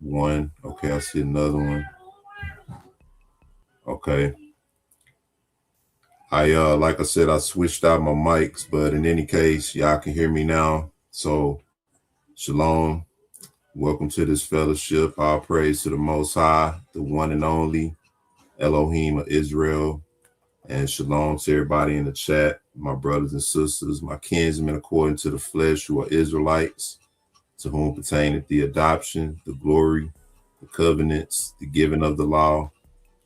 One. Okay, I see another one. Okay. Like I said, I switched out my mics, but in any case, y'all can hear me now. So shalom. Welcome to this fellowship. All praise to the Most High, the one and only Elohim of Israel. And shalom to everybody in the chat, my brothers and sisters, my kinsmen according to the flesh who are Israelites, to whom pertaineth the adoption, the glory, the covenants, the giving of the law,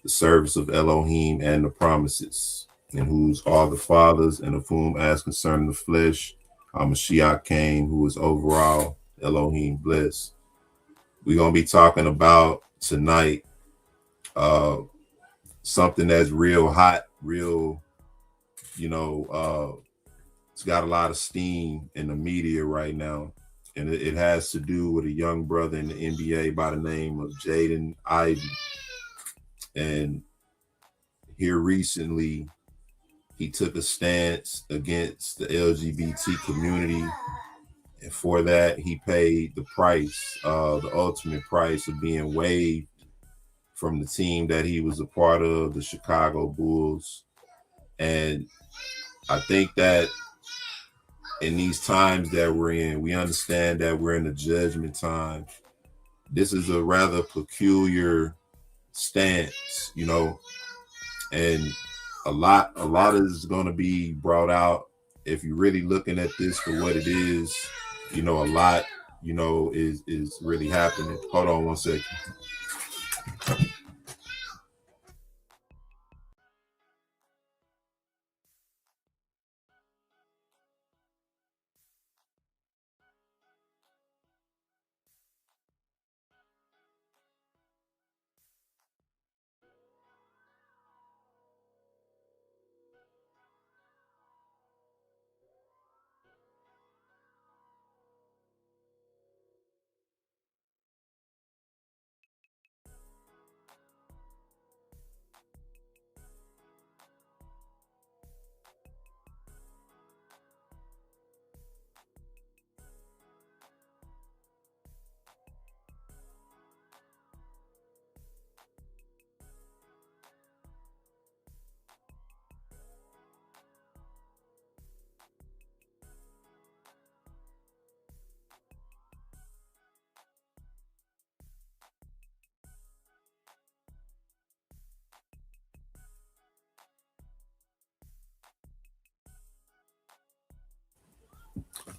the service of Elohim, and the promises, and whose are the fathers, and of whom, as concerning the flesh, our Mashiach came, who is overall Elohim blessed. We're going to be talking about tonight something that's real hot, real, it's got a lot of steam in the media right now. And it has to do with a young brother in the NBA by the name of Jaden Ivey. And here recently, he took a stance against the LGBT community. And for that, he paid the price, the ultimate price of being waived from the team that he was a part of, the Chicago Bulls. And I think that in these times that we're in, we understand that we're in a judgment time. This is a rather peculiar stance, and a lot is going to be brought out. If you're really looking at this for what it is, a lot, is really happening. Hold on one second.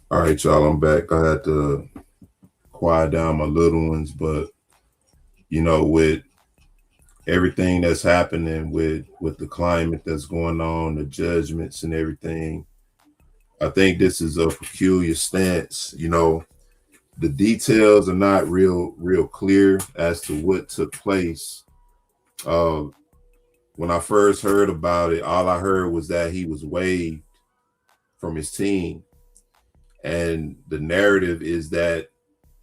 All right, y'all, I'm back. I had to quiet down my little ones, but with everything that's happening with the climate that's going on, the judgments and everything, I think this is a peculiar stance. The details are not real clear as to what took place. When I first heard about it, all I heard was that he was waived from his team. And the narrative is that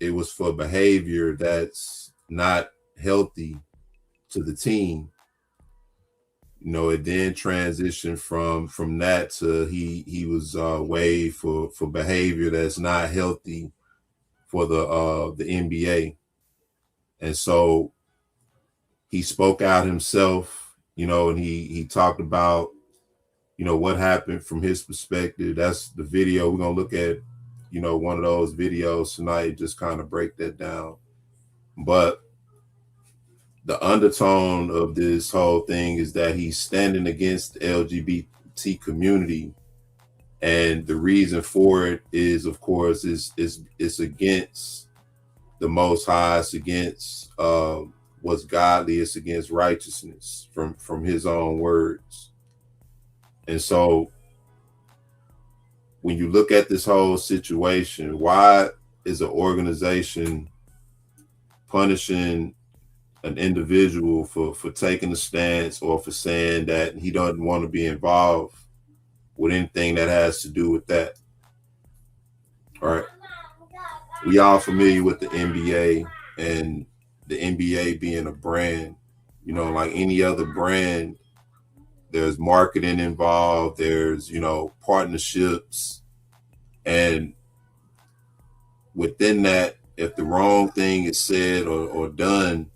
it was for behavior that's not healthy to the team. It then transitioned from that to he was waived for behavior that's not healthy for the NBA. And so he spoke out himself, and he talked about, what happened from his perspective. That's the video. We're going to look at, one of those videos tonight, just kind of break that down. But the undertone of this whole thing is that he's standing against the LGBT community. And the reason for it is, of course, it's against the Most High, it's against what's godly, it's against righteousness from his own words. And so when you look at this whole situation, why is an organization punishing an individual for taking a stance or for saying that he doesn't want to be involved with anything that has to do with that? All right. We all familiar with the NBA and the NBA being a brand, like any other brand. There's marketing involved, there's, partnerships. And within that, if the wrong thing is said or done,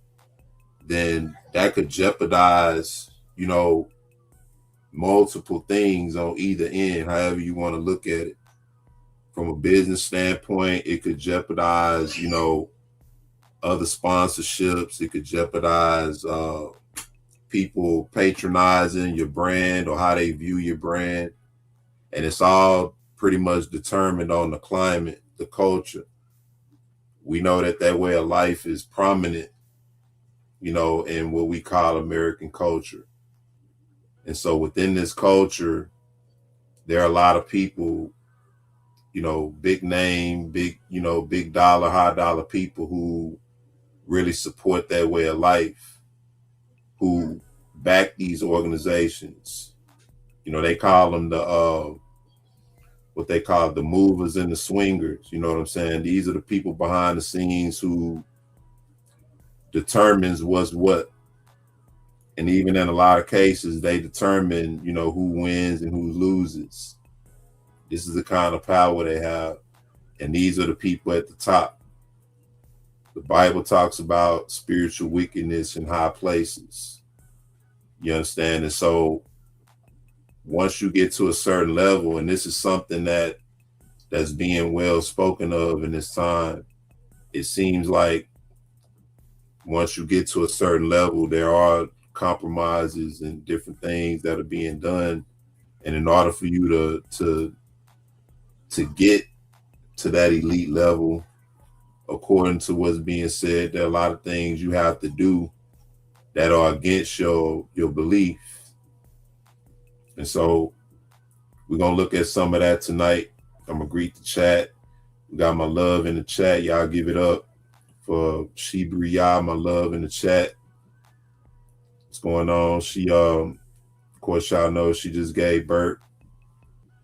then that could jeopardize, multiple things on either end, however you want to look at it. From a business standpoint, it could jeopardize, other sponsorships. It could jeopardize people patronizing your brand or how they view your brand. And it's all pretty much determined on the climate, the culture. We know that way of life is prominent, in what we call American culture. And so within this culture, there are a lot of people, big name, big dollar, high dollar people who really support that way of life, who back these organizations. They call them what they call the movers and the swingers. You know what I'm saying? These are the people behind the scenes who determines what's what. And even in a lot of cases, they determine, who wins and who loses. This is the kind of power they have. And these are the people at the top. The Bible talks about spiritual wickedness in high places. You understand? And so once you get to a certain level, and this is something that's being well spoken of in this time, it seems like once you get to a certain level, there are compromises and different things that are being done. And in order for you to get to that elite level, according to what's being said, there are a lot of things you have to do that are against your belief. And so we're going to look at some of that tonight. I'm going to greet the chat. We got my love in the chat. Y'all give it up for Shibriya, my love in the chat. What's going on? She, of course, y'all know she just gave birth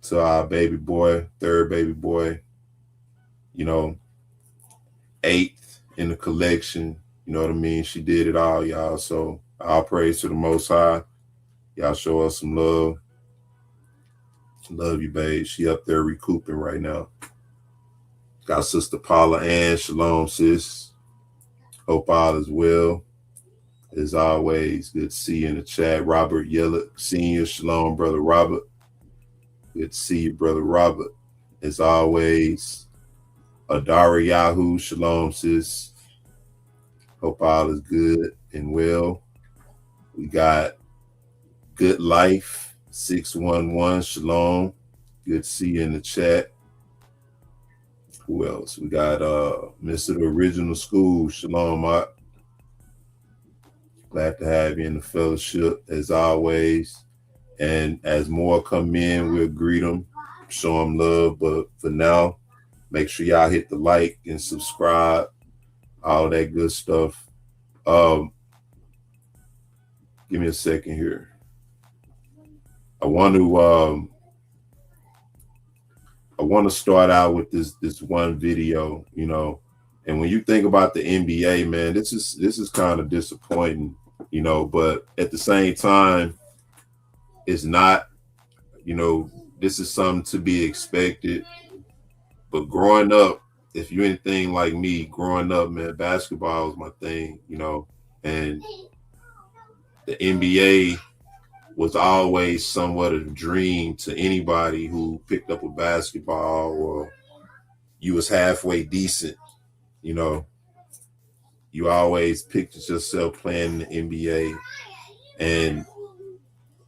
to our baby boy, third baby boy, 8th in the collection. You know what I mean? She did it all, y'all. So all praise to the Most High. Y'all show us some love. Love you, babe. She up there recouping right now. Got Sister Paula Ann. Shalom, sis. Hope all is well. As always, good to see you in the chat. Robert Yellick, Senior. Shalom, Brother Robert. Good to see you, Brother Robert. As always, Adara Yahoo. Shalom, sis. Hope all is good and well. We got Good Life 611. Shalom. Good to see you in the chat. Who else? We got Mr. The Original School. Shalom, Mark. Glad to have you in the fellowship as always. And as more come in, we'll greet them, show them love. But for now, make sure y'all hit the like and subscribe, all that good stuff. Give me a second here. I want to start out with this one video, and when you think about the NBA, man, this is kind of disappointing, but at the same time, it's not, this is something to be expected. But growing up, if you're anything like me, growing up, man, basketball was my thing, and the NBA was always somewhat of a dream to anybody who picked up a basketball or you was halfway decent, you always pictured yourself playing in the NBA. And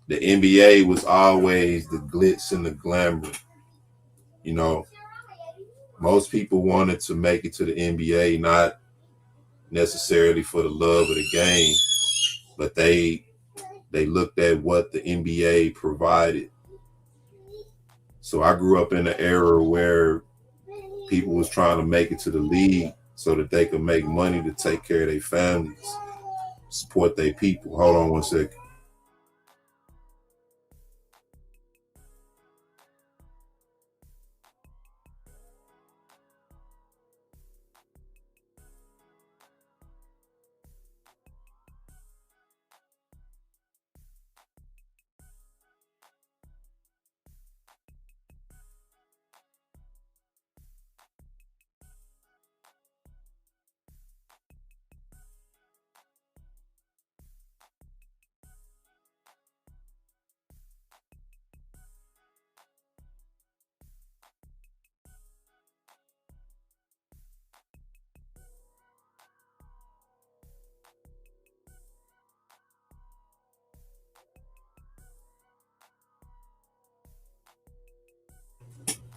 the NBA was always the glitz and the glamour. Most people wanted to make it to the NBA, not necessarily for the love of the game, but they looked at what the NBA provided. So I grew up in an era where people was trying to make it to the league so that they could make money to take care of their families, support their people. Hold on one second.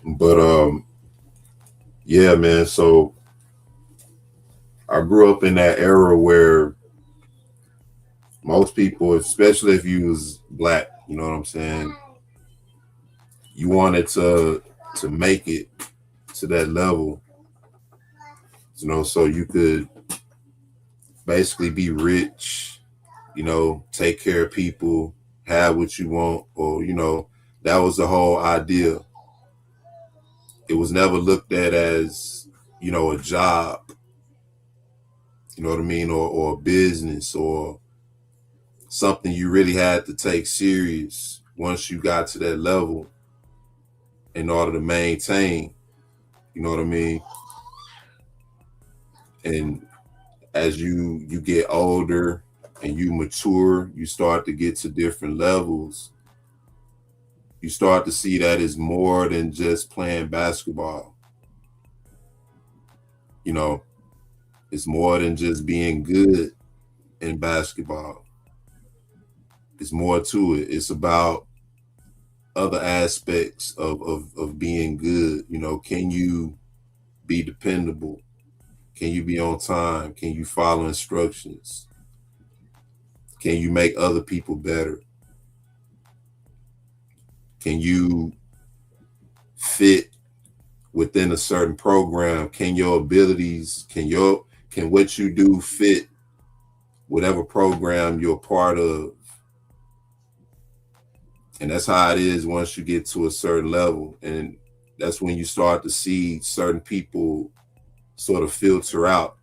But yeah, man. So I grew up in that era where most people, especially if you was black, you know what I'm saying, you wanted to make it to that level, you know, so you could basically be rich, you know, take care of people, have what you want, or you know, that was the whole idea. It was never looked at as, you know, a job, you know what I mean, or a business or something you really had to take serious once you got to that level in order to maintain, you know what I mean? And as you get older and you mature, you start to get to different levels. You start to see that it's more than just playing basketball. You know, it's more than just being good in basketball. It's more to it. It's about other aspects of being good. You know, can you be dependable? Can you be on time? Can you follow instructions? Can you make other people better? Can you fit within a certain program? Can your abilities, can what you do fit whatever program you're part of? And that's how it is once you get to a certain level. And that's when you start to see certain people sort of filter out.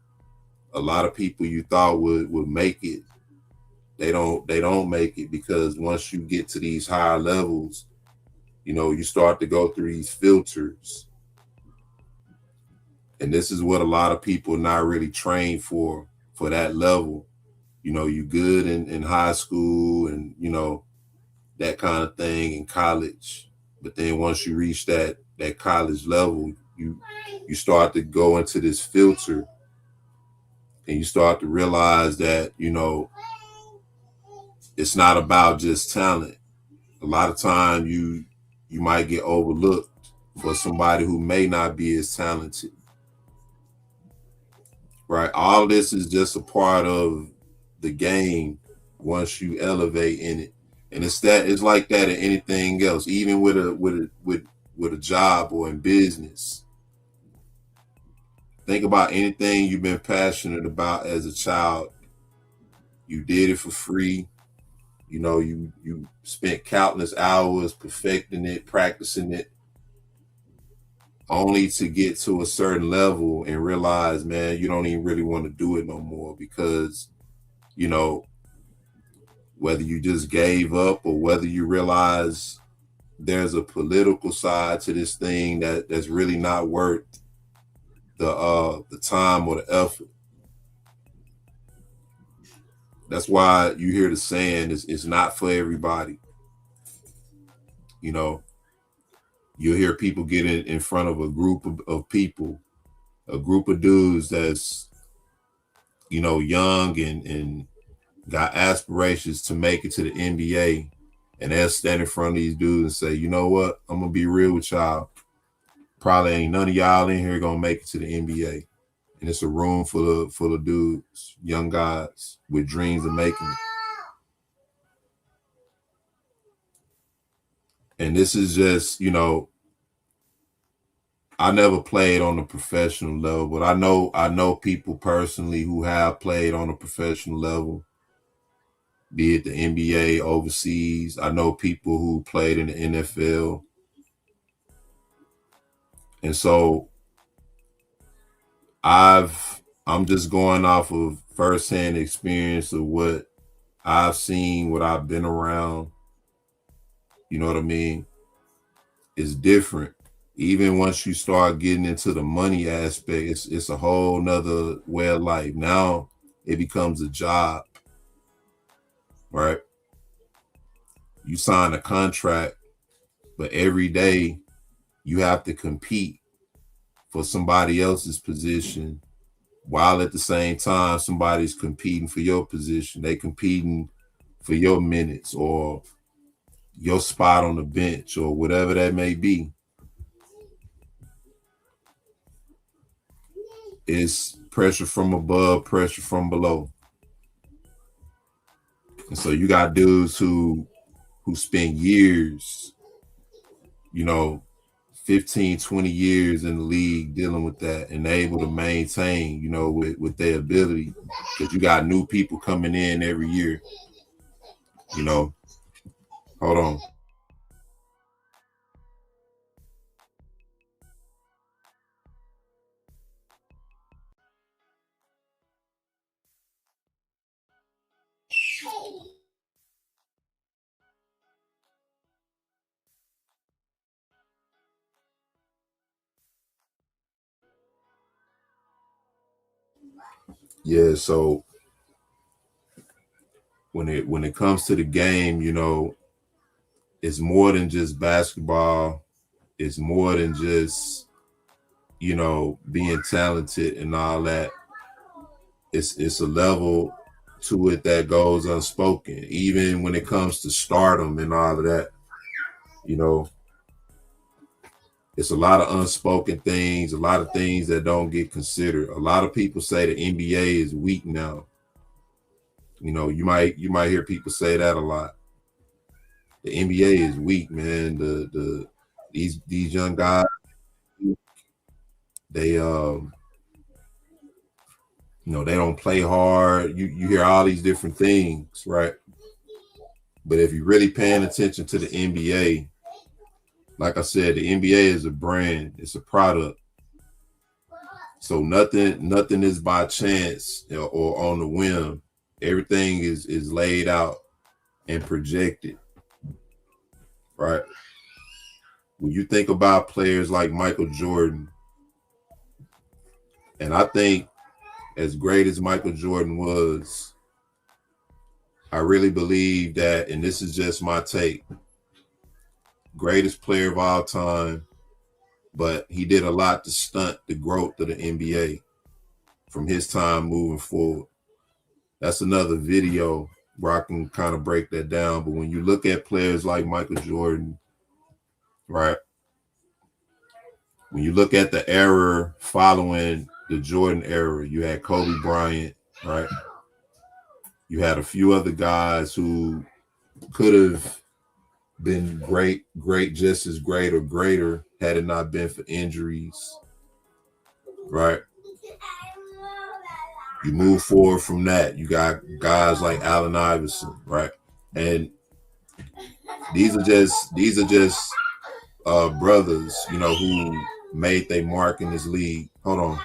A lot of people you thought would make it, they don't make it, because once you get to these higher levels, you know, you start to go through these filters. And this is what a lot of people are not really trained for that level. You know, you good in high school and, you know, that kind of thing in college. But then once you reach that college level, you start to go into this filter and you start to realize that, you know, it's not about just talent. A lot of time you might get overlooked for somebody who may not be as talented. Right? All this is just a part of the game once you elevate in it. And it's like that in anything else, even with a job or in business. Think about anything you've been passionate about as a child. You did it for free. You know, you spent countless hours perfecting it, practicing it, only to get to a certain level and realize, man, you don't even really want to do it no more because, you know, whether you just gave up or whether you realize there's a political side to this thing that's really not worth the time or the effort. That's why you hear the saying it's not for everybody. You know, you'll hear people get in front of a group of people, a group of dudes that's, you know, young and got aspirations to make it to the NBA, and they'll stand in front of these dudes and say, you know what, I'm gonna be real with y'all. Probably ain't none of y'all in here gonna make it to the NBA. And it's a room full of dudes, young guys with dreams of making it. And this is just, you know, I never played on a professional level, but I know people personally who have played on a professional level, be it the NBA overseas. I know people who played in the NFL. And so I'm just going off of firsthand experience of what I've seen, what I've been around. You know what I mean? It's different. Even once you start getting into the money aspect, it's a whole nother way of life. Now it becomes a job, right? You sign a contract, but every day you have to compete for somebody else's position, while at the same time somebody's competing for your position. They competing for your minutes or your spot on the bench or whatever that may be. It's pressure from above, pressure from below. And so you got dudes who spend years, you know, 15, 20 years in the league dealing with that and able to maintain, with their ability. Because you got new people coming in every year, you know. Hold on. Yeah, so when it comes to the game, it's more than just basketball. It's more than just, being talented and all that. It's a level to it that goes unspoken. Even when it comes to stardom and all of that, you know, it's a lot of unspoken things, a lot of things that don't get considered. A lot of people say the NBA is weak now. You might hear people say that a lot. The NBA is weak, man. These young guys, they they don't play hard. You hear all these different things, right? But if you're really paying attention to the NBA, like I said, the NBA is a brand, it's a product. So nothing is by chance or on the whim. Everything is laid out and projected, right? When you think about players like Michael Jordan, and I think as great as Michael Jordan was, I really believe that, and this is just my take, greatest player of all time, but he did a lot to stunt the growth of the NBA from his time moving forward. That's another video where I can kind of break that down. But when you look at players like Michael Jordan, right? When you look at the era following the Jordan era, you had Kobe Bryant, right? You had a few other guys who could have been great, just as great or greater had it not been for injuries, right? You move forward from that. You got guys like Allen Iverson, right? And these are just brothers, who made their mark in this league. Hold on.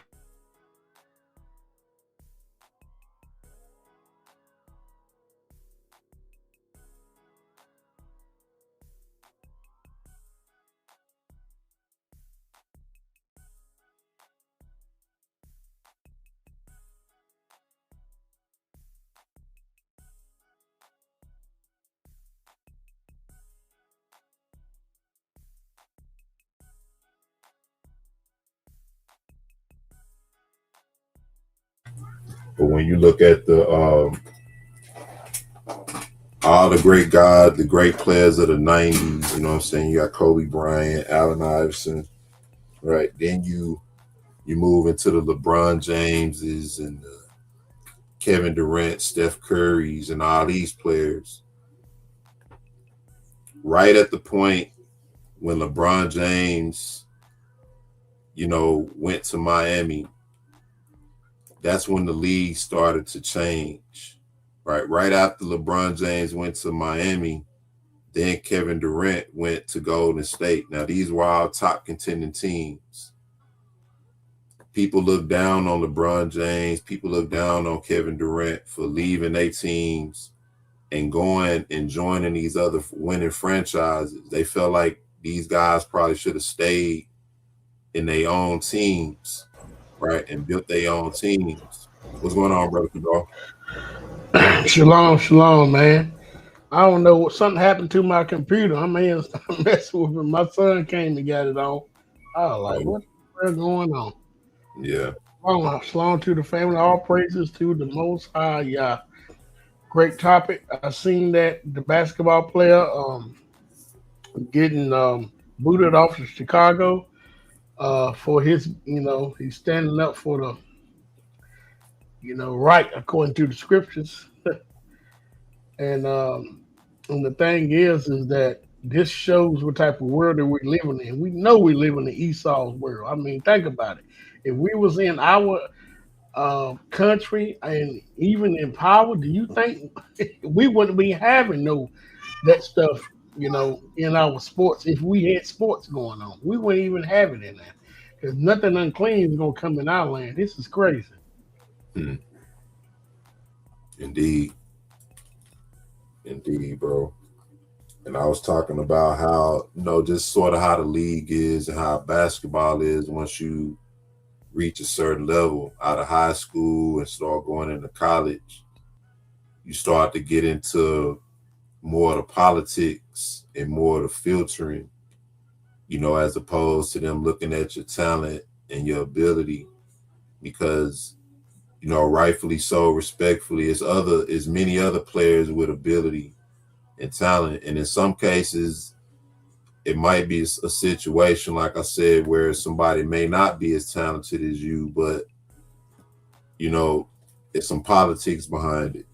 But when you look at the all the great guys, the great players of the '90s, you know what I'm saying? You got Kobe Bryant, Allen Iverson, right? Then you move into the LeBron Jameses and the Kevin Durant, Steph Curry's, and all these players. Right at the point when LeBron James, went to Miami, that's when the league started to change. Right after LeBron James went to Miami, then Kevin Durant went to Golden State. Now these were all top contending teams. People look down on LeBron James. People look down on Kevin Durant for leaving their teams and going and joining these other winning franchises. They felt like these guys probably should have stayed in their own teams, right, and built their own teams. What's going on, brother Kadar? Shalom, shalom, man. I don't know what something happened to my computer. I mean, messing with it. My son came and got it on. I was like, Oh, what the hell going on? yeah. Shalom to the family. All praises to the Most High. Yeah, great topic. I seen that the basketball player getting booted off of Chicago for his, he's standing up for the right according to the scriptures. And and the thing is that this shows what type of world that we're living in. We know we live in the Esau's world. I mean, think about it. If we was in our country and even in power, do you think we wouldn't be having no that stuff? In our sports, if we had sports going on, we wouldn't even have it in there because nothing unclean is gonna come in our land. This is crazy. Hmm. Indeed, indeed, bro. And I was talking about how, just sort of how the league is and how basketball is once you reach a certain level out of high school and start going into college, you start to get into more of the politics and more of the filtering, as opposed to them looking at your talent and your ability. Because, rightfully so, respectfully, it's many other players with ability and talent. And in some cases, it might be a situation, like I said, where somebody may not be as talented as you, but there's some politics behind it.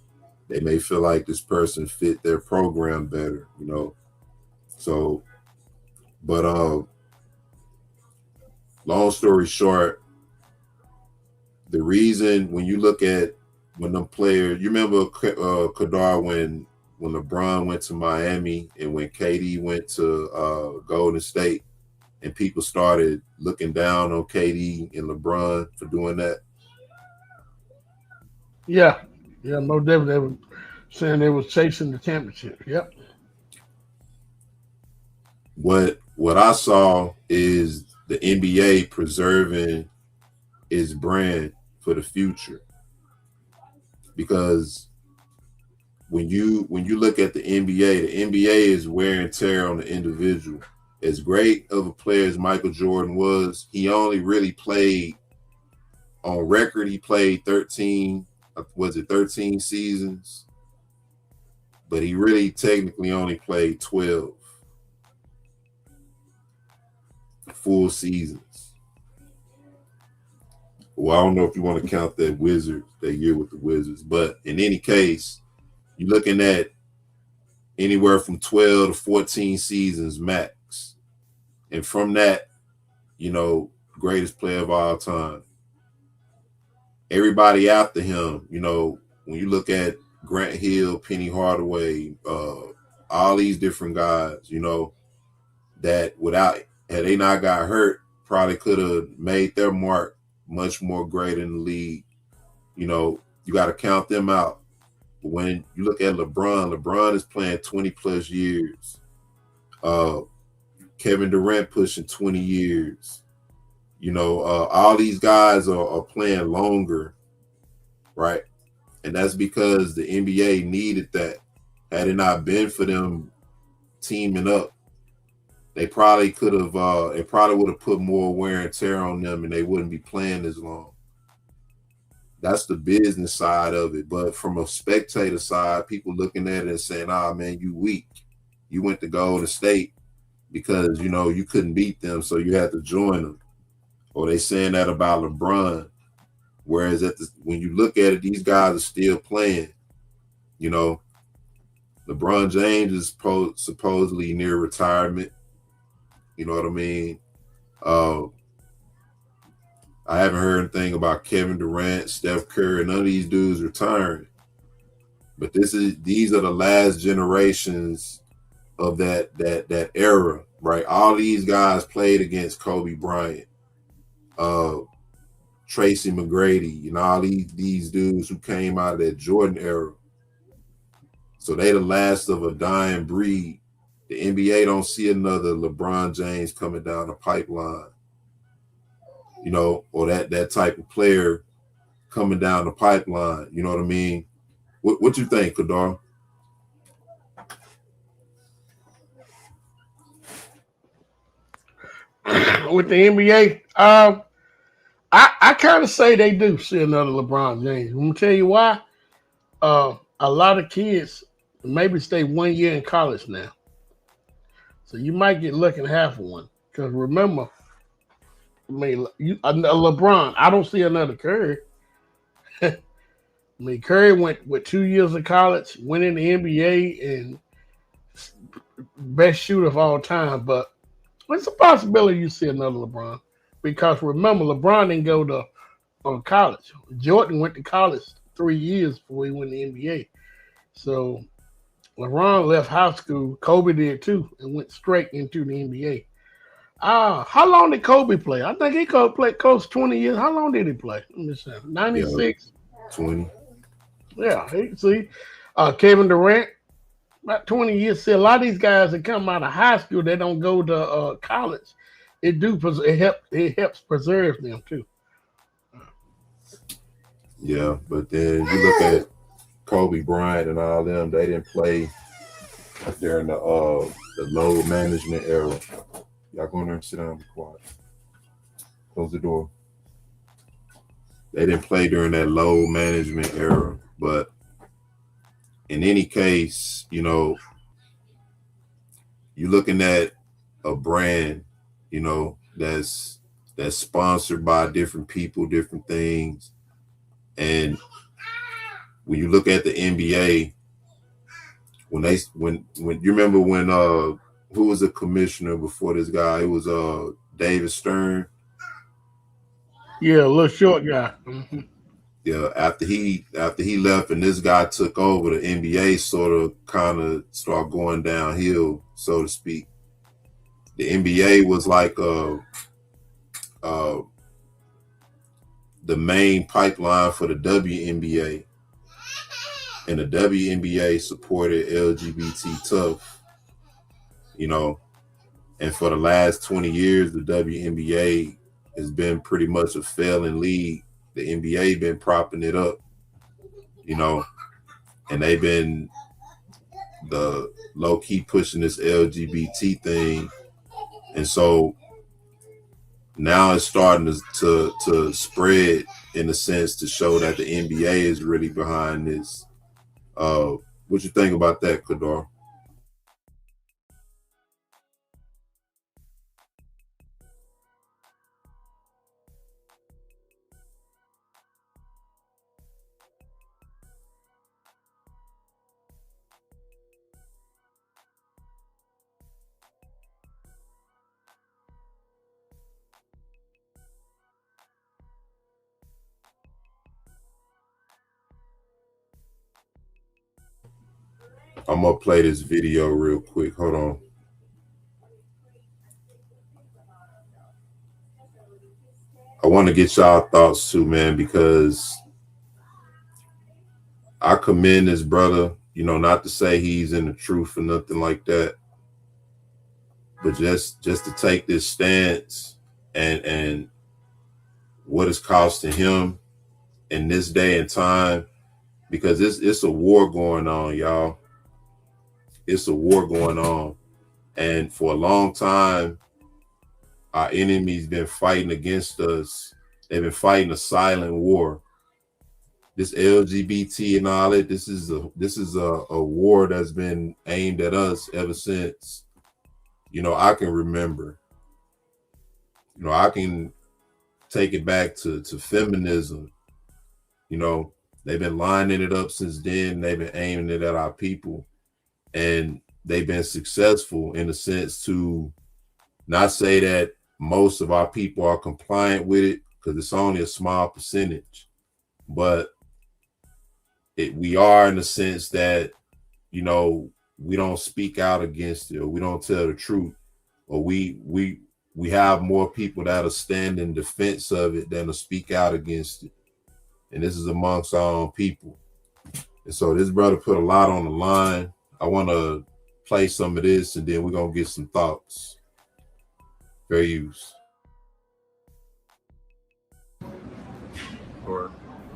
They may feel like this person fit their program better. So, but long story short, the reason when you look at when them players, you remember Kadar when LeBron went to Miami and when KD went to Golden State, and people started looking down on KD and LeBron for doing that. Yeah, yeah, no doubt they were saying they was chasing the championship. Yep. What I saw is the NBA preserving its brand for the future, because when you look at the NBA is wear and tear on the individual. As great of a player as Michael Jordan was, he only really played on record. He played 13, was it 13 seasons? But he really technically only played 12 full seasons. Well, I don't know if you want to count that year with the Wizards, but in any case, you're looking at anywhere from 12 to 14 seasons max. And from that, greatest player of all time. Everybody after him, when you look at Grant Hill, Penny Hardaway, all these different guys, that had they not got hurt, probably could have made their mark much more great in the league. You got to count them out. But when you look at LeBron is playing 20 plus years. Kevin Durant pushing 20 years. All these guys are playing longer, right? And that's because the NBA needed that. Had it not been for them teaming up, they probably could have. It probably would have put more wear and tear on them, and they wouldn't be playing as long. That's the business side of it. But from a spectator side, people looking at it and saying, "Ah, man, you weak. You went to Golden State because you couldn't beat them, so you had to join them." Or they saying that about LeBron. Whereas when you look at it, these guys are still playing. LeBron James is supposedly near retirement. You know what I mean? Uh, I haven't heard anything about Kevin Durant, Steph Curry, none of these dudes retiring. But these are the last generations of that era, right? All these guys played against Kobe Bryant, Tracy McGrady, all these dudes who came out of that Jordan era. So they the last of a dying breed. The NBA don't see another LeBron James coming down the pipeline, or that type of player coming down the pipeline. You know what I mean? What you think, Kadar? With the NBA, I kind of say they do see another LeBron James. I'm gonna tell you why. A lot of kids maybe stay 1 year in college now, so you might get lucky and half of one. Because remember, I mean, LeBron. I don't see another Curry. I mean, Curry went with 2 years of college, went in the NBA, and best shooter of all time. But it's a possibility you see another LeBron because remember, LeBron didn't go to college. Jordan went to college 3 years before he went to the NBA. So LeBron left high school. Kobe did too, and went straight into the NBA. How long did Kobe play? I think he could play close to 20 years. How long did he play? Let me see. Yeah, 96. 20. Yeah, see. Kevin Durant, about 20 years. See, a lot of these guys that come out of high school, they don't go to college. It helps preserve them too. Yeah, but then you look at Kobe Bryant and all them, they didn't play during the load management era. Y'all go in there and sit down and be quiet. Close the door. They didn't play during that load management era. But in any case, you know, you're looking at a brand, you know, that's sponsored by different people, different things. And when you look at the NBA, when you remember when who was the commissioner before this guy? It was David Stern. Yeah, a little short guy. Mm-hmm. Yeah, after he left and this guy took over, the NBA sort of kind of started going downhill, so to speak. The NBA was like the main pipeline for the WNBA, and the WNBA supported LGBT tough, you know. And for the last 20 years, the WNBA has been pretty much a failing league. The NBA been propping it up, you know, and they've been the low key pushing this LGBT thing, and so now it's starting to spread in a sense to show that the NBA is really behind this. What you think about that, Kadar? I'm gonna play this video real quick. Hold on. I want to get y'all thoughts too, man, because I commend this brother, you know, not to say he's in the truth or nothing like that, but just to take this stance and what it's costing him in this day and time, because it's a war going on, y'all. It's a war going on. And for a long time, our enemies been fighting against us. They've been fighting a silent war. This LGBT and all that, this is a war that's been aimed at us ever since, you know, I can remember. You know, I can take it back to feminism. You know, they've been lining it up since then. They've been aiming it at our people. And they've been successful in a sense to not say that most of our people are compliant with it, because it's only a small percentage. But we are in the sense that, you know, we don't speak out against it, or we don't tell the truth, or we have more people that'll stand in defense of it than to speak out against it. And this is amongst our own people. And so this brother put a lot on the line. I want to play some of this, and then we're going to get some thoughts. Fair use. Lord,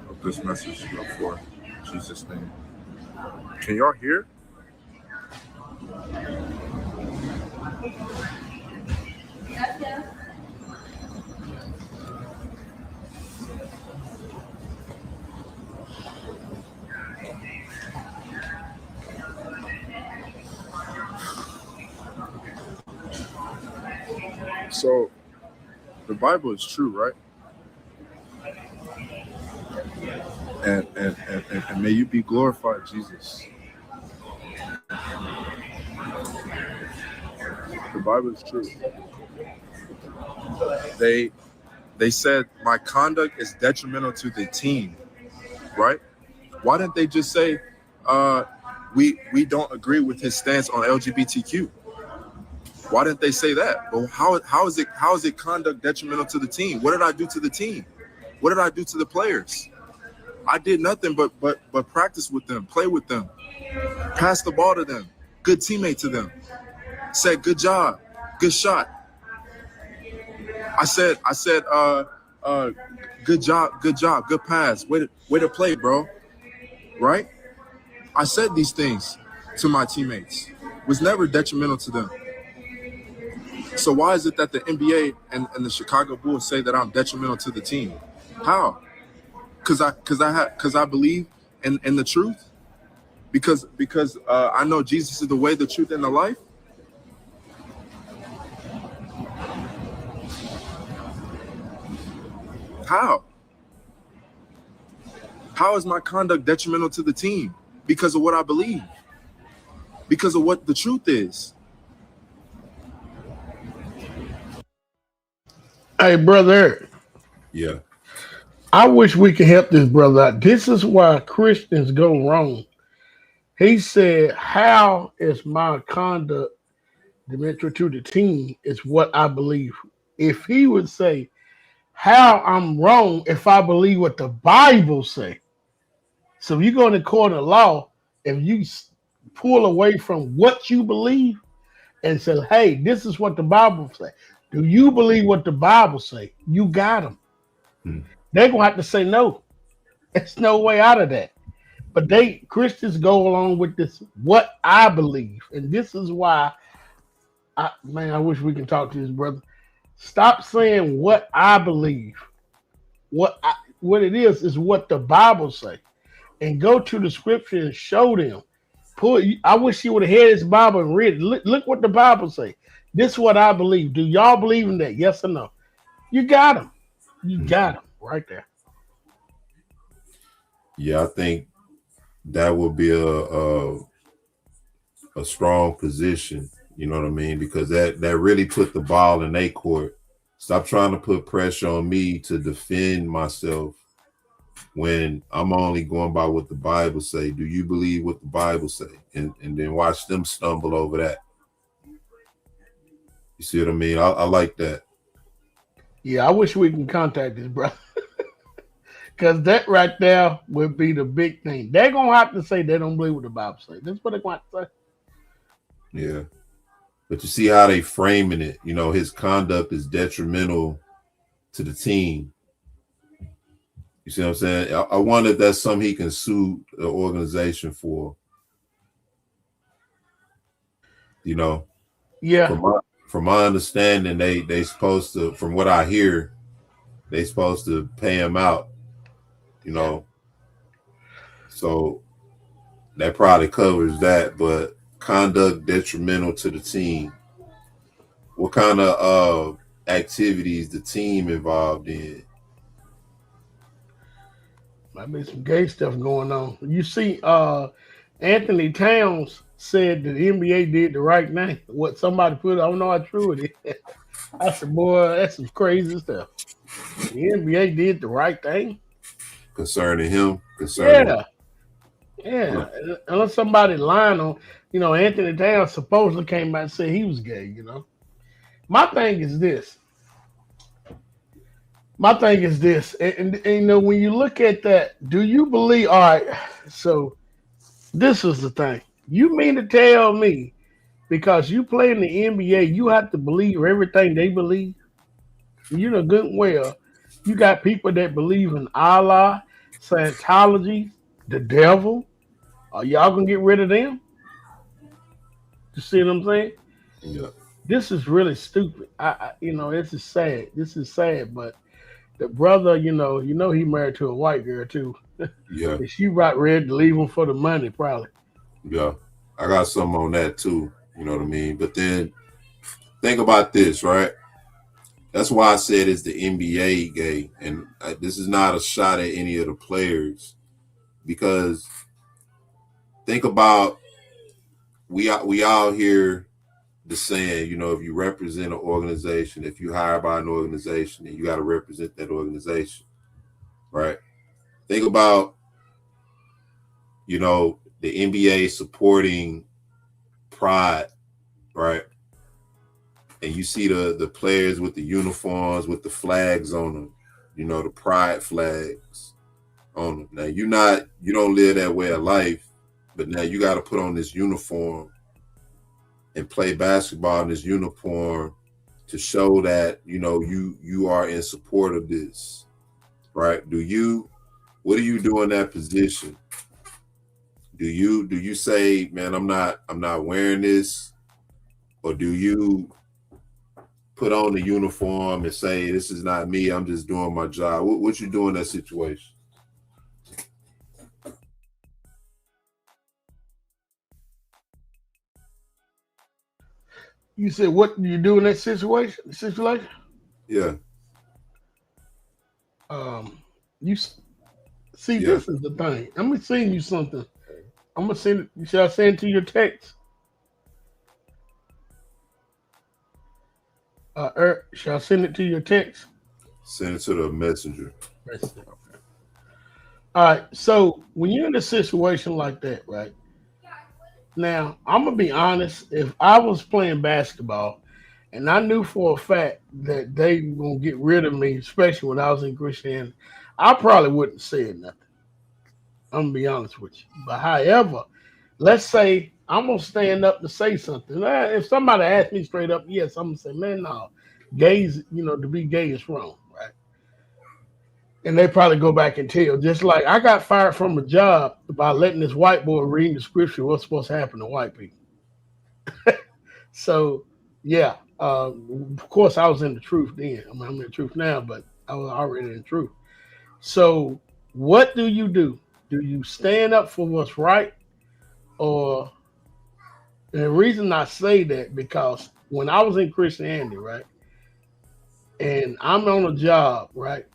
of this message for Jesus' name. Can y'all hear? So, the Bible is true, right? And may you be glorified, Jesus. The Bible is true. They said my conduct is detrimental to the team, right? Why didn't they just say we don't agree with his stance on LGBTQ? Why didn't they say that? Well, how is it conduct detrimental to the team? What did I do to the team? What did I do to the players? I did nothing but practice with them, play with them, pass the ball to them, good teammate to them. Said good job, good shot. I said good job, good pass. Way to play, bro. Right? I said these things to my teammates. Was never detrimental to them. So why is it that the NBA and the Chicago Bulls say that I'm detrimental to the team? How? Because I believe in the truth. Because I know Jesus is the way, the truth, and the life. How? How is my conduct detrimental to the team? Because of what I believe. Because of what the truth is. Hey, brother Eric, Yeah. I wish we could help this brother out. This is why Christians go wrong. He said, how is my conduct detrimental to the team is what I believe. If he would say, how I'm wrong if I believe what the Bible say. So if you go in the court of law, if you pull away from what you believe and say, hey, this is what the Bible say. Do you believe what the Bible say? You got them. They're going to have to say no. There's no way out of that. But Christians go along with this, what I believe. And this is why, I wish we can talk to this brother. Stop saying what I believe. What it is what the Bible say. And go to the scripture and show them. I wish you would have had his Bible and read it. Look what the Bible say. This is what I believe. Do y'all believe in that? Yes or no? You got him. You got him right there. Yeah, I think that would be a strong position. You know what I mean? Because that really put the ball in their court. Stop trying to put pressure on me to defend myself when I'm only going by what the Bible say. Do you believe what the Bible say? And then watch them stumble over that. You see what I mean? I like that. Yeah, I wish we can contact this brother. Because that right there would be the big thing. They're going to have to say they don't believe what the Bible says. That's what they're going to say. Yeah. But you see how they framing it. You know, his conduct is detrimental to the team. You see what I'm saying? I wonder if that's something he can sue the organization for. You know? Yeah. From my understanding, they supposed to, from what I hear, they supposed to pay him out. You know? So that probably covers that, but conduct detrimental to the team. What kind of activities the team involved in? Might be some gay stuff going on. You see, Anthony Towns said that the NBA did the right thing. What somebody put, I don't know how true it is. I said, boy, that's some crazy stuff. The NBA did the right thing. Concerning him? Yeah. Unless somebody lying on, Anthony Towns supposedly came out and said he was gay, My thing is this. And when you look at that, do you believe, all right, so this is the thing. You mean to tell me, because you play in the NBA, you have to believe everything they believe? You know good and well, you got people that believe in Allah, Scientology, the devil. Are y'all gonna get rid of them? You see what I'm saying? Yeah. This is really stupid. This is sad. But the brother, he married to a white girl too. Yeah. And she right ready to leave him for the money, probably. Yeah. I got some on that too. You know what I mean? But then think about this, right? That's why I said it's the NBA gay. And this is not a shot at any of the players. because think about we all hear the saying, you know, if you represent an organization, if you hire by an organization, then you got to represent that organization, right? Think about, you know, the NBA supporting Pride, right? And you see the players with the uniforms with the flags on them, you know, the Pride flags on them. Now you don't live that way of life, but now you got to put on this uniform and play basketball in this uniform to show that, you know, you are in support of this, right? What do you do in that position? Do you say, man, I'm not wearing this, or do you put on the uniform and say, this is not me, I'm just doing my job? What you do in that situation? You said, what do you do in that situation? Yeah, You see, yeah. this is the thing. I'm gonna send you something. I'm gonna send it. Shall I send it to your text? Shall I send it to your text? Send it to the messenger. Okay. All right. So when you're in a situation like that, right? Now, I'm gonna be honest. If I was playing basketball and I knew for a fact that they were gonna get rid of me, especially when I was in Christianity, I probably wouldn't say nothing. I'm gonna be honest with you. But however, let's say I'm gonna stand up to say something. If somebody asks me straight up, yes, I'm gonna say, man, no, gays, to be gay is wrong, right? And they probably go back and tell. Just like I got fired from a job by letting this white boy read the scripture what's supposed to happen to white people. So yeah, of course I was in the truth then. I mean, I'm in the truth now, but I was already in the truth. So what do you do? Do you stand up for what's right? Or and the reason I say that because when I was in Christianity, right, and I'm on a job, right,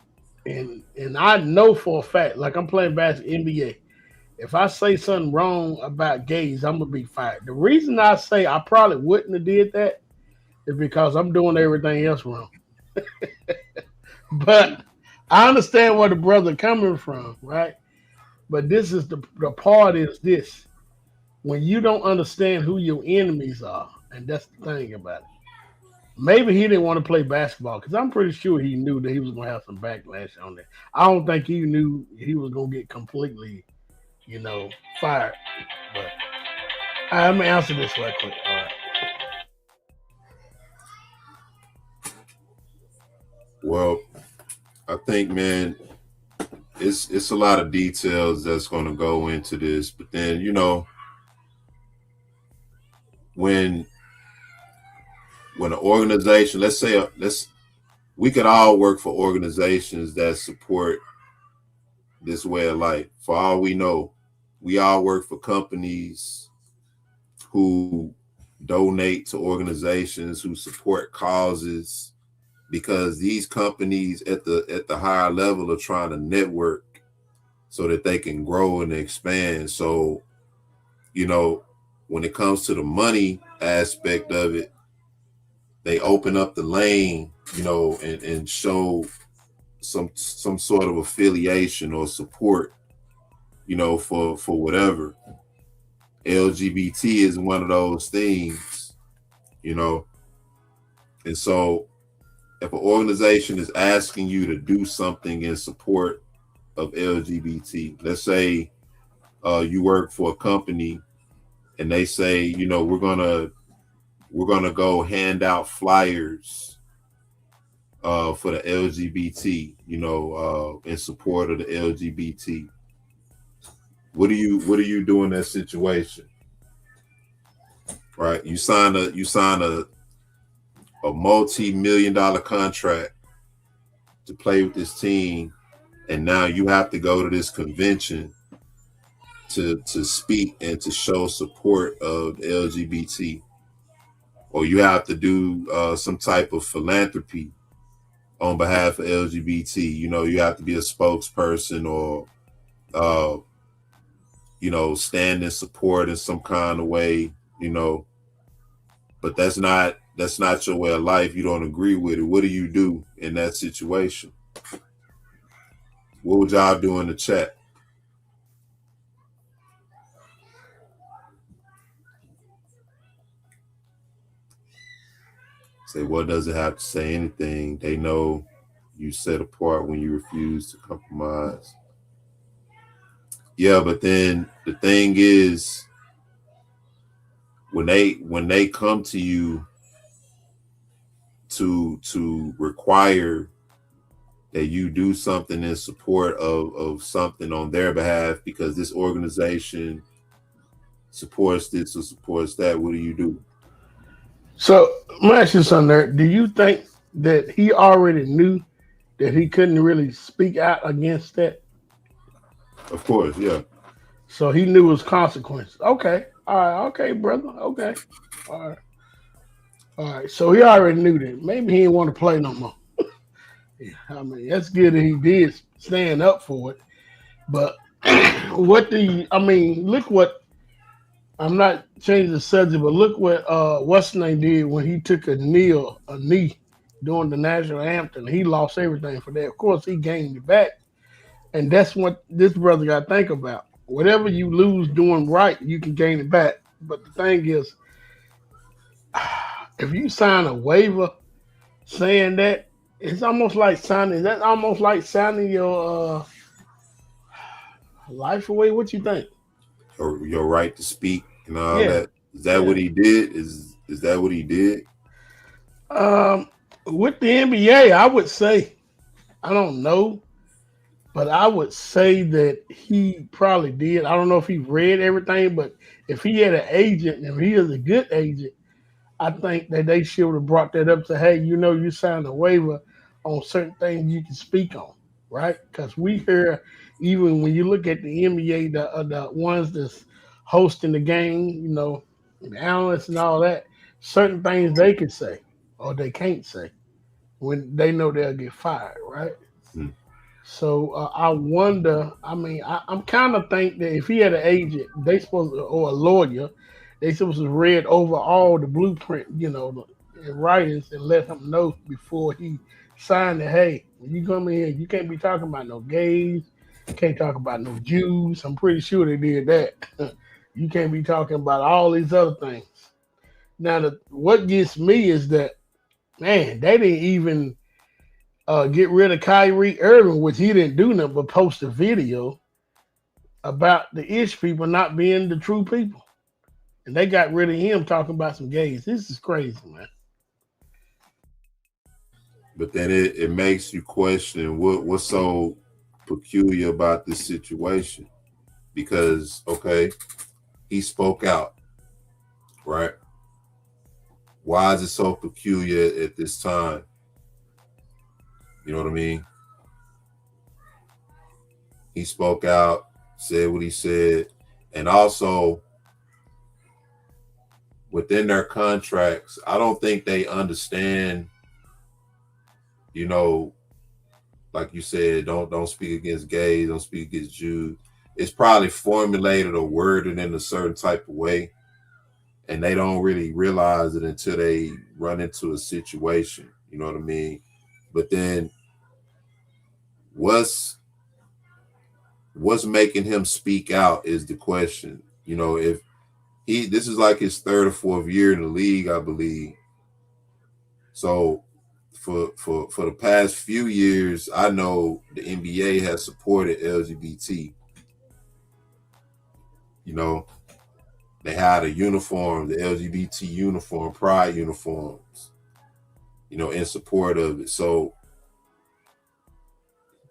and I know for a fact, like I'm playing basketball NBA, if I say something wrong about gays, I'm gonna be fired. The reason I say I probably wouldn't have did that is because I'm doing everything else wrong. But I understand where the brother coming from, right? But this is the part is this. When you don't understand who your enemies are, and that's the thing about it. Maybe he didn't want to play basketball because I'm pretty sure he knew that he was going to have some backlash on that. I don't think he knew he was going to get completely, fired. But I'm going to answer this right quick. All right. Well, I think, man, it's a lot of details that's going to go into this, but then, when an organization, we could all work for organizations that support this way of life. For all we know, we all work for companies who donate to organizations who support causes, because these companies at the higher level are trying to network so that they can grow and expand. So, when it comes to the money aspect of it, they open up the lane, and show some sort of affiliation or support, for whatever. LGBT is one of those things, and so if an organization is asking you to do something in support of LGBT, let's say you work for a company and they say, we're gonna go hand out flyers for the LGBT, in support of the LGBT. What do you do in that situation? Right? You sign a multi-million-dollar contract to play with this team, and now you have to go to this convention to speak and to show support of the LGBT, or you have to do some type of philanthropy on behalf of LGBT. You have to be a spokesperson or stand in support in some kind of way, but that's not your way of life. You don't agree with it. What do you do in that situation? What would y'all do in the chat? Say, what does it have to say anything? They know you set apart when you refuse to compromise. Yeah, but then the thing is, when they come to you to require that you do something in support of something on their behalf because this organization supports this or supports that, what do you do? So, I'm gonna ask you something there. Do you think that he already knew that he couldn't really speak out against that? Of course, yeah. So he knew his consequences. Okay. All right. Okay, brother. Okay. All right. All right. So he already knew that. Maybe he didn't want to play no more. Yeah, I mean, that's good that he did stand up for it. But what do you, I mean, look what, I'm not changing the subject, but look what what's his name did when he took a knee during the national anthem. He lost everything for that. Of course, he gained it back. And that's what this brother got to think about. Whatever you lose doing right, you can gain it back. But the thing is, if you sign a waiver saying that, it's almost like signing. That's almost like signing your life away. What you think? Or your right to speak and all Yeah, that. Is that yeah. what he did? Is that what he did? Um, with the NBA, I would say I don't know, but I would say that he probably did. I don't know if he read everything, but if he had an agent, and if he is a good agent, I think that they should have brought that up to, hey, you signed a waiver on certain things you can speak on, right? Because we hear, even when you look at the NBA, the ones that's hosting the game, the analysts and all that, certain things they can say or they can't say when they know they'll get fired, right? Hmm. So I wonder. I mean, I'm kind of think that if he had an agent, they supposed to, or a lawyer, they supposed to read over all the blueprint, in writings and let him know before he signed it. Hey, when you come in here, you can't be talking about no gays, can't talk about no Jews. I'm pretty sure they did that. You can't be talking about all these other things. Now, what gets me is that, man, they didn't even get rid of Kyrie Irving, which he didn't do nothing but post a video about the ish people not being the true people. And they got rid of him talking about some gays. This is crazy, man. But then it makes you question what's so peculiar about this situation. Because, okay, he spoke out, right? Why is it so peculiar at this time? You know what I mean? He spoke out, said what he said, and also within their contracts, I don't think they understand, you know, like you said, don't speak against gays, don't speak against Jews. It's probably formulated or worded in a certain type of way, and they don't really realize it until they run into a situation. You know what I mean? But then what's making him speak out is the question. If this is like his third or fourth year in the league, I believe. So for the past few years, I know the NBA has supported LGBT. They had a uniform, the LGBT uniform, pride uniforms, in support of it. So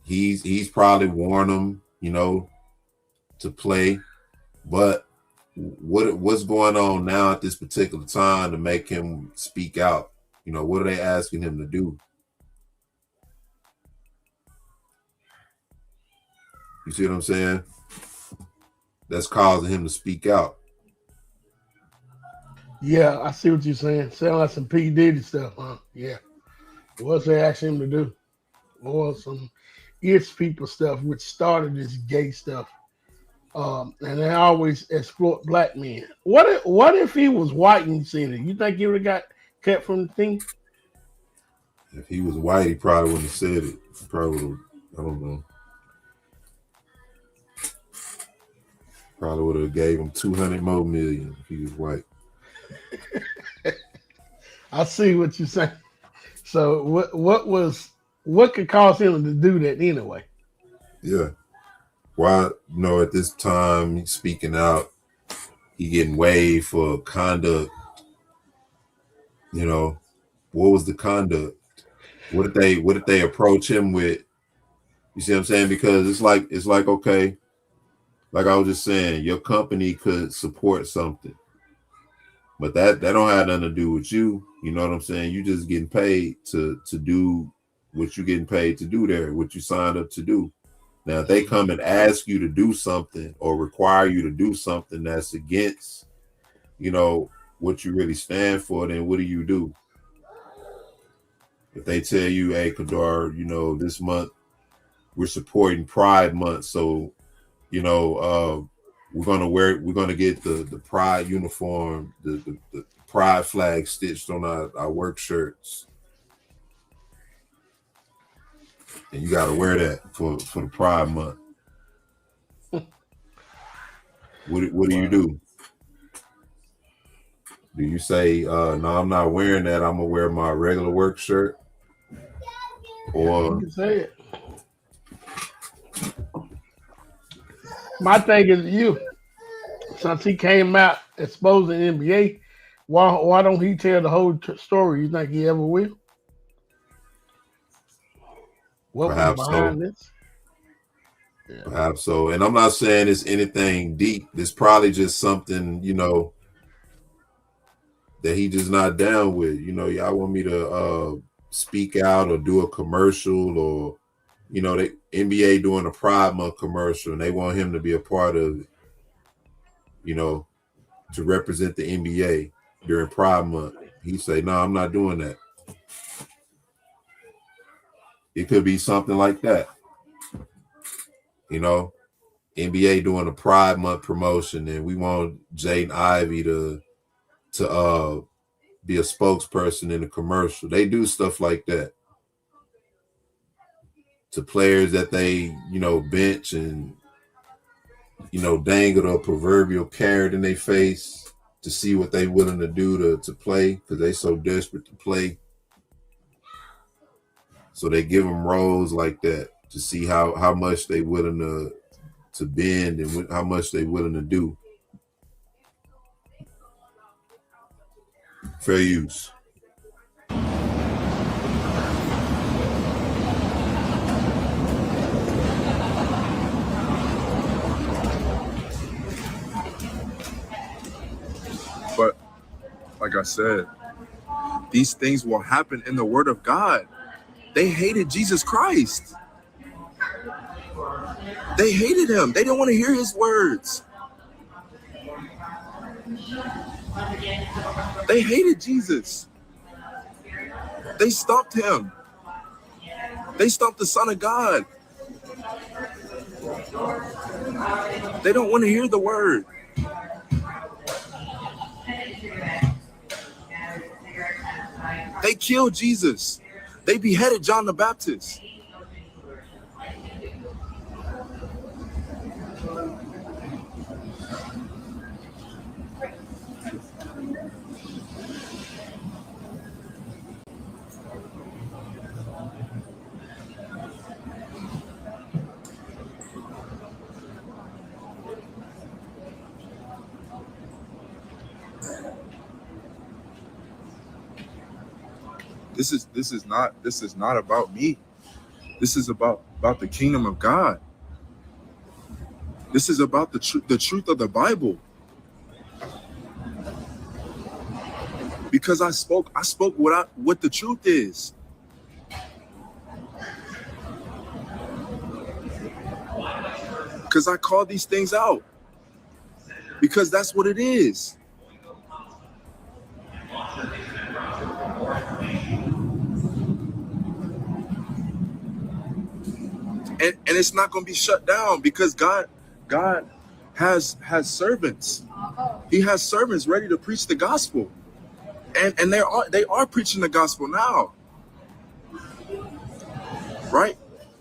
he's probably worn them, to play. But what's going on now at this particular time to make him speak out? What are they asking him to do? You see what I'm saying? That's causing him to speak out. Yeah, I see what you're saying. Sound like some P. Diddy stuff, huh? Yeah. What's they asking him to do? Or some it's people stuff which started this gay stuff. And they always exploit black men. What if he was white and said it? You think he would have got cut from the team? If he was white, he probably wouldn't have said it. He probably would have, I don't know. Probably would have gave him 200 more million if he was white. I see what you're saying. So what could cause him to do that anyway? Yeah. Why, at this time he's speaking out, he getting waived for conduct. What was the conduct? What did they approach him with? You see what I'm saying? Because it's like, okay, like I was just saying, your company could support something, but that don't have nothing to do with you. You know what I'm saying? You just getting paid to do what you're getting paid to do there, what you signed up to do. Now, if they come and ask you to do something or require you to do something that's against, what you really stand for, then what do? If they tell you, hey, Kadar, this month we're supporting Pride Month, so we're gonna get the Pride uniform, the Pride flag stitched on our work shirts, and you got to wear that for the Pride Month. What do you do? Do you say, no, I'm not wearing that, I'm gonna wear my regular work shirt? Or You can say it. My thing is you. Since he came out exposing NBA, why don't he tell the whole story? You think he ever will? What was perhaps so. behind this? Yeah. Perhaps so. And I'm not saying it's anything deep. It's probably just something, that he just not down with. Y'all want me to speak out or do a commercial, or the NBA doing a Pride Month commercial and they want him to be a part of it, to represent the NBA during Pride Month. He say, no, I'm not doing that. It could be something like that. NBA doing a Pride Month promotion and we want Jaden Ivey to be a spokesperson in the commercial. They do stuff like that to players that they, bench and, dangle a proverbial carrot in their face to see what they willing to do to play, because they so desperate to play. So they give them roles like that to see how much they willing to bend and how much they willing to do. Fair use. But like I said, these things will happen in the Word of God. They hated Jesus Christ. They hated him. They didn't want to hear his words. They hated Jesus. They stopped him. They stopped the Son of God. They don't want to hear the word. They killed Jesus. They beheaded John the Baptist. This is not about me. This is about the kingdom of God. This is about the truth of the Bible. Because I spoke what the truth is. Because I call these things out. Because that's what it is. And it's not going to be shut down, because God has servants. He has servants ready to preach the gospel, and they are preaching the gospel now, right?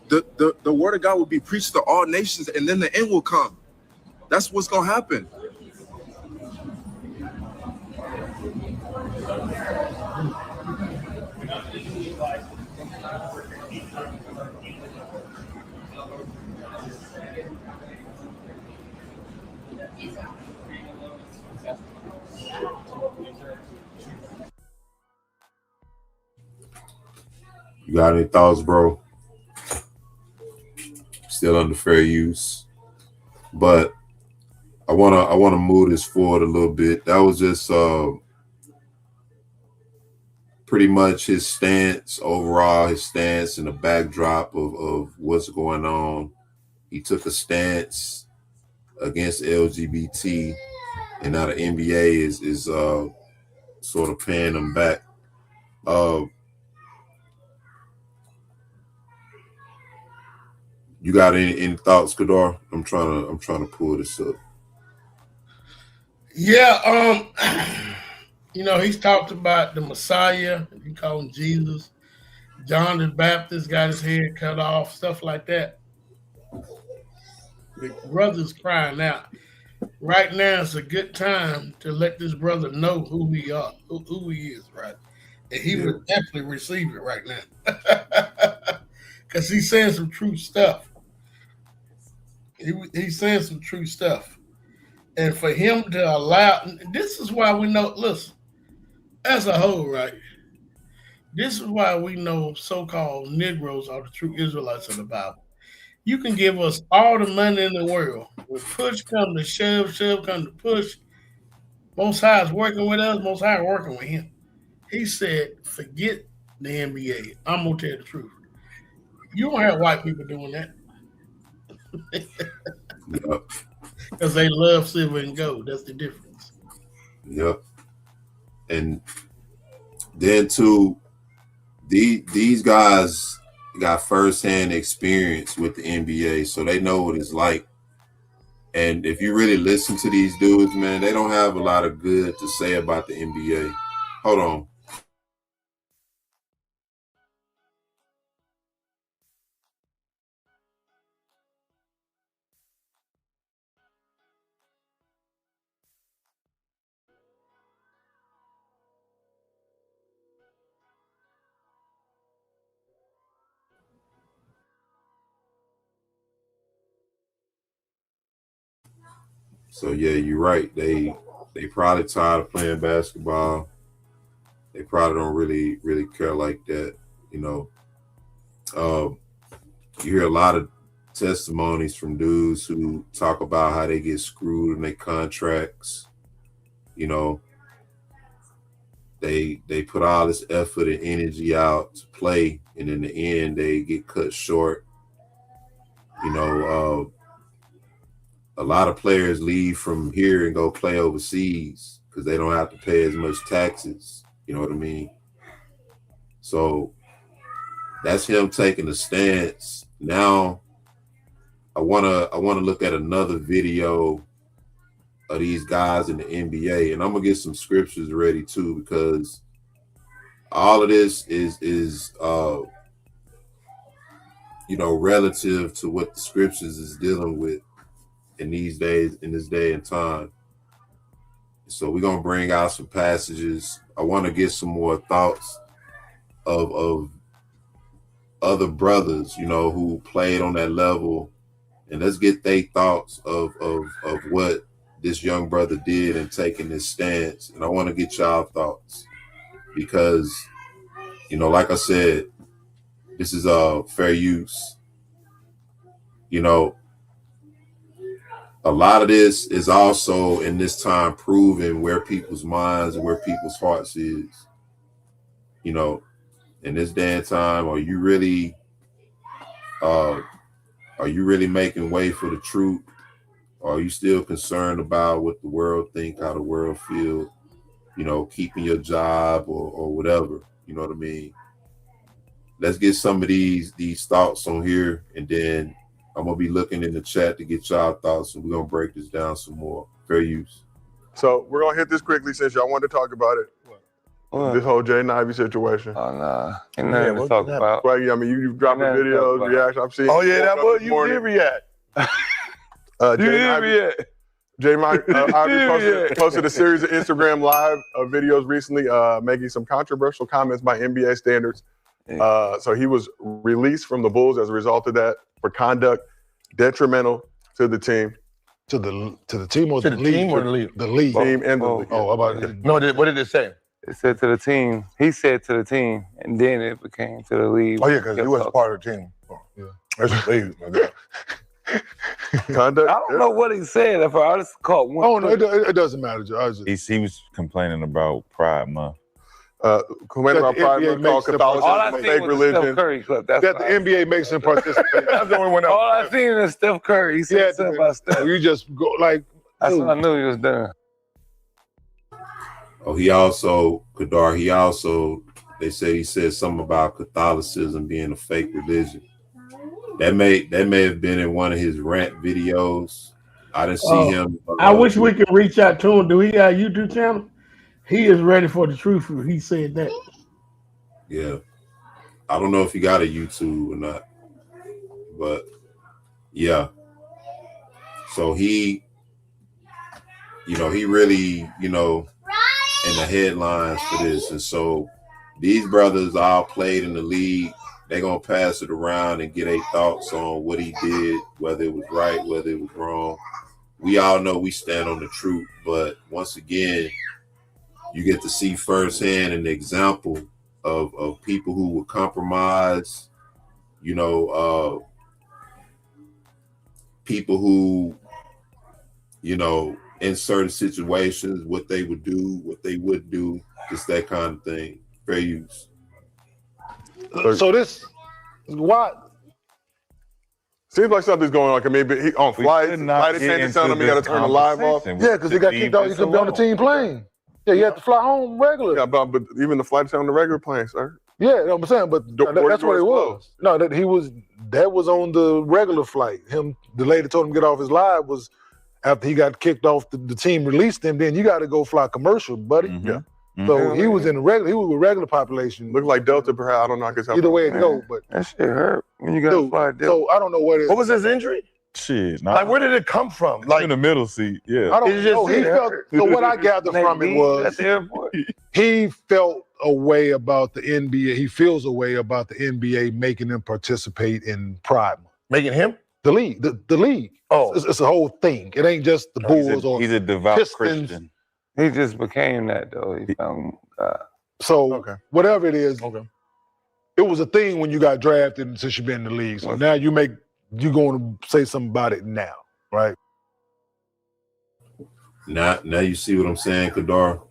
The word of God will be preached to all nations, and then the end will come. That's what's gonna happen. You got any thoughts, bro? Still under fair use, but I wanna move this forward a little bit. That was just pretty much his stance overall, his stance in the backdrop of what's going on. He took a stance against LGBT, and now the NBA is sort of paying them back. Uh, you got any thoughts, Kadar? I'm trying to pull this up. Yeah, he's talked about the Messiah. You call him Jesus. John the Baptist got his head cut off, stuff like that. The brother's crying out. Right now is a good time to let this brother know who he is, right? And he Yeah. would definitely receive it right now. Because he's saying some true stuff. He's saying some true stuff. And for him to allow, this is why we know, listen, as a whole, right? This is why we know so-called Negroes are the true Israelites of the Bible. You can give us all the money in the world. When push come to shove come to push, Most High is working with us, Most High working with him. He said, forget the NBA. I'm going to tell the truth. You don't have white people doing that Yep. because they love silver and gold. That's the difference. Yep. And then too, these guys got firsthand experience with the NBA, so they know what it's like. And if you really listen to these dudes, man, they don't have a lot of good to say about the NBA. Hold on. So yeah, you're right. They probably tired of playing basketball. They probably don't really care like that. You know, um, you hear a lot of testimonies from dudes who talk about how they get screwed in their contracts. You know, they put all this effort and energy out to play, and in the end, they get cut short. You know, a lot of players leave from here and go play overseas because they don't have to pay as much taxes. You know what I mean? So that's him taking a stance. Now I wanna look at another video of these guys in the NBA, and I'm gonna get some scriptures ready too, because all of this is relative to what the scriptures is dealing with in these days, in this day and time. So we're gonna bring out some passages. I want to get some more thoughts of other brothers, who played on that level, and let's get their thoughts of what this young brother did and taking this stance. And I want to get y'all thoughts because, like I said, this is fair use. A lot of this is also in this time proving where people's minds and where people's hearts is. In this day and time, are you really making way for the truth? Or are you still concerned about what the world think, how the world feel, keeping your job or whatever? You know what I mean? Let's get some of these thoughts on here, and then I'm gonna be looking in the chat to get y'all thoughts, and we're gonna break this down some more. Fair use. So we're gonna hit this quickly since y'all wanted to talk about it. What? This whole Jaden Ivey situation. Oh nah, ain't nothing to talk about. Well, I mean, you dropping Ain't nothing to talk videos, about. reactions. I'm seeing. Oh yeah, that was you did react. You hear me yet? Ivey posted a series of Instagram live videos recently, making some controversial comments by NBA standards. So he was released from the Bulls as a result of that for conduct detrimental to the team. To the team or To the the league? team or the league? The league. Team and the league. Oh, about it. No, what did it say? It said to the team. He said to the team, and then it became to the league. Oh yeah, because he was part of the team. Oh, yeah. That's the league. My God. Conduct. I don't know what he said. If I just caught one. Oh no, it doesn't matter, Joe. I was just, He was complaining about Pride Month. Complaining about That the Pride NBA Month, called makes the- Catholicism, all I fake seen was the religion. Steph Curry clip. That's that the NBA makes him participate. That's the only one. all I seen is Steph Curry. He said Yeah, something about Steph. You just go like. That's dude, what I knew he was doing. Oh, they say he said something about Catholicism being a fake religion. That may have been in one of his rant videos. I didn't see him. I wish we could reach out to him. Do he got a YouTube channel? He is ready for the truth if he said that. Yeah. I don't know if he got a YouTube or not. But yeah. So he really, in the headlines for this. And so these brothers all played in the league. They're going to pass it around and get their thoughts on what he did, whether it was right, whether it was wrong. We all know we stand on the truth. But once again, you get to see firsthand an example of people who would compromise, people who, in certain situations, what they would do, what they would do, just that kind of thing. Fair use. So this, why? Seems like something's going on. Maybe he on flight attendant telling him he got to turn the live off. Yeah, because he got kicked out. He couldn't be on the team plane. Yeah, you have to fly home regular. Yeah, but even the flight attendant on the regular plane, sir. Yeah, I'm saying, but that's what it was. No, that was on the regular flight. The lady told him to get off his live was after he got kicked off. The team released him. Then you got to go fly commercial, buddy. Mm-hmm. Yeah. So he was in the regular. He was with regular population. Looked like Delta, perhaps. I don't know. I guess Either way it go, but that shit hurt when you got to fly. So I don't know what it is. What was his injury? Shit. Like, where did it come from? Like in the middle seat. Yeah. I don't know. He felt. So what I gathered from it was at the airport. He felt a way about the NBA. He feels a way about the NBA making them participate in Pride Month. Making him? The league. The league. Oh. It's a whole thing. It ain't just the Bulls or He's a devout Pistons. Christian. He just became that though. He found God. So whatever it is, it was a thing when you got drafted since you've been in the league. So now you're going to say something about it now, right? Now you see what I'm saying, Kadar?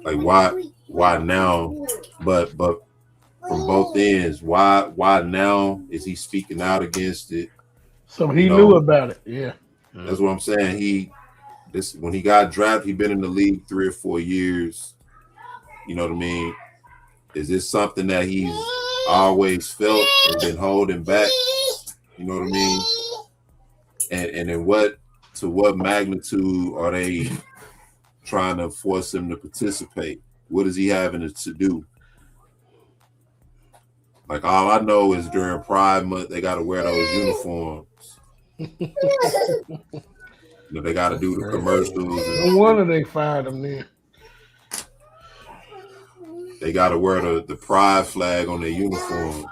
Like why now? But from both ends, why now is he speaking out against it? So he knew about it. Yeah. That's what I'm saying. When he got drafted, he'd been in the league 3 or 4 years. You know what I mean? Is this something that he's always felt and been holding back? You know what I mean? And in to what magnitude are they trying to force him to participate? What is he having to do? Like, all I know is during Pride Month, they got to wear those uniforms. They got to do the commercials. No wonder they fired him then. They got to wear the pride flag on their uniforms.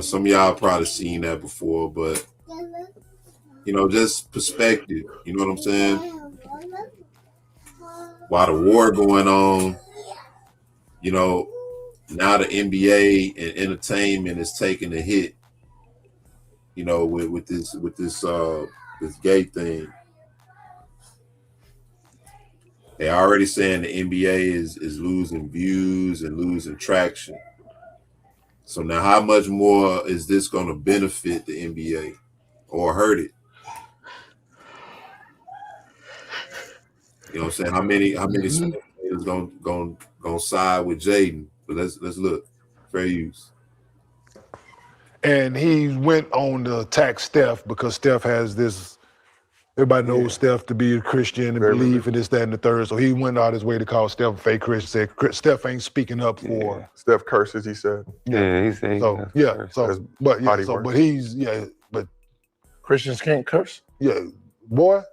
Some of y'all probably seen that before, but, just perspective. You know what I'm saying? While the war going on, now the NBA and entertainment is taking a hit, with this gay thing. They're already saying the NBA is losing views and losing traction. So now how much more is this going to benefit the NBA or hurt it? You know what I'm saying? How many is going side with Jaden? But let's look. Fair use. And he went on to attack Steph because Steph has this. Everybody knows Steph to be a Christian and believe in this, that, and the third. So he went out his way to call Steph a fake Christian. Said Steph ain't speaking up for. Steph curses. He said. Yeah, he said. So but Christians can't curse. Yeah, boy.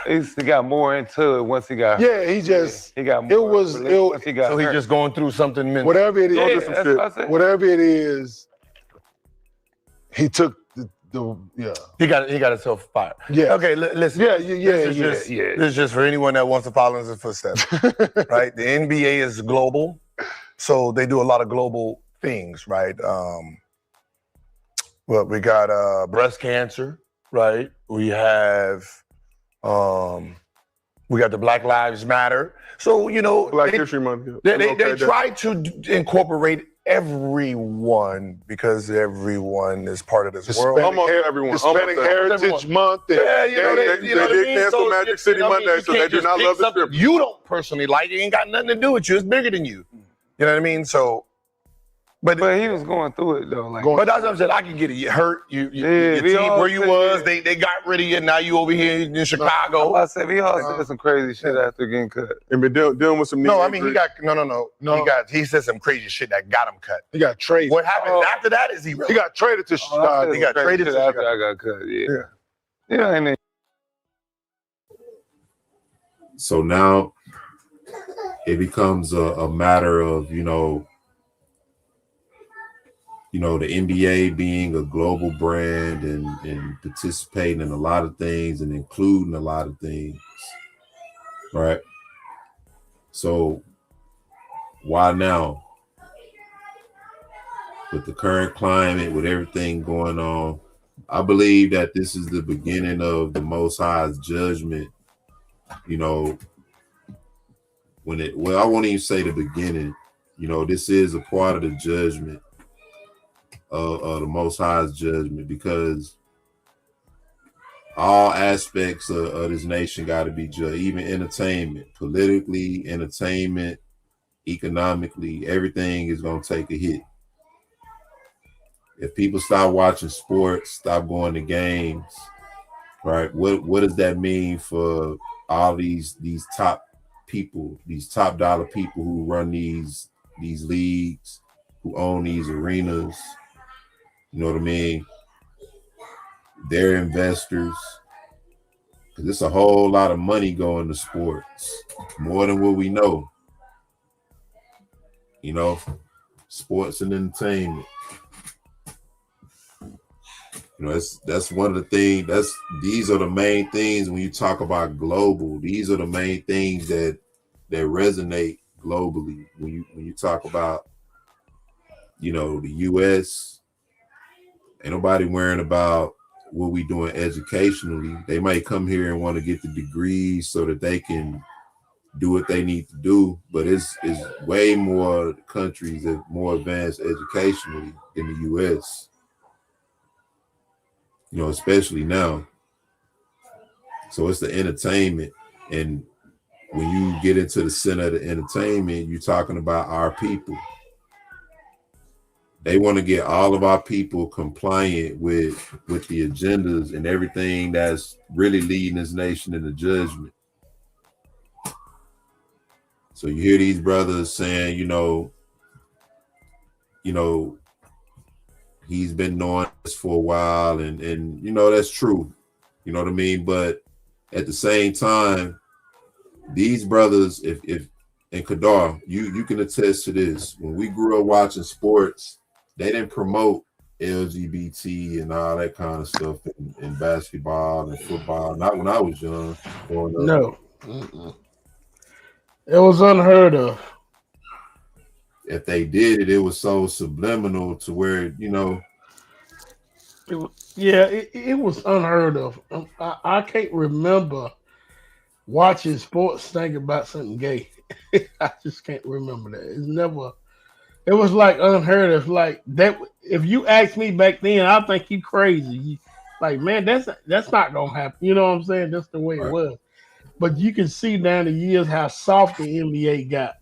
He got more into it once he got. Yeah, he just. He got more. It was. Once he got So he's hurt. just going through something mental. Whatever it is. Yeah, that's what I said. Whatever it is. He took He got himself fired. Yeah. Okay, listen. This is just for anyone that wants to follow in his footsteps. Right? The NBA is global, so they do a lot of global things, right? Well, we got breast cancer, right? We have we got the Black Lives Matter. So, you know, Black History Month. They try to incorporate everyone because everyone is part of this world. Almost everyone. Hispanic Heritage Month. Yeah, They did cancel Magic City Monday, so they do not love the strip. You don't personally like it. Ain't got nothing to do with you. It's bigger than you. You know what I mean? So, but he was going through it though. Like, but that's what I'm saying. I can get it. You hurt. Your team where you was. They got rid of you. Now you over here in Chicago. I said he all said some crazy shit after getting cut. And been dealing with some. No, I mean he got no. He said some crazy shit that got him cut. He got traded. What happened after that is he got traded to Chicago. He got traded to after Chicago. I got cut. Yeah. And then. So now it becomes a matter of, you know, the NBA being a global brand and participating in a lot of things and including a lot of things, right? So why now? With the current climate, with everything going on, I believe that this is the beginning of the Most High's judgment. You know, I won't even say the beginning. You know, this is a part of the judgment of the Most High's judgment, because all aspects of this nation got to be judged, even entertainment, politically, entertainment, economically, everything is going to take a hit. If people stop watching sports, stop going to games, right? What does that mean for all these top people, these top dollar people who run these leagues, who own these arenas? You know what I mean? They're investors. Because it's a whole lot of money going to sports, more than what we know. You know, sports and entertainment. You know, that's one of the things. These are the main things when you talk about global. These are the main things that resonate globally when you talk about, you know, the U.S. Ain't nobody worrying about what we doing educationally. They might come here and want to get the degrees so that they can do what they need to do, but it's way more countries that more advanced educationally in the U.S. You know, especially now. So it's the entertainment, and when you get into the center of the entertainment, you're talking about our people. They want to get all of our people compliant with the agendas and everything that's really leading this nation into judgment. So you hear these brothers saying, you know, he's been knowing this for a while, and you know, that's true. You know what I mean? But at the same time, these brothers, if and Kadar, you can attest to this. When we grew up watching sports, they didn't promote LGBT and all that kind of stuff in basketball and football. Not when I was young. No. It was unheard of. If they did it, it was so subliminal to where, you know. It was unheard of. I can't remember watching sports thinking about something gay. I just can't remember that. It was like unheard of. Like that. If you asked me back then, I think you crazy. Like, man, that's not gonna happen. You know what I'm saying? That's the way it was. But you can see down the years how soft the NBA got.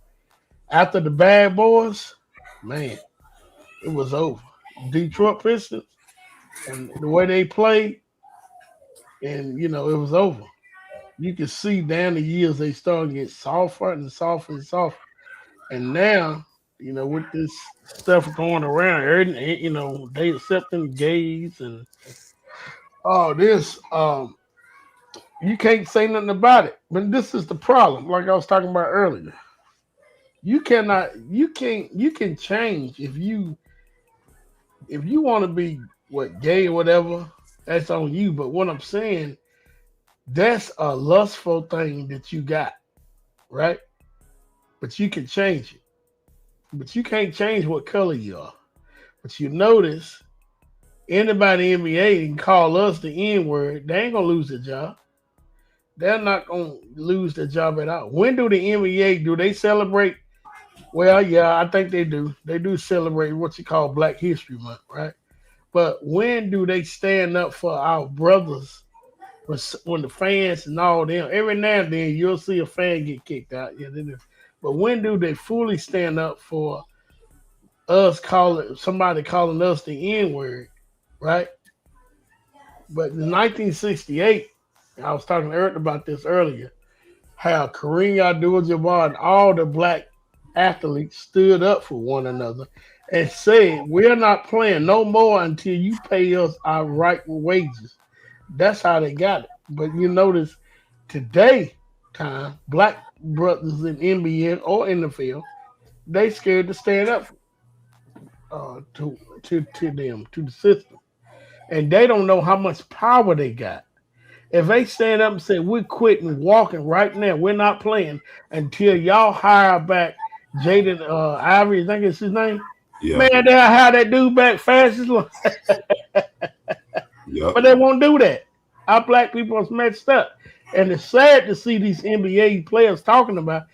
After the Bad Boys, man, it was over. Detroit Pistons and the way they played, and it was over. You could see down the years they started to get softer and softer and softer. And now, with this stuff going around, they accepting gays and all this. You can't say nothing about it. But this is the problem, like I was talking about earlier. You can change if you want to be gay or whatever, that's on you. But what I'm saying, that's a lustful thing that you got, right? But you can change it. But you can't change what color you are. But you notice anybody in the NBA can call us the N-word, they ain't gonna lose their job. They're not gonna lose their job at all. When do the NBA do they celebrate? Well, yeah, I think they do. They do celebrate what you call Black History Month, right? But when do they stand up for our brothers? When the fans and all them, every now and then you'll see a fan get kicked out. Yeah, they do. But when do they fully stand up for somebody calling us the N-word, right? But in 1968, I was talking to Eric about this earlier, how Kareem Abdul-Jabbar and all the black athletes stood up for one another and said, we're not playing no more until you pay us our right wages. That's how they got it. But you notice today time, black brothers in NBA or NFL, they scared to stand up to them, to the system. And they don't know how much power they got. If they stand up and say, we're quitting walking right now, we're not playing until y'all hire back Jaden Ivory, I think it's his name. Yeah. Man, they'll hire that dude back fast as long. Yep. But they won't do that. Our black people are messed up. And it's sad to see these NBA players talking about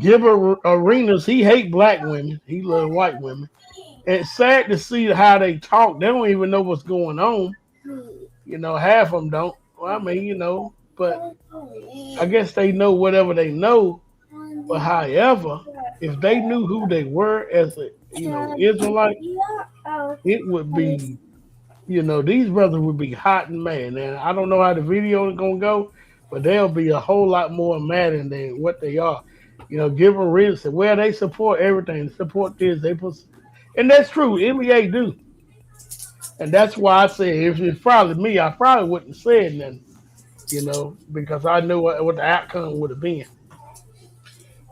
Gilbert Arenas. He hate black women. He love white women. And it's sad to see how they talk. They don't even know what's going on. Half of them don't. Well, I mean, but I guess they know whatever they know. But however, if they knew who they were as a, Israelite, it would be, these brothers would be hot and mad. Now, I don't know how the video is going to go, but they'll be a whole lot more mad than what they are. Give them reason. Well, they support everything. They support this. And that's true. NBA do. And that's why I say if it's probably me, I probably wouldn't have said nothing, because I knew what the outcome would have been.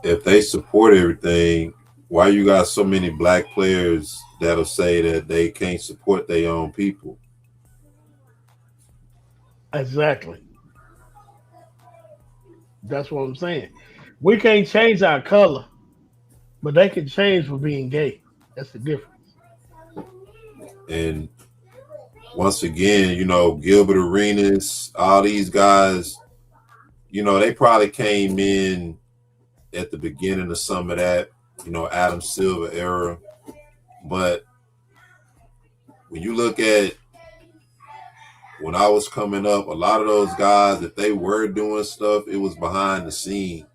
If they support everything, why you got so many black players that'll say that they can't support their own people? Exactly. That's what I'm saying. We can't change our color, but they can change for being gay. That's the difference. And once again, Gilbert Arenas, all these guys, they probably came in at the beginning of some of that, Adam Silver era. But when you look at when I was coming up, a lot of those guys, if they were doing stuff, it was behind the scenes.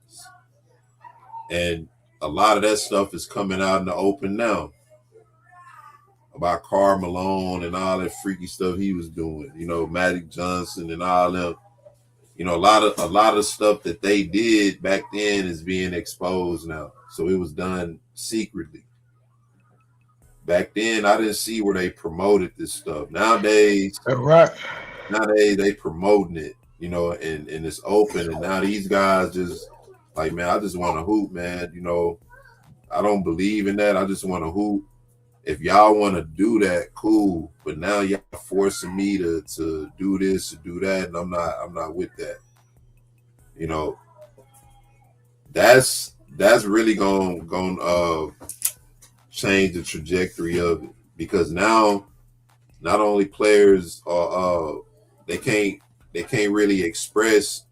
And a lot of that stuff is coming out in the open now. About Karl Malone and all that freaky stuff he was doing, Magic Johnson and all them. A lot of stuff that they did back then is being exposed now. So it was done secretly. Back then, I didn't see where they promoted this stuff. Nowadays, right. Nowadays they promoting it, and it's open. And now these guys just like, man, I just want to hoop, man. I don't believe in that. I just want to hoop. If y'all want to do that, cool. But now y'all forcing me to do this, to do that, and I'm not with that. That's really going change the trajectory of it, because now not only players are they can't really express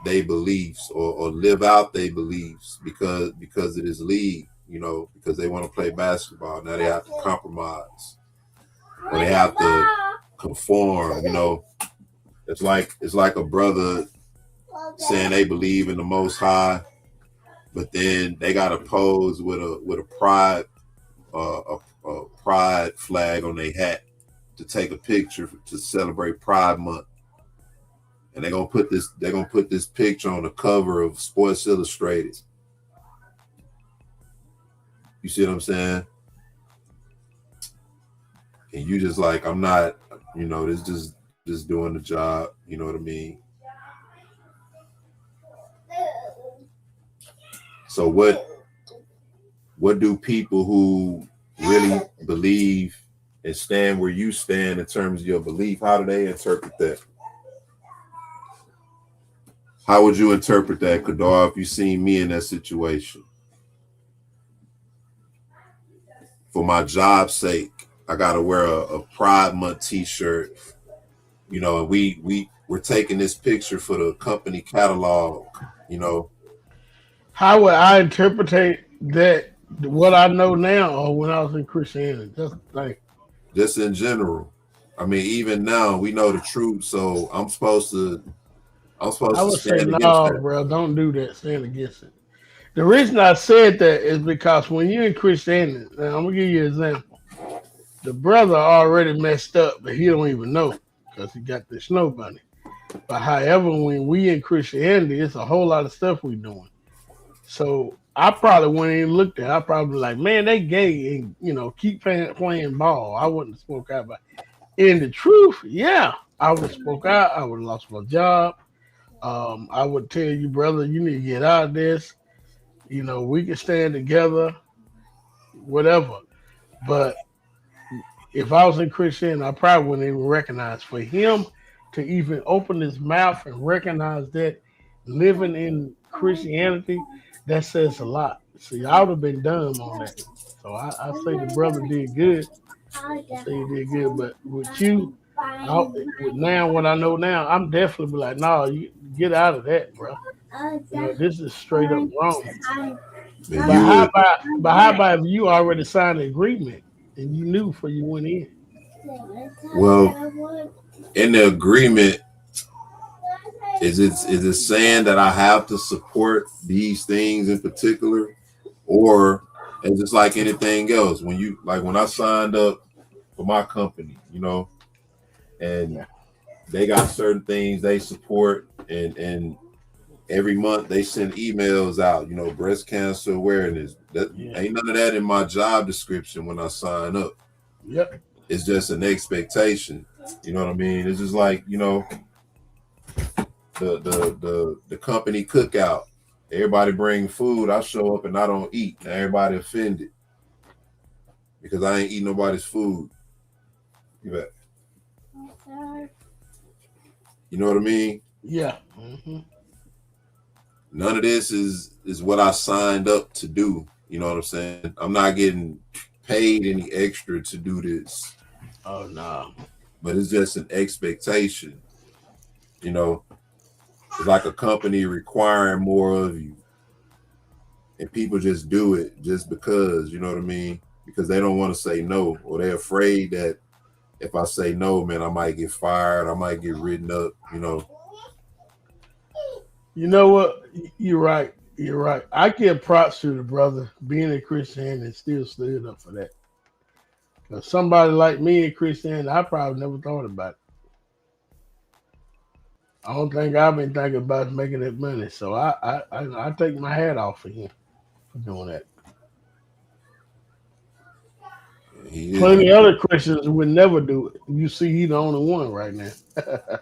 their beliefs or live out their beliefs because of this league. Because they want to play basketball. Now they have to compromise. Or they have to conform, It's like a brother saying they believe in the Most High, but then they got to pose with a pride, a a pride flag on their hat to take a picture to celebrate Pride Month. And they're gonna put this picture on the cover of Sports Illustrated. You see what I'm saying? And you just like, I'm not, this just doing the job, you know what I mean? So what do people who really believe and stand where you stand in terms of your belief, how do they interpret that? How would you interpret that, Kadar, if you seen me in that situation? For my job's sake, I gotta wear a Pride Month t-shirt, and we're taking this picture for the company catalog, How would I interpret that? What I know now, or when I was in Christianity, just in general. I mean, even now we know the truth, so I'm supposed to I would say, stand against no, that. bro, don't do that. Stand against it. The reason I said that is because when you're in Christianity, now I'm gonna give you an example. The brother already messed up, but he don't even know because he got the snow bunny. But however, when we in Christianity, it's a whole lot of stuff we doing. So I probably wouldn't even look at it. I probably be like, man, they gay and keep playing ball. I wouldn't spoke out about it. In the truth, yeah, I would have spoke out. I would have lost my job. I would tell you, brother, you need to get out of this. We can stand together, whatever. But if I was in Christian, I probably wouldn't even recognize. For him to even open his mouth and recognize that living in Christianity, that says a lot. See, I would have been dumb on that. So I say the brother did good. I say he did good. But with you, with now what I know now, I'm definitely be like, no, you get out of that, bro. This is straight up wrong. But how about if you already signed an agreement and you knew before you went in? Well, in the agreement, is it saying that I have to support these things in particular, or is it like anything else? When I signed up for my company, and they got certain things they support, and every month they send emails out, breast cancer awareness. Ain't none of that in my job description when I sign up. Yep. It's just an expectation. You know what I mean? It's just like, the company cookout. Everybody bring food. I show up and I don't eat. Now everybody offended because I ain't eating nobody's food. You bet. You know what I mean? Yeah. Mm-hmm. None of this is what I signed up to do. You know what I'm saying? I'm not getting paid any extra to do this. Oh no. But it's just an expectation. It's like a company requiring more of you. And people just do it just because, you know what I mean? Because they don't want to say no, or they're afraid that if I say no, man, I might get fired, I might get written up, You know what? You're right. You're right. I give props to the brother being a Christian and still stood up for that. Because somebody like me in Christian, I probably never thought about it. I don't think I've been thinking about making that money. So I take my hat off for him for doing that. Plenty other Christians would never do it. You see, he's the only one right now. Yeah.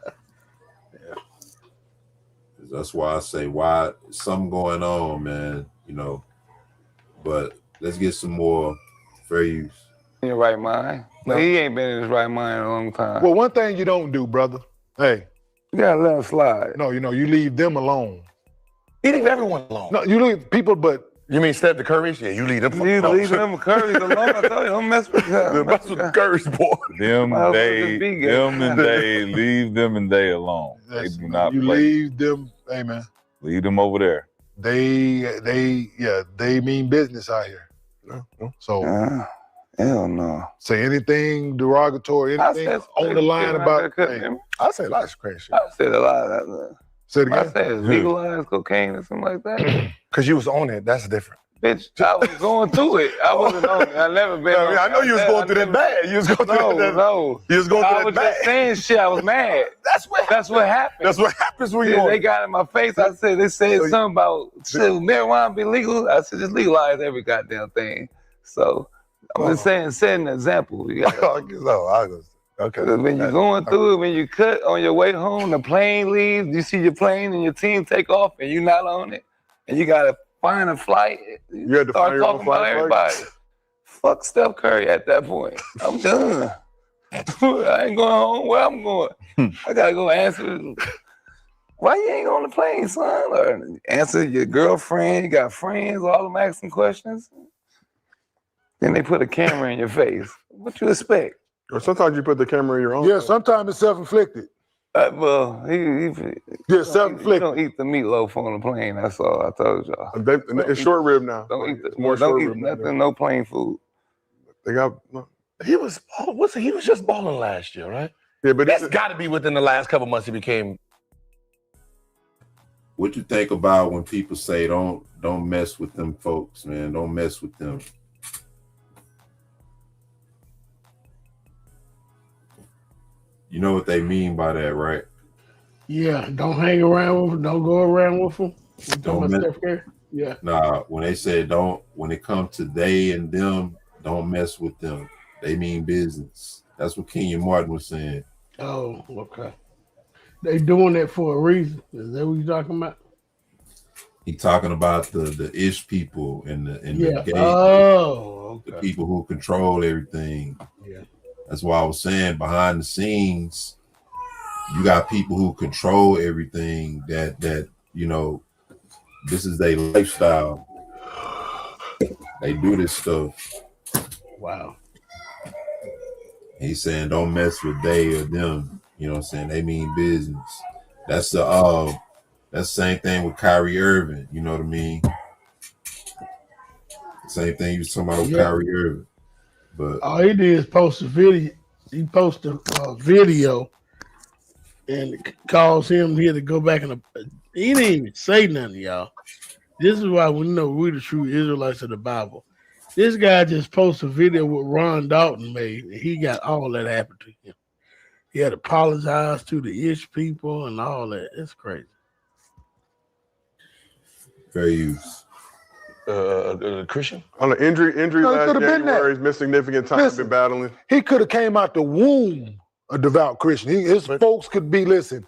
That's why I say, why something going on, man, But let's get some more fair use. In your right mind. But he ain't been in his right mind in a long time. Well, one thing you don't do, brother. Hey. You gotta let him slide. No, you leave them alone. You leave everyone alone. No, you leave people, but you mean Steph the Currys? Yeah, you leave them alone. You leave them Currys alone. I tell you, don't mess with them. Mess with the Currys, boy. Them and they, leave them and they alone. They do not you play. Leave them, hey man. Leave them over there. They mean business out here. No. So hell no. Say anything derogatory, anything on the line about. I say a lot of crazy shit. I said a lot of that. Say it again. I said legalized cocaine or something like that. Because you was on it, that's different. Bitch, I was going through it. I wasn't on it. I never been on it. I know you was going through that bad. You was going through that. No. You was going through I that was bad. just saying shit. I was mad. That's what happened. That's what happens when you They got in my face. I said, they said something about, shit, marijuana be legal? I said, just legalize every goddamn thing. So, I'm just saying, setting an example. You gotta, okay. When you're going through it, when you cut on your way home, the plane leaves, you see your plane and your team take off and you're not on it, and you gotta find a flight. You had to start find your own talking about flight. everybody. Fuck Steph Curry at that point. I'm done. I ain't going home. Where I'm going? I gotta go answer. Why you ain't on the plane, son? Or answer your girlfriend. You got friends. All them asking questions. Then they put a camera in your face. What you expect? Or sometimes you put the camera in your own. Yeah, sometimes it's self-inflicted. Well, self-inflicted. Don't eat the meatloaf on the plane. That's all I told y'all. It's short rib now. Don't eat more don't short eat rib. nothing. No plane food. They got. He was just balling last year, right? Yeah, but that's got to be within the last couple months he became. What you think about when people say don't mess with them folks, man? Don't mess with them. You know what they mean by that, right? Yeah, don't hang around with them. Don't go around with them. Don't mess. Yeah. Nah, when they say when it comes to they and them, don't mess with them. They mean business. That's what Kenyon Martin was saying. Oh, okay. They doing that for a reason. Is that what you're talking about? He talking about the ish people and the gay, okay. the people who control everything. Yeah. That's why I was saying behind the scenes, you got people who control everything that you know, this is their lifestyle. They do this stuff. Wow. He's saying don't mess with they or them. You know what I'm saying? They mean business. That's the same thing with Kyrie Irving. You know what I mean? Same thing you was talking about with Kyrie Irving. But all he did is post a video. He posted a video and it caused him here to go back and he didn't even say nothing, y'all. This is why we know we're the true Israelites of the Bible. This guy just posted a video what Ron Dalton made, and he got all that happen to him. He had to apologize to the ish people and all that. It's crazy. Fair use. Christian? On an injury last January, he's missed significant time. Been battling. He could have came out the womb a devout Christian. His folks could be, listen,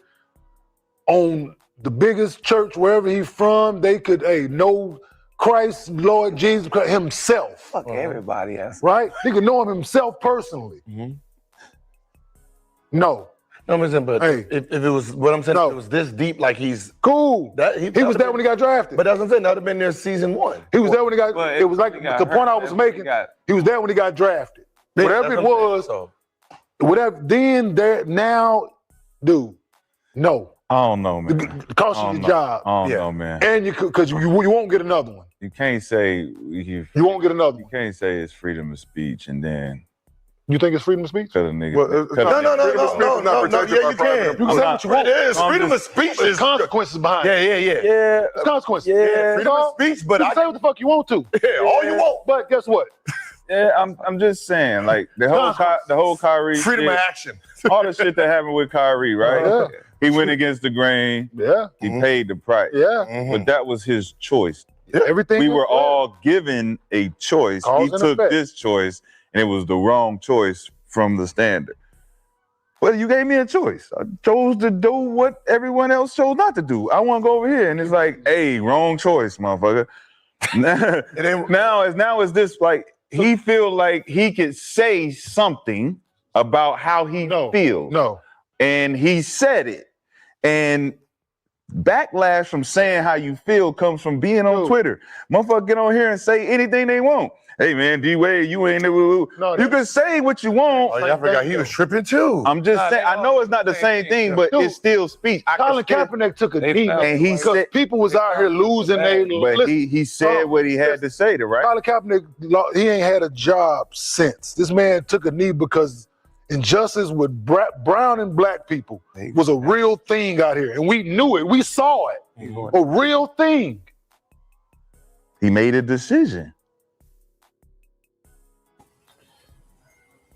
on the biggest church wherever he's from, they could, know Christ, Lord Jesus Christ himself. Fuck everybody else. Right? He could know him himself personally. Mm-hmm. No. No, but if it was what I'm saying, if it was this deep, like he's cool. He was there when he got drafted. But that's what I'm saying. That would have been there season 1. He was there when he got. It was like the point I was making. He was there when he got drafted. Whatever it was, whatever. Then there now, dude. No. I don't know, man. It cost you your job. I don't know, man. And because you won't get another one. You can't say you won't get another one. You can't say it's freedom of speech and then. You think it's freedom of speech? Cut a nigga. No. Yeah, you can. You can say what you want. It is freedom of speech. There's consequences behind it. Yeah. There's consequences. Yeah. Freedom of speech, but you can say what the fuck you want to. Yeah, all you want. But guess what? Yeah, I'm just saying, like the whole Kyrie freedom shit, of action, all the shit that happened with Kyrie, right? He went against the grain. Yeah, he paid the price. Yeah, but that was his choice. Yeah. Everything we were all given a choice. He took this choice, and it was the wrong choice from the standard. Well, you gave me a choice. I chose to do what everyone else chose not to do. I want to go over here, and it's like, hey, wrong choice, motherfucker. now is this like he feel like he could say something about how he feels. No. And he said it. And backlash from saying how you feel comes from being on Twitter. Motherfucker get on here and say anything they want. Hey man, D-Wade, you ain't you can say what you want. Oh, yeah, I forgot he was tripping too. I'm just saying, I know it's not the same thing, but it's still speech. Colin Kaepernick took a knee, and he said people was out here losing their. But he said what he had to say, right? Colin Kaepernick, he ain't had a job since. This man took a knee because injustice with brown and black people was a real thing out here, and we knew it. We saw it, a real thing. He made a decision.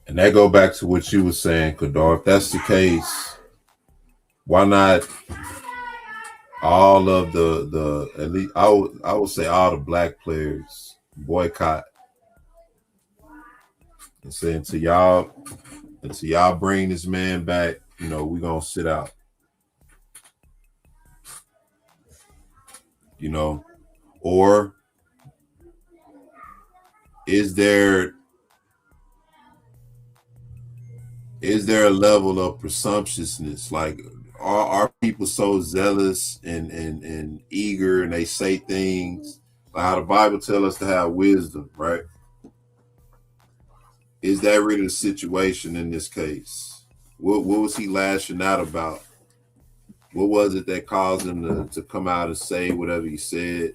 And that go back to what you were saying, Kadar. If that's the case, why not all of the at least I would say all the black players boycott and say until y'all bring this man back, we're gonna sit out. Or is there a level of presumptuousness? Like, are people so zealous and eager, and they say things like how the Bible tells us to have wisdom, right? Is that really the situation in this case? What was he lashing out about? What was it that caused him to come out and say whatever he said?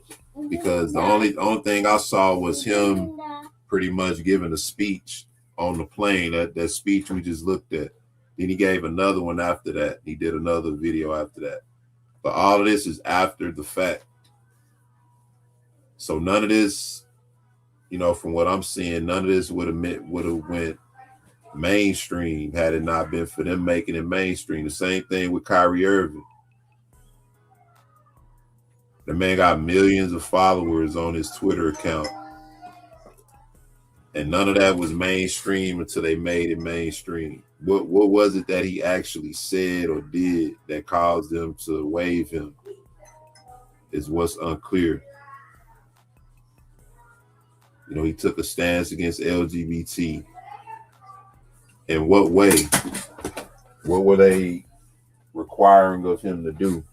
Because the only thing I saw was him pretty much giving a speech on the plane, that speech we just looked at. Then he gave another one after that. He did another video after that. But all of this is after the fact. So none of this, from what I'm seeing, none of this would have went mainstream had it not been for them making it mainstream. The same thing with Kyrie Irving. The man got millions of followers on his Twitter account. And none of that was mainstream until they made it mainstream. What was it that he actually said or did that caused them to waive him is what's unclear. He took a stance against LGBT. In what way? What were they requiring of him to do?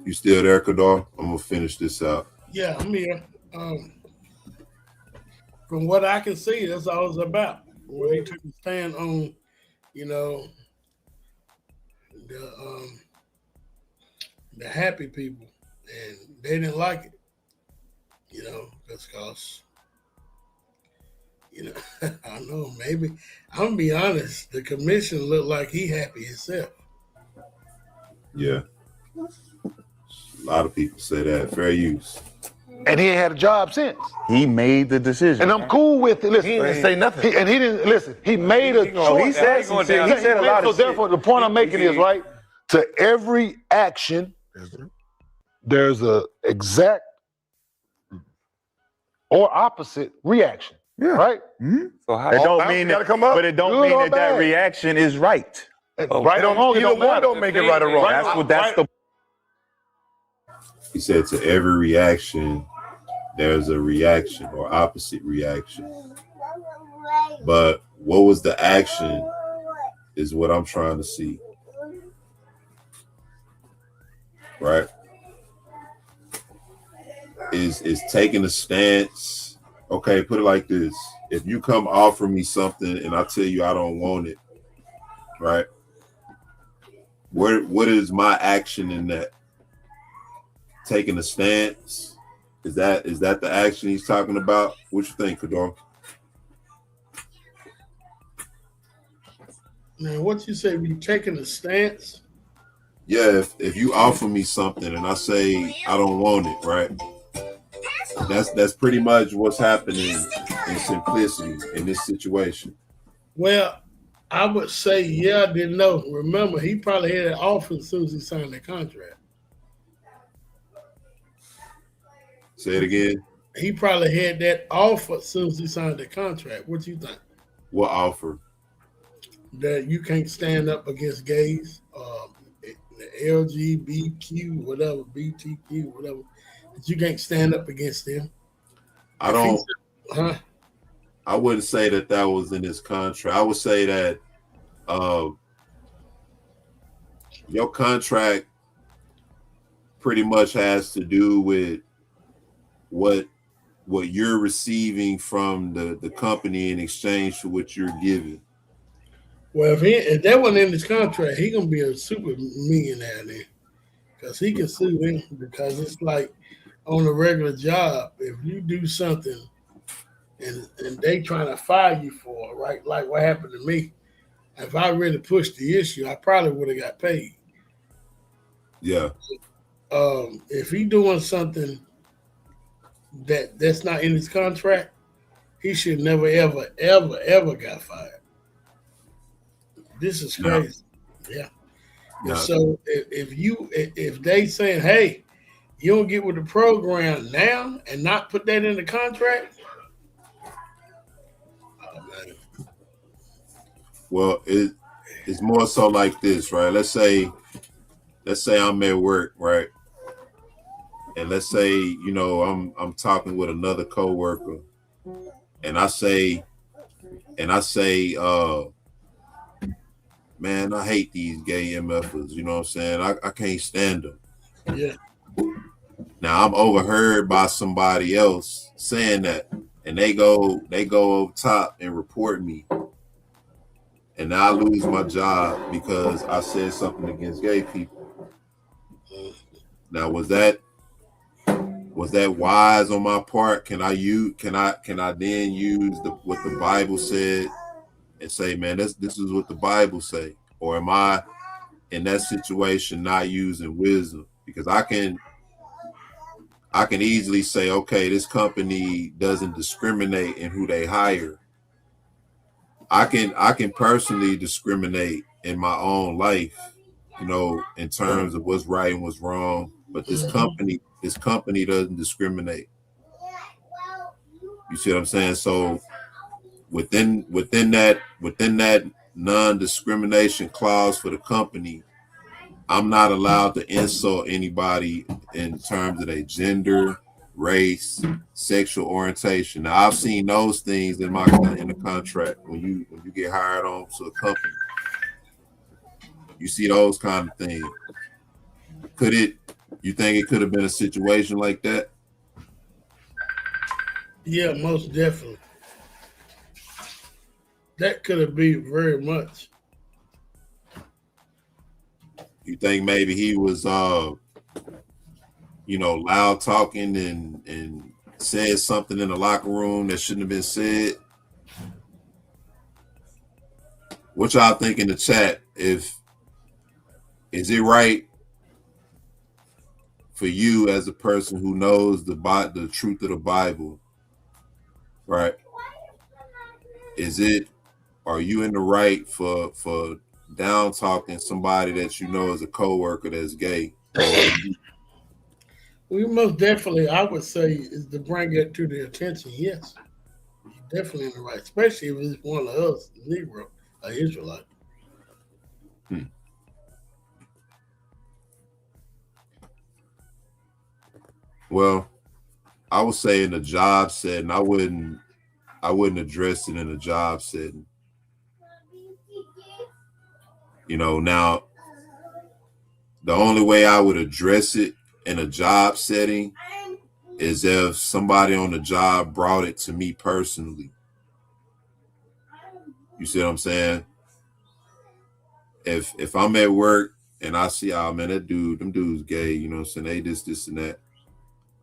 You still there, Kadar? I'm going to finish this out. Yeah, I'm here. From what I can see, that's all it's about. When he took a stand on, the happy people, and they didn't like it. That's because, I don't know, maybe, I'm gonna be honest, the commission looked like he happy himself. Yeah. A lot of people say that. Fair use. And he ain't had a job since. He made the decision. And I'm cool with it. Listen, he didn't say nothing. He didn't listen. He made a choice. He said a lot of shit. So therefore, the point I'm making is, right, to every action, there's a exact or opposite reaction. Yeah. Right? Mm-hmm. So how it don't mean that, but it don't mean that reaction is right. Right or wrong, either one don't make it right or wrong. That's the. He said to every reaction, there's a reaction or opposite reaction. But what was the action is what I'm trying to see. Right? Is taking a stance. Okay, put it like this. If you come offer me something and I tell you I don't want it, right? What is my action in that? Taking a stance? Is that the action he's talking about? What you think, Kadar? Now, what you say? You taking a stance? Yeah, if you offer me something and I say I don't want it, right? That's pretty much what's happening in simplicity in this situation. Well, I would say, yeah, I didn't know. Remember, he probably had an offer as soon as he signed the contract. Say it again. He probably had that offer as soon as he signed the contract. What you think? What offer? That you can't stand up against gays, the LGBTQ, whatever, BTQ, whatever. That you can't stand up against them. I wouldn't say that was in his contract. I would say that your contract pretty much has to do with what you're receiving from the company in exchange for what you're giving. Well, if that wasn't in his contract, he gonna be a super millionaire then, because he can sue them. Because it's like on a regular job, if you do something and they trying to fire you for it, right? Like what happened to me. If I really pushed the issue, I probably would have got paid. Yeah. if he doing something that's not in his contract, he should never, ever got fired. This is crazy. Yeah. And so if they saying, hey, you don't get with the program now and not put that in the contract. Oh, man. Well, it's more so like this, right? Let's say I'm at work, right? And let's say, I'm talking with another coworker, and I say, man, I hate these gay MFers, you know what I'm saying? I can't stand them. Yeah. Now I'm overheard by somebody else saying that, and they go over top and report me. And now I lose my job because I said something against gay people. Now was that wise on my part? Can I then use what the Bible said and say, man, this is what the Bible say? Or am I in that situation not using wisdom? Because I can easily say, okay, this company doesn't discriminate in who they hire. I can personally discriminate in my own life, in terms of what's right and what's wrong. But this company doesn't discriminate. You see what I'm saying? So within that non-discrimination clause for the company, I'm not allowed to insult anybody in terms of their gender, race, sexual orientation. Now I've seen those things in the contract when you get hired on to a company. You see those kind of things. You think it could have been a situation like that? Yeah, most definitely. That could have been very much. You think maybe he was loud talking and said something in the locker room that shouldn't have been said? What y'all think in the chat? Is it right for you as a person who knows the truth of the Bible, right? Are you in the right for down talking somebody that you know is a coworker that's gay? We most definitely, I would say, is to bring it to their attention. Yes, you're definitely in the right, especially if it's one of us, Negro, an Israelite. Well, I would say in a job setting, I wouldn't address it in a job setting. Now the only way I would address it in a job setting is if somebody on the job brought it to me personally. You see what I'm saying? If I'm at work and I see, oh man, them dudes gay, you know what I'm saying? They this and that.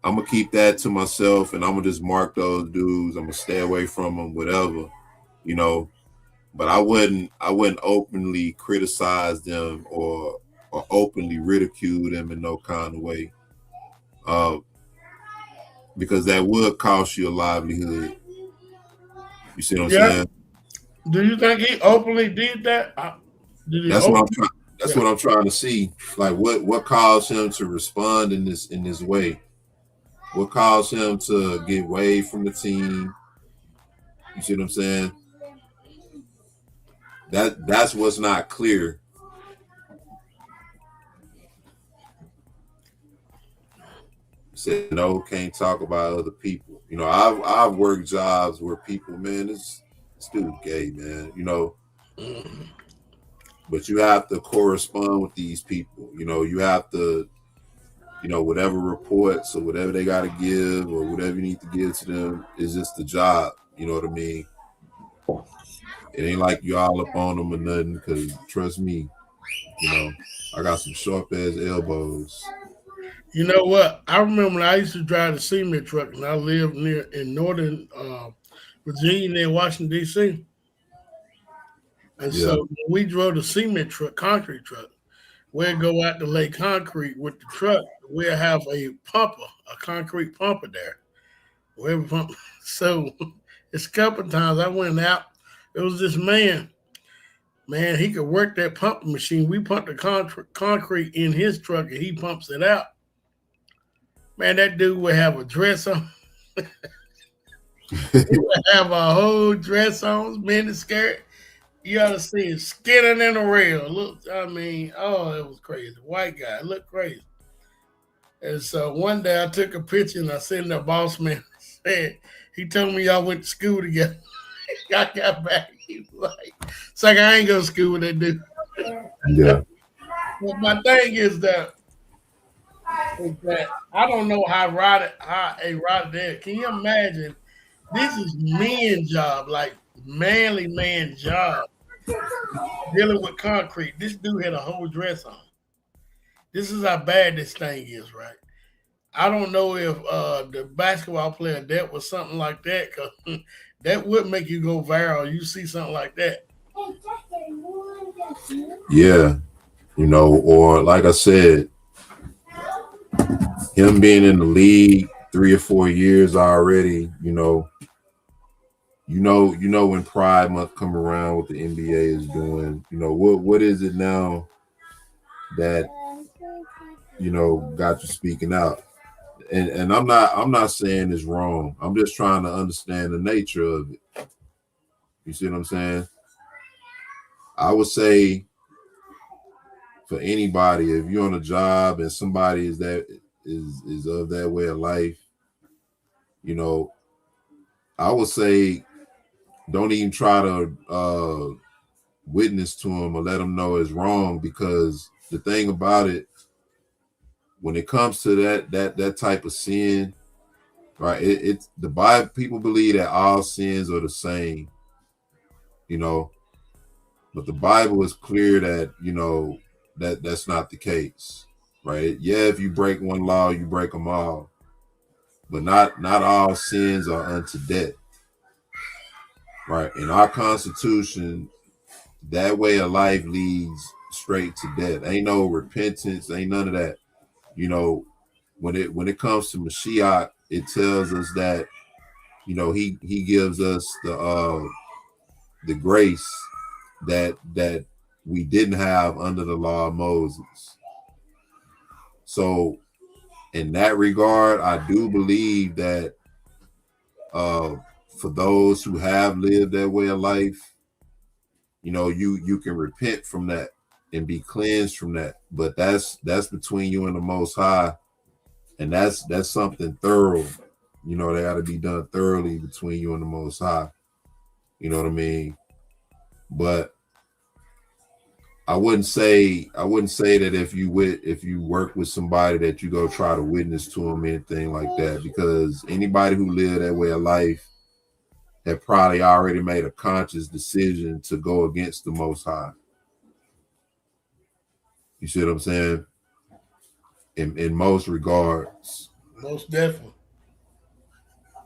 I'm gonna keep that to myself and I'm gonna just mark those dudes. I'm gonna stay away from them, whatever, but I wouldn't openly criticize them or openly ridicule them in no kind of way. Because that would cost you a livelihood. You see what I'm saying? Do you think he openly did that? That's what I'm trying to see. Like what caused him to respond in this way? What caused him to get away from the team? You see what I'm saying? That's what's not clear. Said no, can't talk about other people. I've worked jobs where people, man, this dude gay, man. But you have to correspond with these people. You have to, whatever reports or whatever they got to give or whatever you need to give to them is just the job. You know what I mean? It ain't like you all up on them or nothing, because trust me, I got some sharp ass elbows. You know what? I remember when I used to drive the cement truck, and I lived in northern Virginia, near Washington, D.C. And so when we drove the cement truck, concrete truck, we'll go out to lay concrete with the truck. We'll have a pumper, a concrete pumper there. We'll pump. So it's a couple of times I went out. It was this man. Man, he could work that pumping machine. We pump the concrete in his truck and he pumps it out. Man, that dude would have a dress on. He would have a whole dress on, mini skirt. You ought to see it skinning in the rail. Look, I mean, oh, it was crazy. White guy, looked crazy. And so one day I took a picture and I sent the boss man. Said, he told me y'all went to school together. I got back. He was like, it's like I ain't go to school with that dude. Yeah. But my thing is that I don't know how a rider did. Can you imagine? This is men's job, like manly man job, dealing with concrete. This dude had a whole dress on. This is how bad this thing is, right? I don't know if the basketball player dealt with something like that, because that would make you go viral. You see something like that. Yeah. You know, or like I said, him being in the league 3 or 4 years already, you know when Pride Month come around, what the NBA is doing, what is it now that got you speaking out? And I'm not saying it's wrong. I'm just trying to understand the nature of it. You see what I'm saying? I would say for anybody, if you're on a job and somebody is of that way of life, I would say don't even try to witness to them or let them know it's wrong, because the thing about it, when it comes to that type of sin, right? It's the Bible. People believe that all sins are the same, but the Bible is clear that that's not the case, right? Yeah, if you break one law, you break them all, but not all sins are unto death. Right. In our Constitution, that way of life leads straight to death. Ain't no repentance, ain't none of that. When it comes to Mashiach, it tells us that, he gives us the grace that we didn't have under the law of Moses. So in that regard, I do believe that for those who have lived that way of life, you can repent from that and be cleansed from that. But that's between you and the Most High, and that's something thorough. They got to be done thoroughly between you and the Most High. You know what I mean? But I wouldn't say that if you work with somebody that you go try to witness to them, anything like that, because anybody who lived that way of life had probably already made a conscious decision to go against the Most High. You see what I'm saying? In most regards. Most definitely.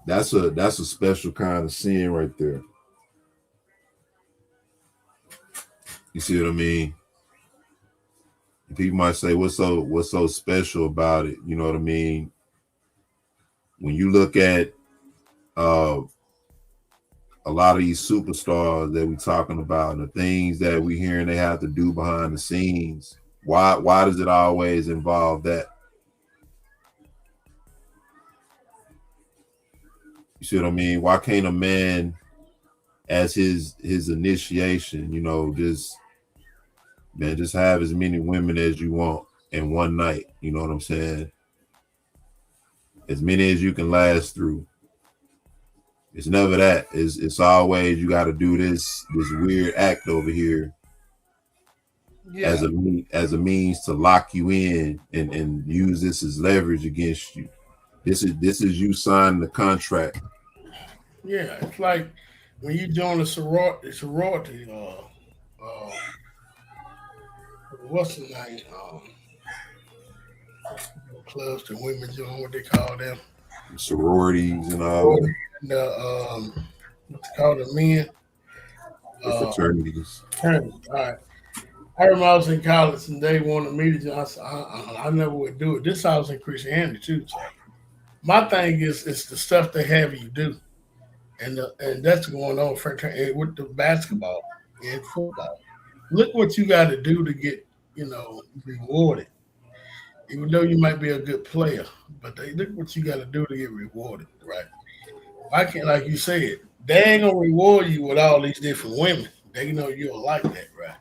That's a special kind of sin right there. You see what I mean? People might say, what's so special about it? You know what I mean? When you look at a lot of these superstars that we're talking about and the things that we hearing they have to do behind the scenes, why does it always involve that? You see what I mean? Why can't a man, as his initiation, just have as many women as you want in one night? You know what I'm saying? As many as you can last through. It's never that. It's always you got to do this weird act over here, as a means to lock you in and use this as leverage against you. This is you signing the contract. Yeah, it's like when you join a sorority. What's the name? Clubs to women join, what they call them? Sororities and all. What's called the men? Fraternities. All right. I remember I was in college and they wanted me to. I said, I never would do it. This I was in Christianity too. So my thing is, it's the stuff they have you do, and that's going on with the basketball and football. Look what you got to do to get rewarded. Even though you might be a good player, but they look what you got to do to get rewarded, right? I can't, like you said, they ain't gonna reward you with all these different women. They know you'll like that, right?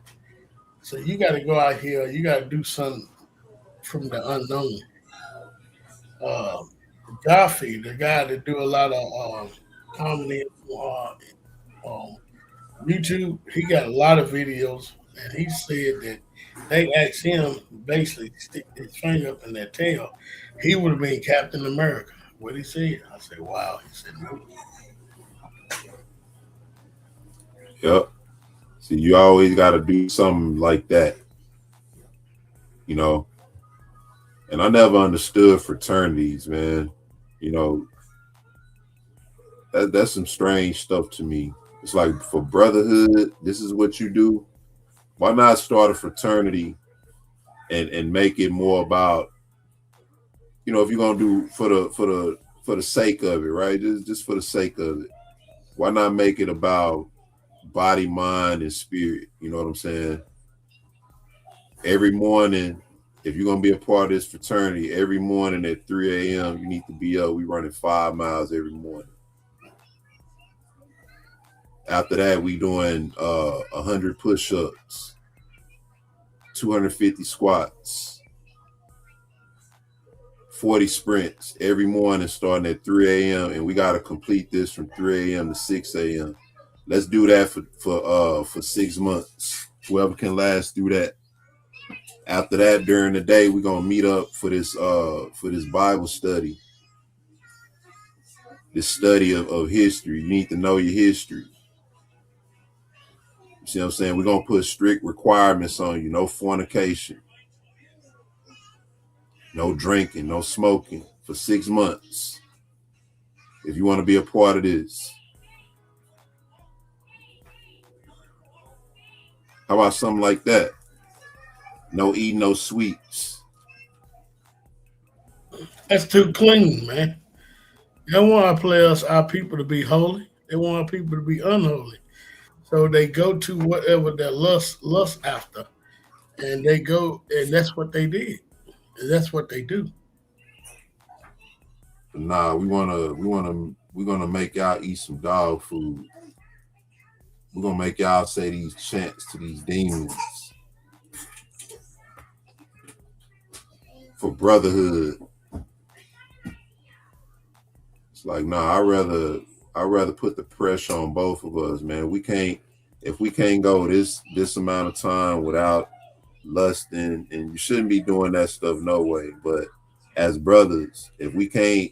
So you got to go out here. You got to do something from the unknown. Uh, Goffy, the guy that do a lot of comedy on YouTube, he got a lot of videos, and he said that they asked him basically to stick his finger up in their tail. He would have been Captain America. What he said, I said, "Wow." He said, "No." Yep. See, you always got to do something like that, you know. And I never understood fraternities, man. You know, that's some strange stuff to me. It's like for brotherhood, this is what you do. Why not start a fraternity and make it more about, if you're gonna do for the sake of it, right? Just for the sake of it. Why not make it about body, mind, and spirit? You know what I'm saying? Every morning, if you're gonna be a part of this fraternity, every morning at 3 a.m., you need to be up. We running 5 miles every morning. After that, we doing 100 push-ups, 250 squats, 40 sprints every morning starting at 3 a.m. And we got to complete this from 3 a.m. to 6 a.m. Let's do that for 6 months. Whoever can last through that. After that, during the day, we're gonna meet up for this Bible study. This study of history. You need to know your history. You see what I'm saying? We're gonna put strict requirements on you. No fornication, no drinking, no smoking for 6 months. If you want to be a part of this. How about something like that? No eating, no sweets. That's too clean, man. They don't want our people to be holy. They want our people to be unholy. So they go to whatever their lust after, and they go, and that's what they did, and that's what they do. Nah, we're gonna make y'all eat some dog food. We're gonna make y'all say these chants to these demons for brotherhood. It's like, nah, I'd rather put the pressure on both of us, man. If we can't go this amount of time without lusting, and you shouldn't be doing that stuff no way. But as brothers, if we can't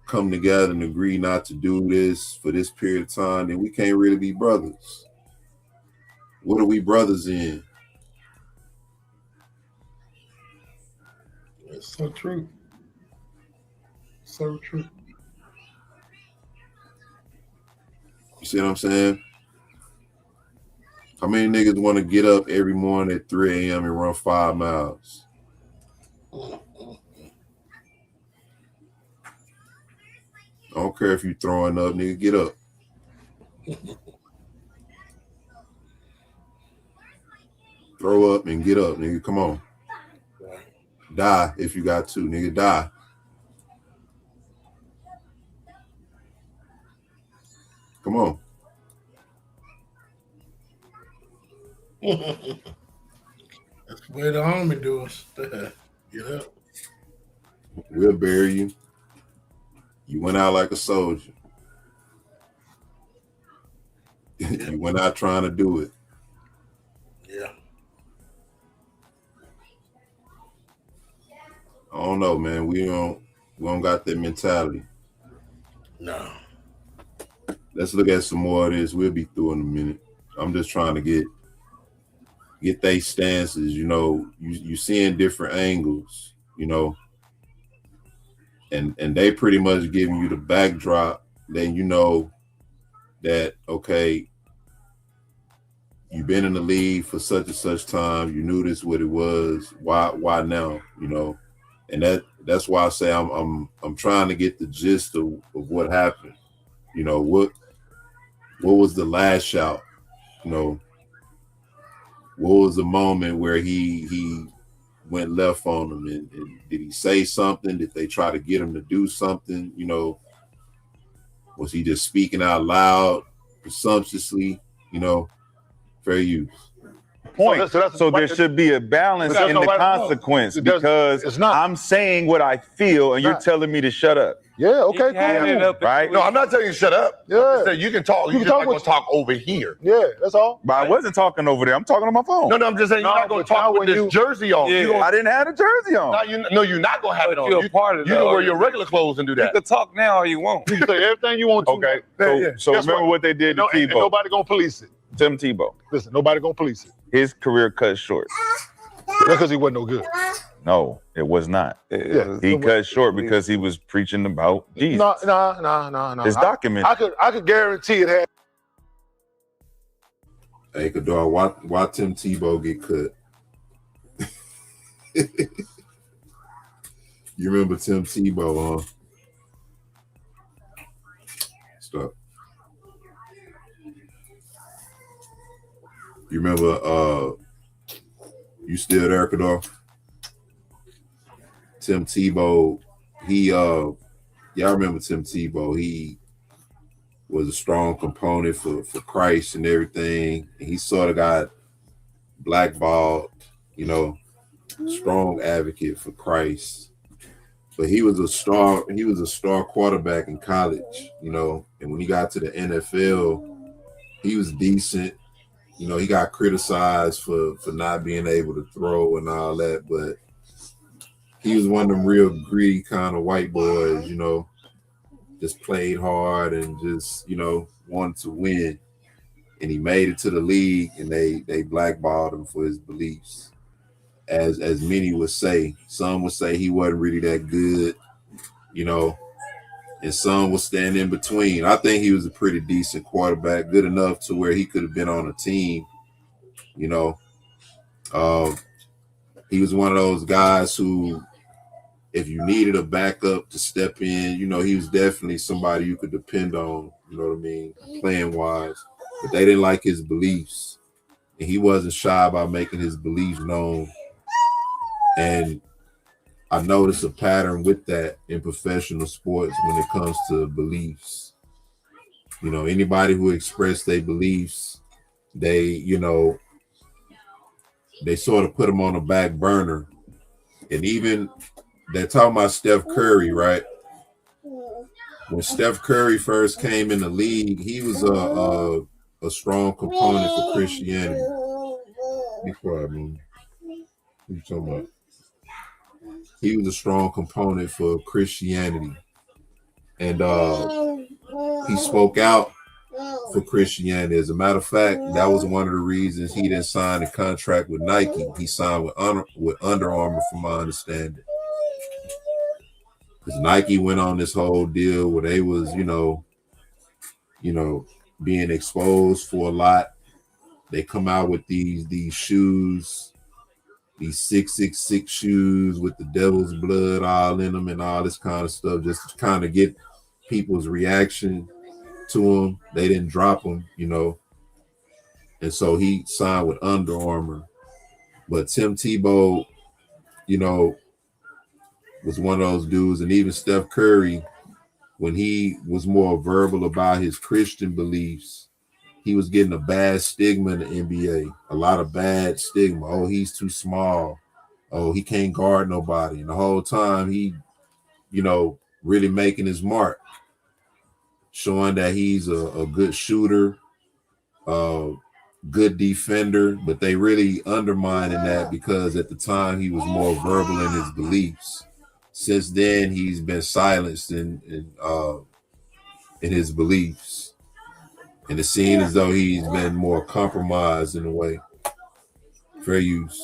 come together and agree not to do this for this period of time, then we can't really be brothers. What are we brothers in? It's so true. So true. You see what I'm saying? How many niggas want to get up every morning at 3 a.m. and run 5 miles? I don't care if you throwing up, nigga, get up. Throw up and get up, nigga, come on. Die if you got to, nigga, die. Come on. That's the way the army do us. Get up. We'll bury you. You went out like a soldier. You went out trying to do it. Yeah. I don't know, man. We don't got that mentality. No. Let's look at some more of this. We'll be through in a minute. I'm just trying to get they stances, you seeing different angles, and they pretty much giving you the backdrop. Then you know that, okay, you've been in the league for such and such time. You knew this what it was. Why now? You know, and that's why I say I'm trying to get the gist of what happened. You know, what was the last shout? You know, what was the moment where he went left on him, and did he say something? Did they try to get him to do something? You know, was he just speaking out loud, presumptuously? You know, fair use. Point. So there should be a balance in the consequence, because I'm saying what I feel and you're telling me to shut up. Yeah, okay, cool. Right? No, I'm not telling you to shut up. Yeah. You can talk. You just not going to talk over here. Yeah, that's all. But I wasn't talking over there. I'm talking on my phone. No, I'm just saying you're not going to talk with this jersey on. Yeah. I didn't have a jersey on. No, you're not going to have it on. You're part of you can wear your regular clothes and do that. You can talk now all you want. You can say everything you want to. Okay. So remember what they did to Tebow. And nobody going to police it. Tim Tebow. Listen, nobody going to police it. His career cut short. Because he wasn't no good. No, it was not. He cut short because he was preaching about Jesus. No. It's documented. I could guarantee it had. Hey, Kadar, why Tim Tebow get cut? You remember Tim Tebow, huh? Stop. You remember, you still there, Kadar? Tim Tebow, y'all remember Tim Tebow? He was a strong component for Christ and everything. And he sort of got blackballed, you know, strong advocate for Christ. But he was a star quarterback in college, you know, and when he got to the NFL, he was decent. You know, he got criticized for not being able to throw and all that, but he was one of them real greedy kind of white boys, you know, just played hard and just, you know, wanted to win. And he made it to the league, and they blackballed him for his beliefs. As many would say, some would say he wasn't really that good, you know, and some will stand in between. I think he was a pretty decent quarterback, good enough to where he could have been on a team, you know. He was one of those guys who, if you needed a backup to step in, you know, he was definitely somebody you could depend on, you know what I mean, playing wise. But they didn't like his beliefs, and he wasn't shy about making his beliefs known. And I noticed a pattern with that in professional sports when it comes to beliefs. You know, anybody who expressed their beliefs, they sort of put them on the back burner. And even they're talking about Steph Curry, right? When Steph Curry first came in the league, he was a strong component for Christianity. Be quiet, man. What are you talking about? He was a strong component for Christianity. And he spoke out for Christianity. As a matter of fact, that was one of the reasons he didn't sign a contract with Nike. He signed with Under Armour, from my understanding. Because Nike went on this whole deal where they was, you know, being exposed for a lot. They come out with these shoes, these 666 shoes with the devil's blood all in them and all this kind of stuff, just to kind of get people's reaction to them. They didn't drop them, you know. And so he signed with Under Armour. But Tim Tebow, you know, was one of those dudes. And even Steph Curry, when he was more verbal about his Christian beliefs, he was getting a bad stigma in the NBA, a lot of bad stigma. Oh, he's too small. Oh, he can't guard nobody. And the whole time he, you know, really making his mark, showing that he's a good shooter, good defender, but they really undermining that because at the time he was more verbal in his beliefs. Since then, he's been silenced in his beliefs. And it seems as though he's been more compromised in a way. Fair use.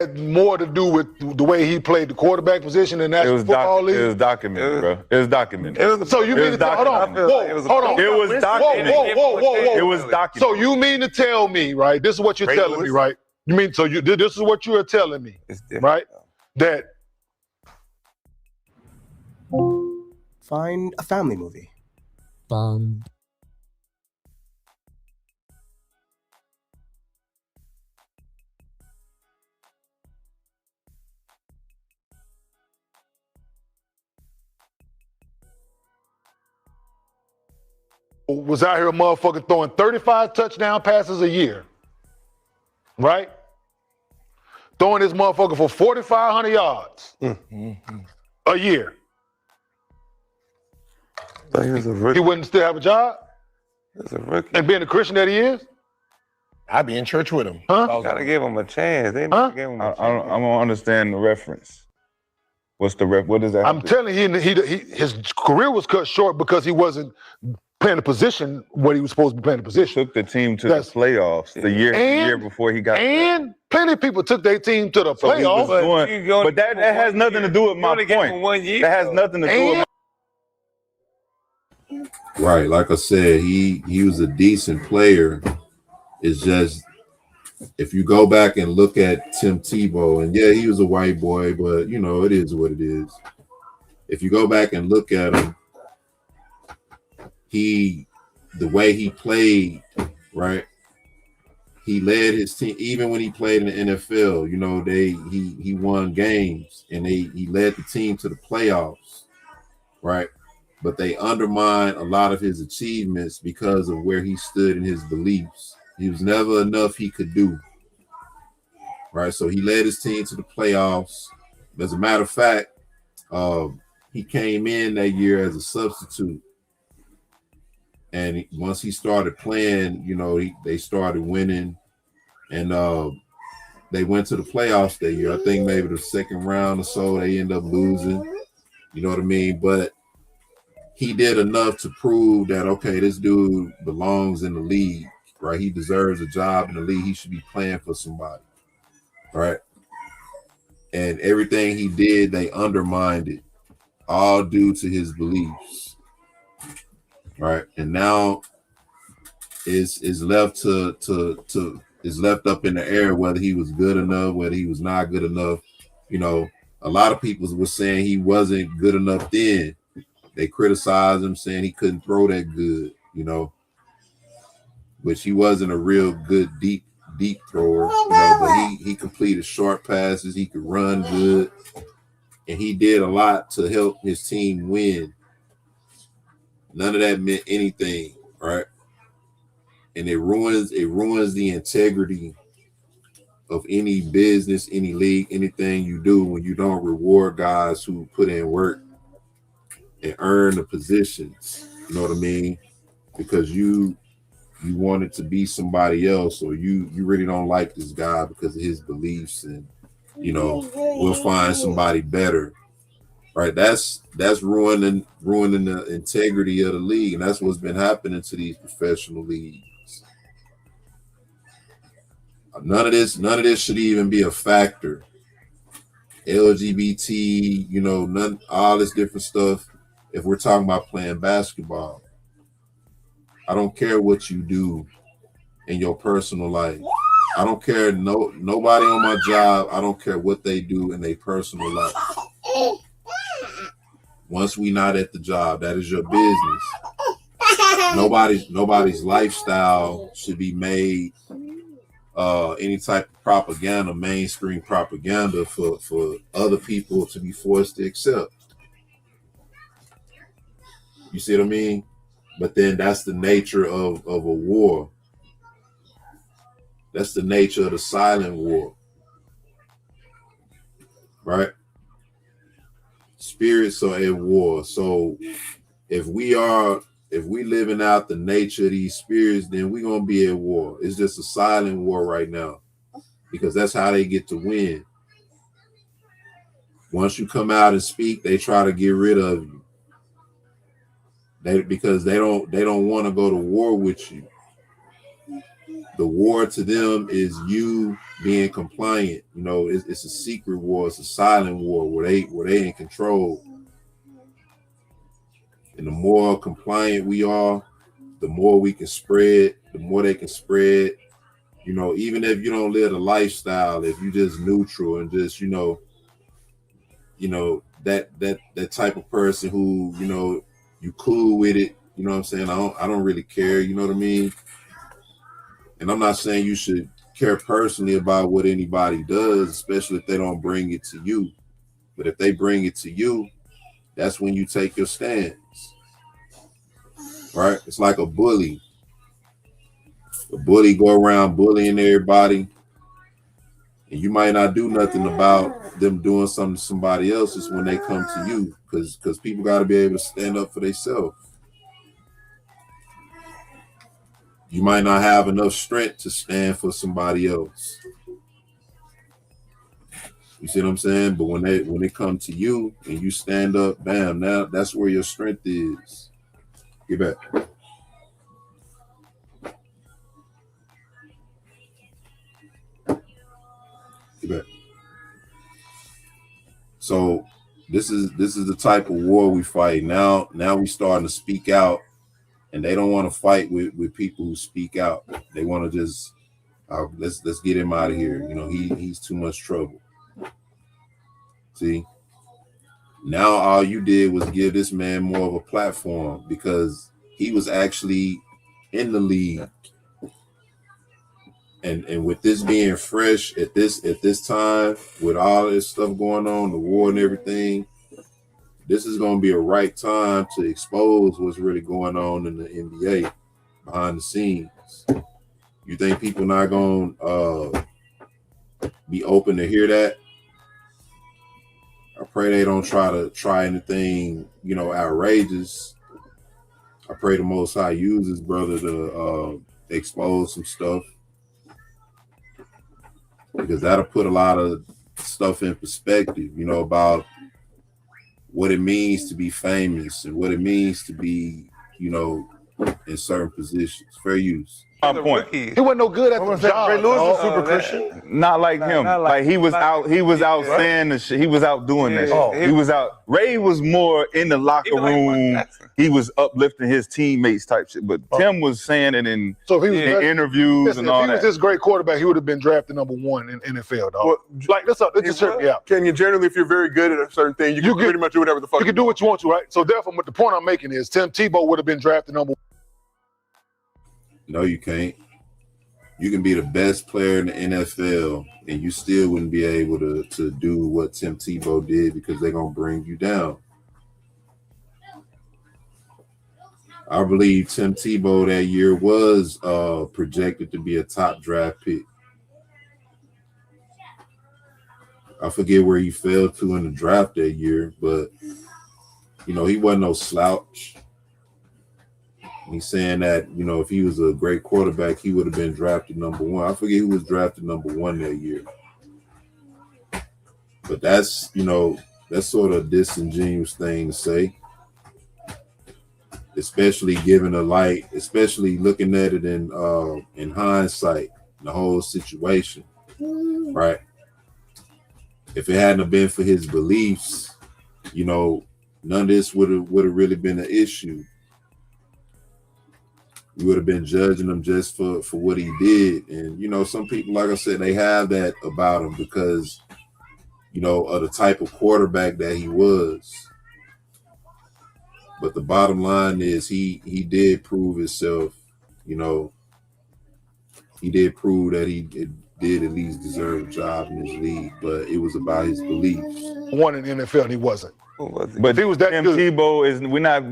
Had more to do with the way he played the quarterback position in National Football League. It was documented, bro. It was documented. So you mean to tell? Hold on. Whoa. It was documented. Whoa. It was documented. So you mean to tell me, right? This is what you're telling me, right? You mean this is what you are telling me, right? That find a family movie. was out here, motherfucker, throwing 35 touchdown passes a year, right? Throwing this motherfucker for 4,500 yards a year. So he was a rookie. He wouldn't still have a job? He was a rookie. And being the Christian that he is? I'd be in church with him. Huh? Gotta give him a chance. They never gave him a chance. I don't understand the reference. What's the ref? What does that? I'm telling you, his career was cut short because he wasn't playing the position what he was supposed to be playing the position. Took the team to the playoffs the year before he got. And plenty of people took their team to the playoffs. But that has nothing to do with my point. 1 year. That has nothing to do with. Right, like I said, he was a decent player. It's just if you go back and look at Tim Tebow, and yeah, he was a white boy, but you know, it is what it is. If you go back and look at him, the way he played, right? He led his team, even when he played in the NFL, you know, he won games and he led the team to the playoffs, right? But they undermined a lot of his achievements because of where he stood in his beliefs. He was never enough he could do, right? So he led his team to the playoffs. As a matter of fact, he came in that year as a substitute. And once he started playing, you know, they started winning. And they went to the playoffs that year. I think maybe the second round or so, they end up losing. You know what I mean? But he did enough to prove that, okay, this dude belongs in the league, right? He deserves a job in the league. He should be playing for somebody, right? And everything he did, they undermined it, all due to his beliefs, right? And now is left is left up in the air whether he was good enough, whether he was not good enough. You know, a lot of people were saying he wasn't good enough then. They criticized him, saying he couldn't throw that good, you know, which he wasn't a real good deep thrower, you know, but he completed short passes, he could run good, and he did a lot to help his team win. None of that meant anything, right? And it ruins the integrity of any business, any league, anything you do when you don't reward guys who put in work and earn the positions, you know what I mean? Because you want it to be somebody else, or you really don't like this guy because of his beliefs, and you know, we'll find somebody better, right? That's ruining the integrity of the league, and that's what's been happening to these professional leagues. None of this should even be a factor. LGBT, you know, all this different stuff. If we're talking about playing basketball, I don't care what you do in your personal life. I don't care nobody on my job. I don't care what they do in their personal life. Once we not at the job, that is your business. Nobody's lifestyle should be made any type of propaganda, mainstream propaganda for other people to be forced to accept. You see what I mean? But then that's the nature of a war. That's the nature of the silent war. Right? Spirits are at war. So if we living out the nature of these spirits, then we're gonna be at war. It's just a silent war right now. Because that's how they get to win. Once you come out and speak, they try to get rid of you. Because they don't want to go to war with you. The war to them is you being compliant. You know, it's a secret war. It's a silent war where they in control. And the more compliant we are, the more we can spread, the more they can spread. You know, even if you don't live a lifestyle, if you just neutral and just, you know, that type of person who, you know, you cool with it, you know what I'm saying? I don't really care, you know what I mean? And I'm not saying you should care personally about what anybody does, especially if they don't bring it to you. But if they bring it to you, that's when you take your stance. Right? It's like a bully. A bully go around bullying everybody, and you might not do nothing about them doing something to somebody else. It's when they come to you, because people got to be able to stand up for themselves. You might not have enough strength to stand for somebody else. You see what I'm saying? But when they come to you and you stand up, bam, now that's where your strength is. Get back. Get back. So this is the type of war we fight. Now we starting to speak out, and they don't want to fight with people who speak out. They want to just let's get him out of here. You know, he's too much trouble. See, now all you did was give this man more of a platform because he was actually in the league. And with this being fresh at this time, with all this stuff going on, the war and everything, this is going to be a right time to expose what's really going on in the NBA behind the scenes. You think people not going to be open to hear that? I pray they don't try anything, you know, outrageous. I pray the Most High uses brother to expose some stuff, because that'll put a lot of stuff in perspective, you know, about what it means to be famous and what it means to be, you know, in certain positions. Fair use. My point. He wasn't no good at the job. Ray Lewis was super Christian. Not like him. Like he was out saying the shit. He was out doing that shit. He was out. Ray was more in the locker room. He was uplifting his teammates type shit. But Tim was saying it in interviews and all that. If he was this great quarterback, he would have been drafted #1 in NFL, dog. Well, like let's just check me out. Can you generally, if you're very good at a certain thing, you can pretty much do whatever the fuck you can do what you want to, right? So therefore, the point I'm making is Tim Tebow would have been drafted #1. No, you can't. You can be the best player in the NFL, and you still wouldn't be able to do what Tim Tebow did, because they're going to bring you down. I believe Tim Tebow that year was projected to be a top draft pick. I forget where he fell to in the draft that year, but, you know, he wasn't no slouch. He's saying that, you know, if he was a great quarterback, he would have been drafted #1. I forget who was drafted #1 that year. But that's, you know, that's sort of a disingenuous thing to say, especially given the light, especially looking at it in hindsight, the whole situation, right? If it hadn't have been for his beliefs, you know, none of this would have really been an issue. You would have been judging him just for what he did. And, you know, some people, like I said, they have that about him because, you know, of the type of quarterback that he was. But the bottom line is he did prove himself, you know. He did prove that he did at least deserve a job in this league, but it was about his beliefs. One in the NFL, and he wasn't. But he was that Tim good. Tebow we're not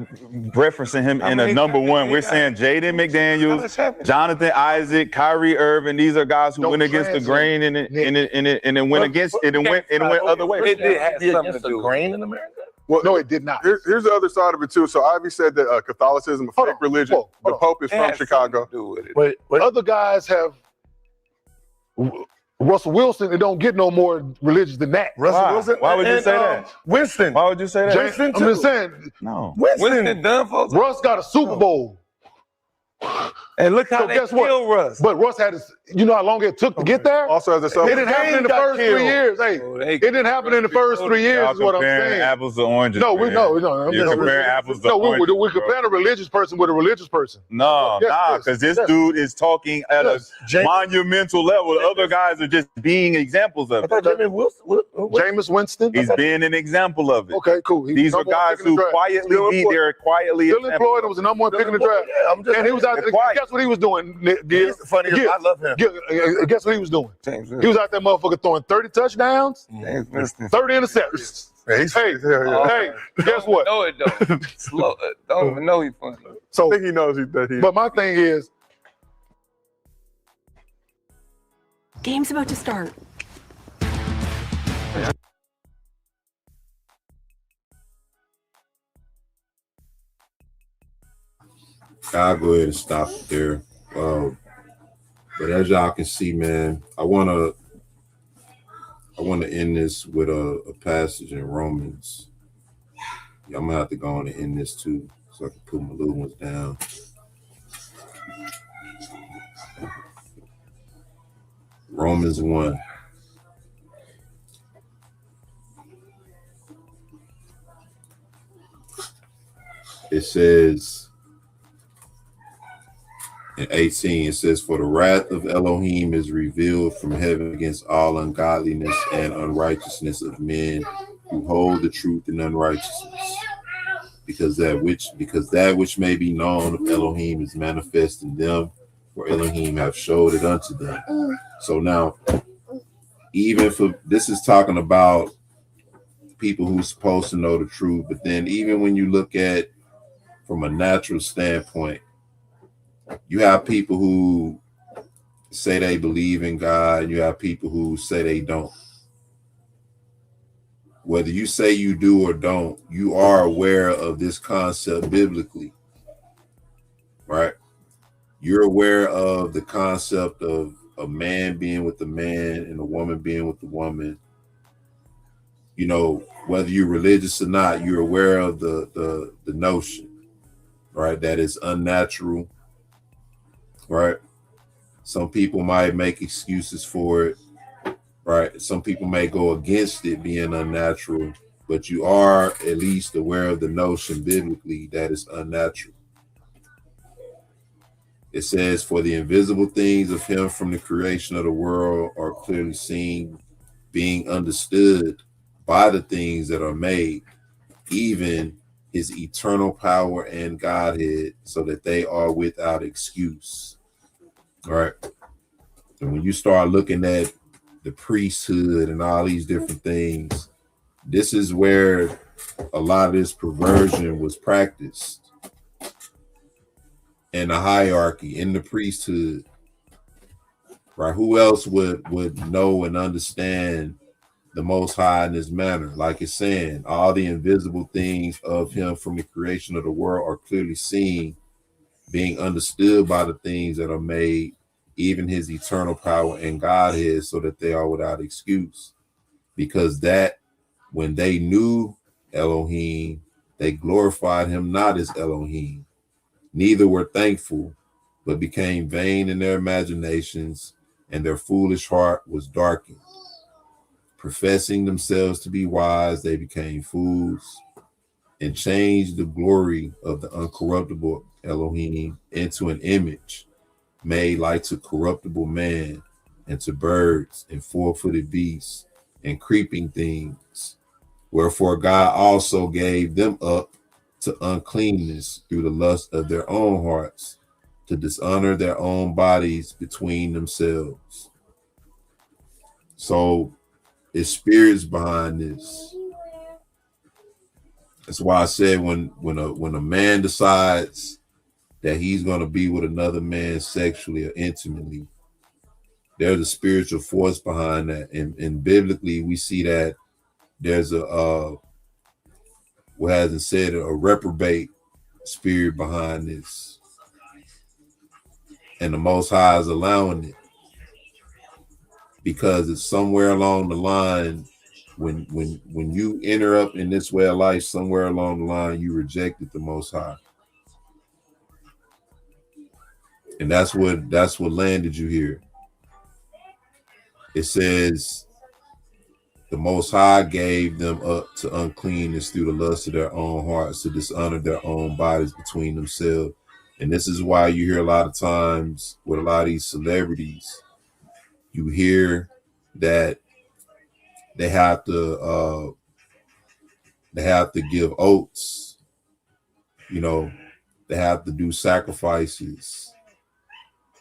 referencing him in a #1. We're saying Jaden McDaniels, Jonathan Isaac, Kyrie Irving. These are guys who went against the grain and then went against it and went other ways. It did have something to do the grain in America. Well, no, it did not. Here's the other side of it too. So Ivy said that Catholicism, a fake religion. The Pope is from Chicago. Wait. Other guys have Russell Wilson. It don't get no more religious than that. Russell Wilson. Why would you say that? Winston. Why would you say that? Winston too. I'm just saying. No. Winston done, folks. Russ got a Super Bowl. And look how So they guess what? killed Russ. But Russ had his, you know how long it took to get there? Also, as a It didn't happen in the first 3 years. Hey, it didn't happen in the first 3 years, Y'all is what I'm comparing saying. apples to oranges. No, man. no. You're comparing apples to oranges. We're comparing a religious person with a religious person. No, because this dude is talking at a monumental level. The other guys are just being examples of it. Jameis Winston? He's being an example of it. Okay, cool. These are guys who quietly they're quietly still employed and was the number one pick in the draft. And he was out there. Guess what he was doing? He's funny. I love him. Guess what he was doing? He was out there motherfucker throwing 30 touchdowns, 30 interceptions. Hey, guess what? No, it don't. Slow. Don't even know he's funny. So I think he knows that he. But my thing is, game's about to start. I'll go ahead and stop it there. But as y'all can see, man, I wanna end this with a passage in Romans. Yeah, I'm gonna have to go on and end this too, so I can put my little ones down. Romans 1. It says in 18, it says, "For the wrath of Elohim is revealed from heaven against all ungodliness and unrighteousness of men who hold the truth in unrighteousness, because that which may be known of Elohim is manifest in them, for Elohim have showed it unto them." So now, even for this is talking about people who's supposed to know the truth, but then even when you look at from a natural standpoint, you have people who say they believe in God, and you have people who say they don't. Whether you say you do or don't, you are aware of this concept biblically, right? You're aware of the concept of a man being with a man and a woman being with a woman. You know, whether you're religious or not, you're aware of the notion, right? That is unnatural, right? Some people might make excuses for it, right? Some people may go against it being unnatural, but you are at least aware of the notion biblically that is unnatural. It says, "For the invisible things of him from the creation of the world are clearly seen, being understood by the things that are made, even his eternal power and Godhead, so that they are without excuse." All right. And when you start looking at the priesthood and all these different things, this is where a lot of this perversion was practiced. In the hierarchy, in the priesthood, right? Who else would know and understand the Most High in this manner? Like it's saying, all the invisible things of him from the creation of the world are clearly seen, being understood by the things that are made, even his eternal power and Godhead, so that they are without excuse. Because that when they knew Elohim, they glorified him not as Elohim, neither were thankful, but became vain in their imaginations, and their foolish heart was darkened. Professing themselves to be wise, they became fools, and changed the glory of the uncorruptible Elohim into an image made like to corruptible man, and to birds, and four-footed beasts, and creeping things. Wherefore God also gave them up to uncleanness through the lust of their own hearts, to dishonor their own bodies between themselves. So it's spirits behind this. That's why I said when a man decides that he's going to be with another man sexually or intimately, there's a spiritual force behind that. And biblically, we see that there's what hasn't said, a reprobate spirit behind this. And the Most High is allowing it. Because it's somewhere along the line, when you enter up in this way of life, somewhere along the line, you rejected the Most High. And that's what landed you here. It says the Most High gave them up to uncleanness through the lust of their own hearts, to dishonor their own bodies between themselves. And this is why you hear a lot of times with a lot of these celebrities, you hear that they have to give oaths, you know, they have to do sacrifices.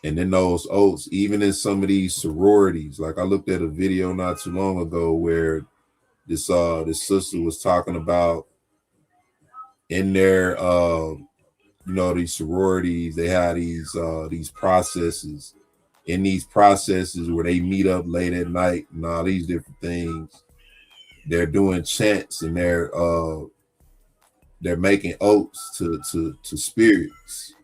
And in those oaths, even in some of these sororities, like I looked at a video not too long ago where this sister was talking about in their these sororities, they had these processes. In these processes where they meet up late at night and all these different things, they're doing chants and they're making oaths to spirits.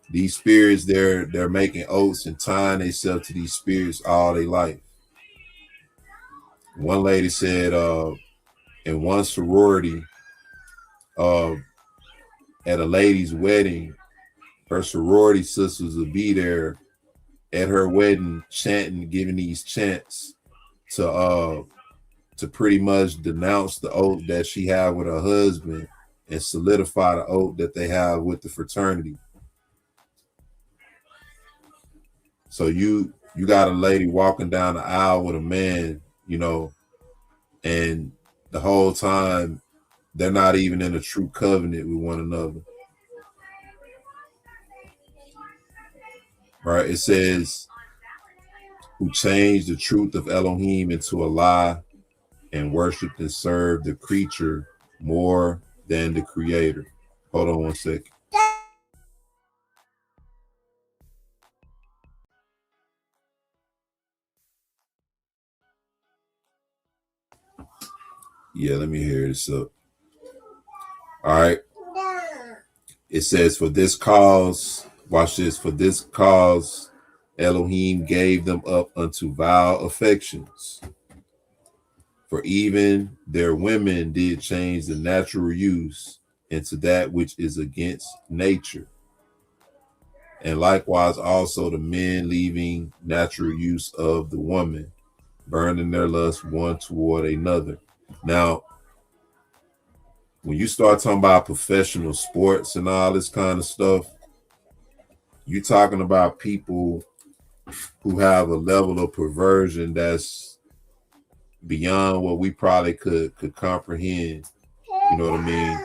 These spirits, they're making oaths and tying themselves to these spirits all their life. One lady said in one sorority, at a lady's wedding, her sorority sisters would be there at her wedding chanting, giving these chants to pretty much denounce the oath that she had with her husband and solidify the oath that they have with the fraternity. So you got a lady walking down the aisle with a man, you know, and the whole time they're not even in a true covenant with one another. Right? It says, who changed the truth of Elohim into a lie and worshiped and served the creature more than the creator. Hold on one second. Yeah, let me hear this up. All right. It says, for this cause, watch this, for this cause, Elohim gave them up unto vile affections. For even their women did change the natural use into that which is against nature. And likewise also the men, leaving natural use of the woman, burning their lust one toward another. Now, when you start talking about professional sports and all this kind of stuff, you're talking about people who have a level of perversion that's beyond what we probably could comprehend. You know what I mean?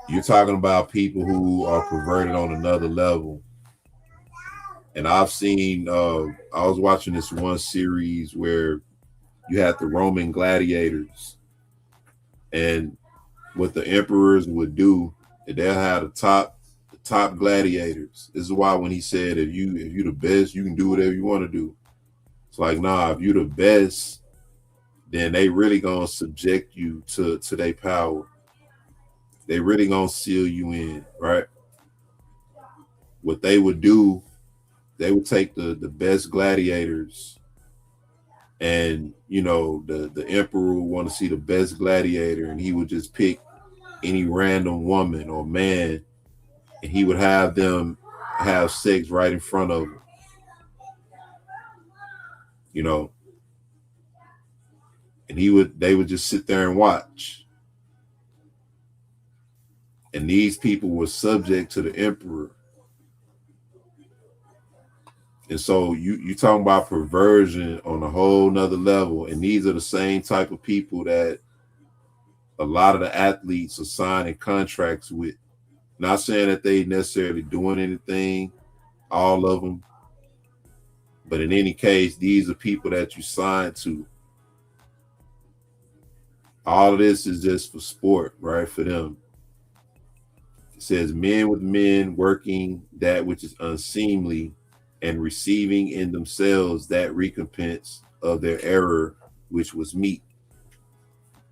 You're talking about people who are perverted on another level. And I've seen, I was watching this one series where you had the Roman gladiators, and what the emperors would do, they'll have the top gladiators. This is why when he said, if you the best, you can do whatever you want to do. It's like, nah, if you the best, then they really gonna subject you to their power. They really gonna seal you in, right? What they would do, they would take the best gladiators, and you know, the emperor would want to see the best gladiator, and he would just pick any random woman or man, and he would have them have sex right in front of him. You know, and they would just sit there and watch. And these people were subject to the emperor. And so you talking about perversion on a whole nother level. And these are the same type of people that a lot of the athletes are signing contracts with. Not saying that they necessarily doing anything, all of them. But in any case, these are people that you sign to. All of this is just for sport, right? For them. It says, men with men working that which is unseemly and receiving in themselves that recompense of their error, which was meat.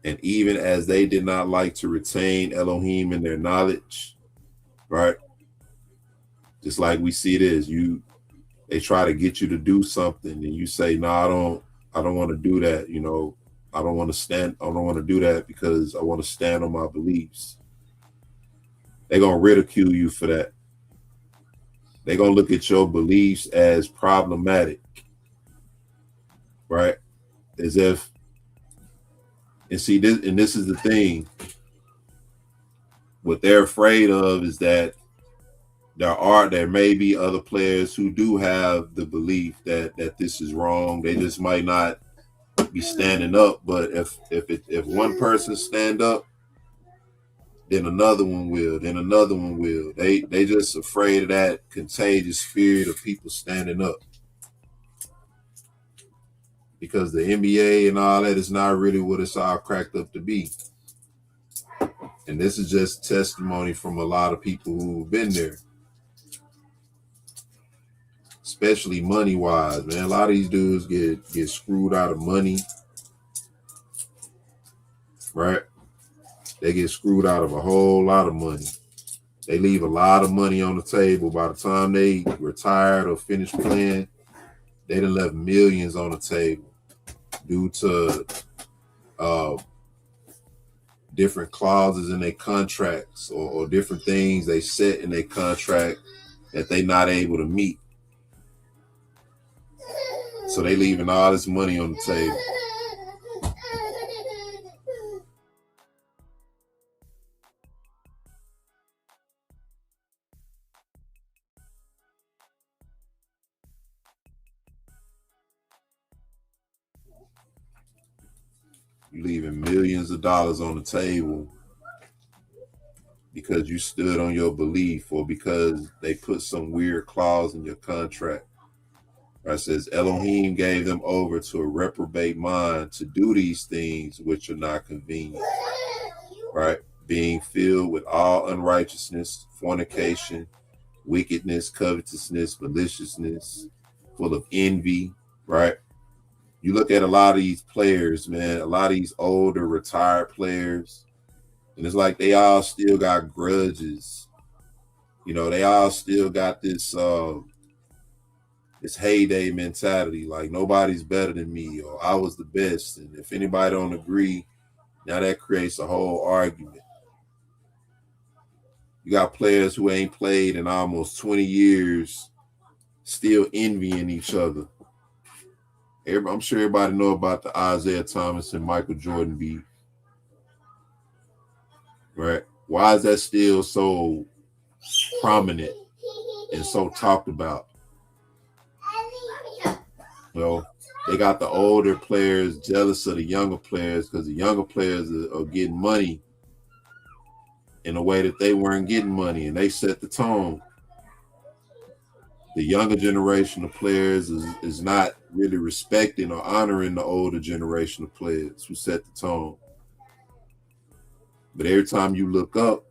And even as they did not like to retain Elohim in their knowledge, right? Just like we see this, they try to get you to do something and you say, no, I don't want to do that. You know, I don't want to do that because I want to stand on my beliefs. They're going to ridicule you for that. they're gonna look at your beliefs as problematic, right? As if, and see this, and this is the thing. What they're afraid of is that there may be other players who do have the belief that this is wrong. They just might not be standing up. But if one person stand up, then another one will, then another one will. They just afraid of that contagious spirit of people standing up. Because the NBA and all that is not really what it's all cracked up to be. And this is just testimony from a lot of people who've been there. Especially money-wise, man. A lot of these dudes get screwed out of money. Right? They get screwed out of a whole lot of money. They leave a lot of money on the table. By the time they retired or finished playing, they done left millions on the table due to different clauses in their contracts or different things they set in their contract that they not able to meet. So they leaving all this money on the table. You leaving millions of dollars on the table because you stood on your belief or because they put some weird clause in your contract. It says Elohim gave them over to a reprobate mind to do these things which are not convenient. Right? Being filled with all unrighteousness, fornication, wickedness, covetousness, maliciousness, full of envy. Right? You look at a lot of these players, man, a lot of these older retired players, and it's like they all still got grudges. You know, they all still got this this heyday mentality, like nobody's better than me or I was the best. And if anybody don't agree, now that creates a whole argument. You got players who ain't played in almost 20 years still envying each other. I'm sure everybody know about the Isaiah Thomas and Michael Jordan beef. Right? Why is that still so prominent and so talked about? Well, they got the older players jealous of the younger players because the younger players are getting money in a way that they weren't getting money, and they set the tone. The younger generation of players is not really respecting or honoring the older generation of players who set the tone. But every time you look up,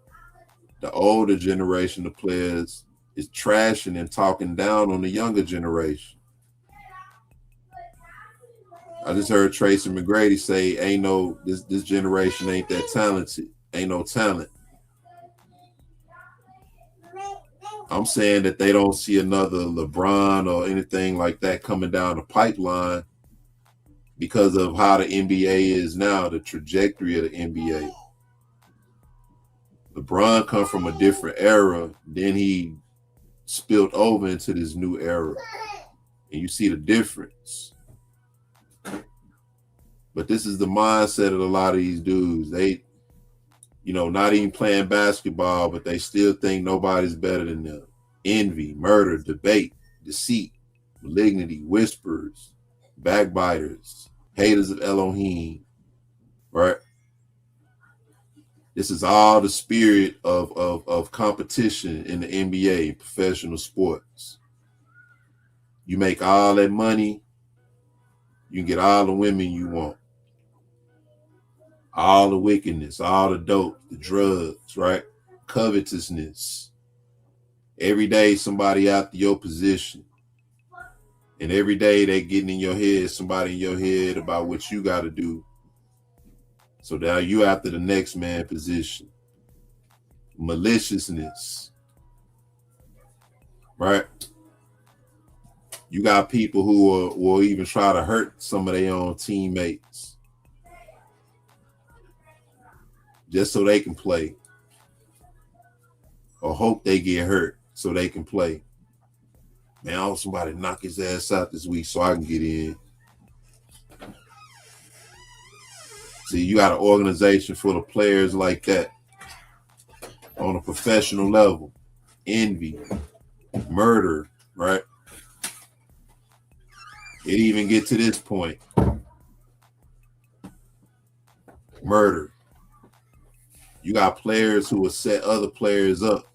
the older generation of players is trashing and talking down on the younger generation. I just heard Tracy McGrady say, "Ain't no this generation ain't that talented. Ain't no talent." I'm saying that they don't see another LeBron or anything like that coming down the pipeline because of how the NBA is now, the trajectory of the NBA. LeBron come from a different era, then he spilled over into this new era, and you see the difference. But this is the mindset of a lot of these dudes. They, not even playing basketball, but they still think nobody's better than them. Envy, murder, debate, deceit, malignity, whisperers, backbiters, haters of Elohim, right? This is all the spirit of competition in the NBA, professional sports. You make all that money, you can get all the women you want. All the wickedness, all the dope, the drugs, right? Covetousness. Every day somebody after your position. And every day they getting in your head, somebody in your head about what you got to do. So now you after the next man position. Maliciousness. Right? You got people who will even try to hurt some of their own teammates. Just so they can play. Or hope they get hurt so they can play. Man, I want somebody to knock his ass out this week so I can get in. See, you got an organization full of players like that on a professional level. Envy, murder, right? It even get to this point. Murder. You got players who will set other players up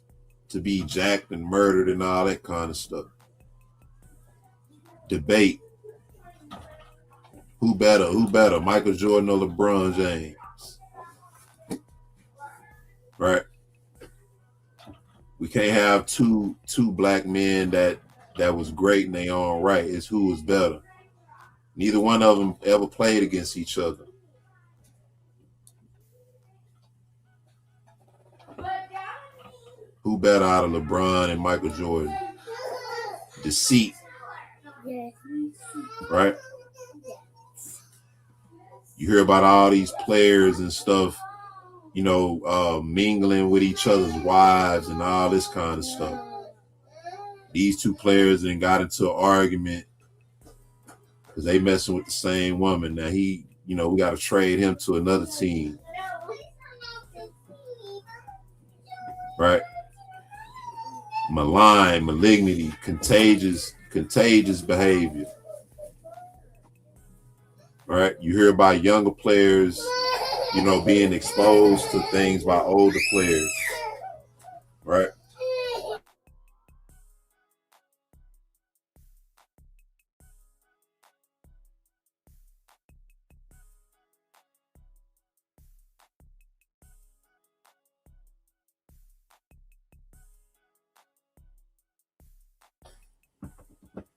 to be jacked and murdered and all that kind of stuff. Debate. Who better, Michael Jordan or LeBron James? Right? We can't have two black men that was great in their own right. It's who was better. Neither one of them ever played against each other. Who better out of LeBron and Michael Jordan? Deceit. Right? You hear about all these players and stuff, you know, mingling with each other's wives and all this kind of stuff. These two players then got into an argument because they messing with the same woman. Now we got to trade him to another team. Right? Malign, malignity, contagious behavior. Right? You hear about younger players, being exposed to things by older players. Right?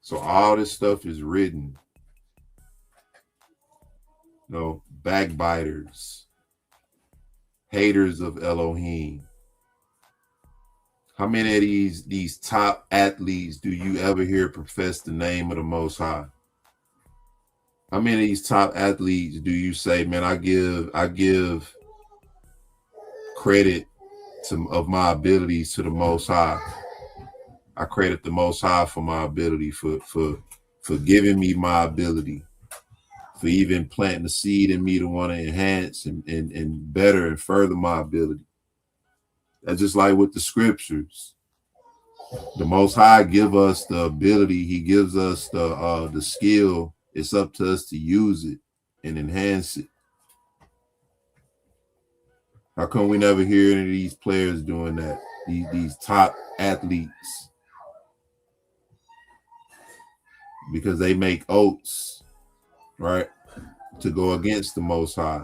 So all this stuff is written. Backbiters, haters of Elohim. How many of these top athletes do you ever hear profess the name of the Most High? How many of these top athletes do you say, man, I give credit of my abilities to the Most High? I credit the Most High for my ability, for giving me my ability, for even planting the seed in me to want to enhance and better and further my ability. That's just like with the scriptures. The Most High give us the ability. He gives us the skill. It's up to us to use it and enhance it. How come we never hear any of these players doing that? These top athletes. Because they make oaths, right, to go against the Most High.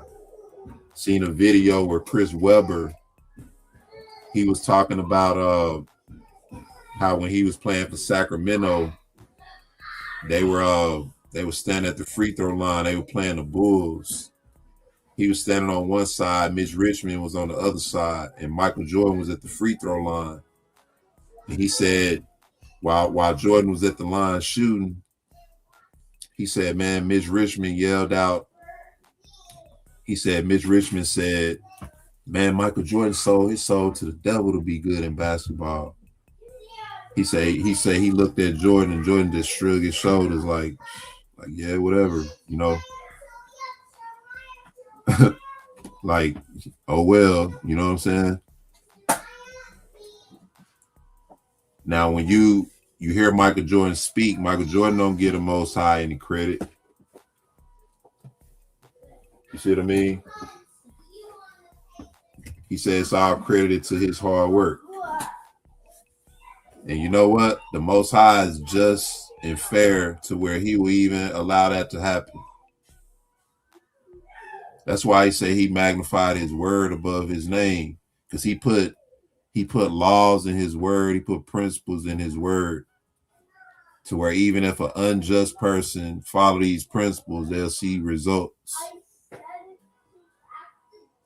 Seen a video where Chris Webber, he was talking about how when he was playing for Sacramento, they were standing at the free throw line. They were playing the Bulls. He was standing on one side, Mitch Richmond was on the other side, and Michael Jordan was at the free throw line. And he said, while Jordan was at the line shooting, he said, man, Mitch Richmond yelled out. He said, Mitch Richmond said, man, Michael Jordan sold his soul to the devil to be good in basketball. He said he looked at Jordan and Jordan just shrugged his shoulders like yeah, whatever, like, oh well, you know what I'm saying? Now when you hear Michael Jordan speak, Michael Jordan don't get the Most High any credit. You see what I mean? He says it's all credited to his hard work. And you know what? The Most High is just and fair to where he will even allow that to happen. That's why he say he magnified his word above his name, because he put laws in his word. He put principles in his word to where even if an unjust person follow these principles, they'll see results.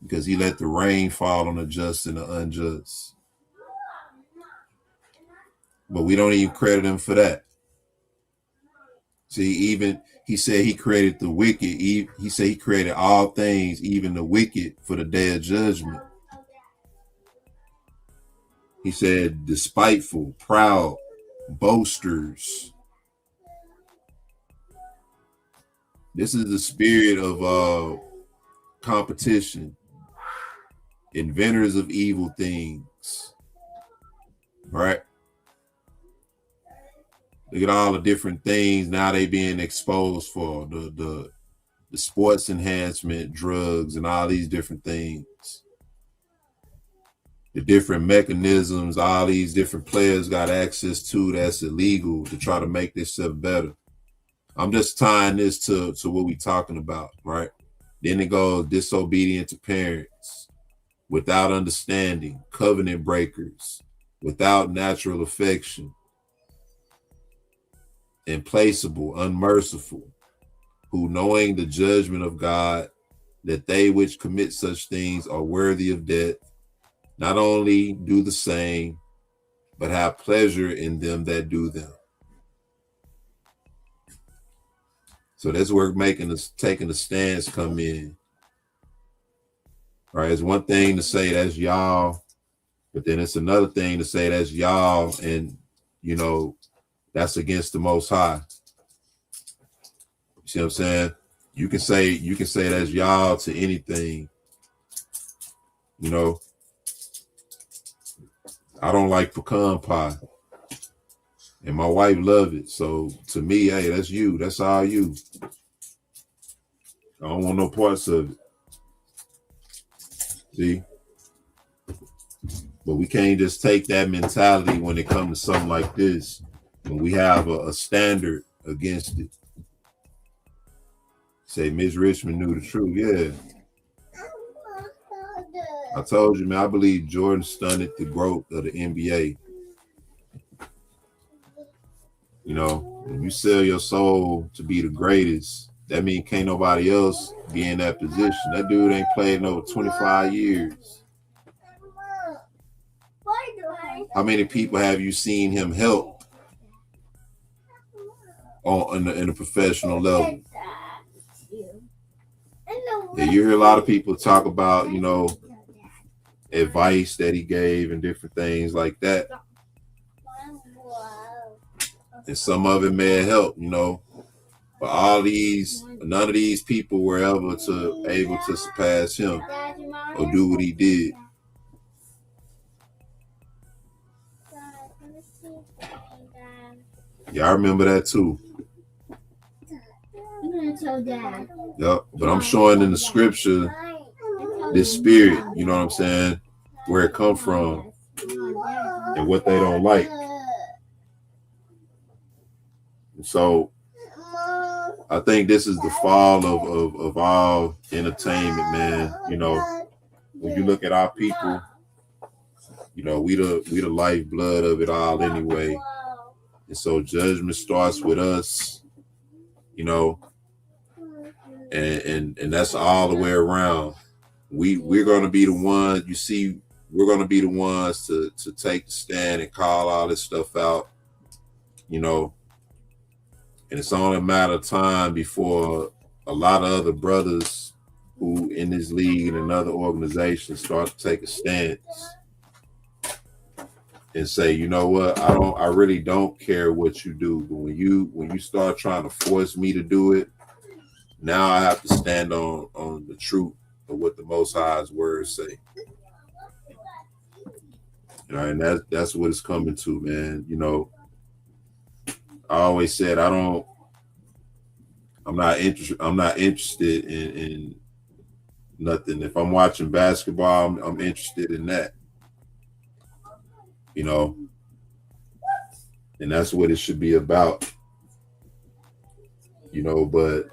Because he let the rain fall on the just and the unjust. But we don't even credit him for that. See, even he said he created the wicked. He said he created all things, even the wicked, for the day of judgment. He said despiteful, proud, boasters. This is the spirit of competition, inventors of evil things, right? Look at all the different things now they being exposed for, the sports enhancement drugs and all these different things. The different mechanisms all these different players got access to that's illegal to try to make this stuff better. I'm just tying this to what we talking about, right? Then it goes disobedient to parents, without understanding, covenant breakers, without natural affection, implacable, unmerciful, who knowing the judgment of God, that they which commit such things are worthy of death, not only do the same, but have pleasure in them that do them. So that's where taking the stance come in. Right? It's one thing to say that's y'all, but then it's another thing to say that's y'all, and you know, that's against the Most High. You see what I'm saying? You can say that's y'all to anything. You know, I don't like pecan pie, and my wife love it. So to me, hey, that's you. That's all you. I don't want no parts of it. See? But we can't just take that mentality when it comes to something like this, when we have a standard against it. Say Miss Richmond knew the truth. Yeah. I told you, man, I believe Jordan stunted the growth of the NBA. You know, when you sell your soul to be the greatest, that means can't nobody else be in that position. That dude ain't played in over 25 years. How many people have you seen him help in a professional level? Yeah, you hear a lot of people talk about, you know, advice that he gave and different things like that. And some of it may help, you know. But none of these people were able to surpass him or do what he did. Yeah, I remember that too. Yep, but I'm showing in the scripture this spirit, you know what I'm saying, where it come from and what they don't like. So I think this is the fall of all entertainment, man. You know, when you look at our people, you know, we the lifeblood of it all anyway. And so judgment starts with us, you know, and that's all the way around. We're gonna be the ones, you see, we're gonna be the ones to take the stand and call all this stuff out, you know. And it's only a matter of time before a lot of other brothers who in this league and in other organizations start to take a stance and say, you know what, I really don't care what you do. But when you start trying to force me to do it, now I have to stand on the truth of what the Most High's words say. You know, and that's what it's coming to, man. You know, I always said I'm not interested in nothing. If I'm watching basketball, I'm interested in that. You know, and that's what it should be about. You know, but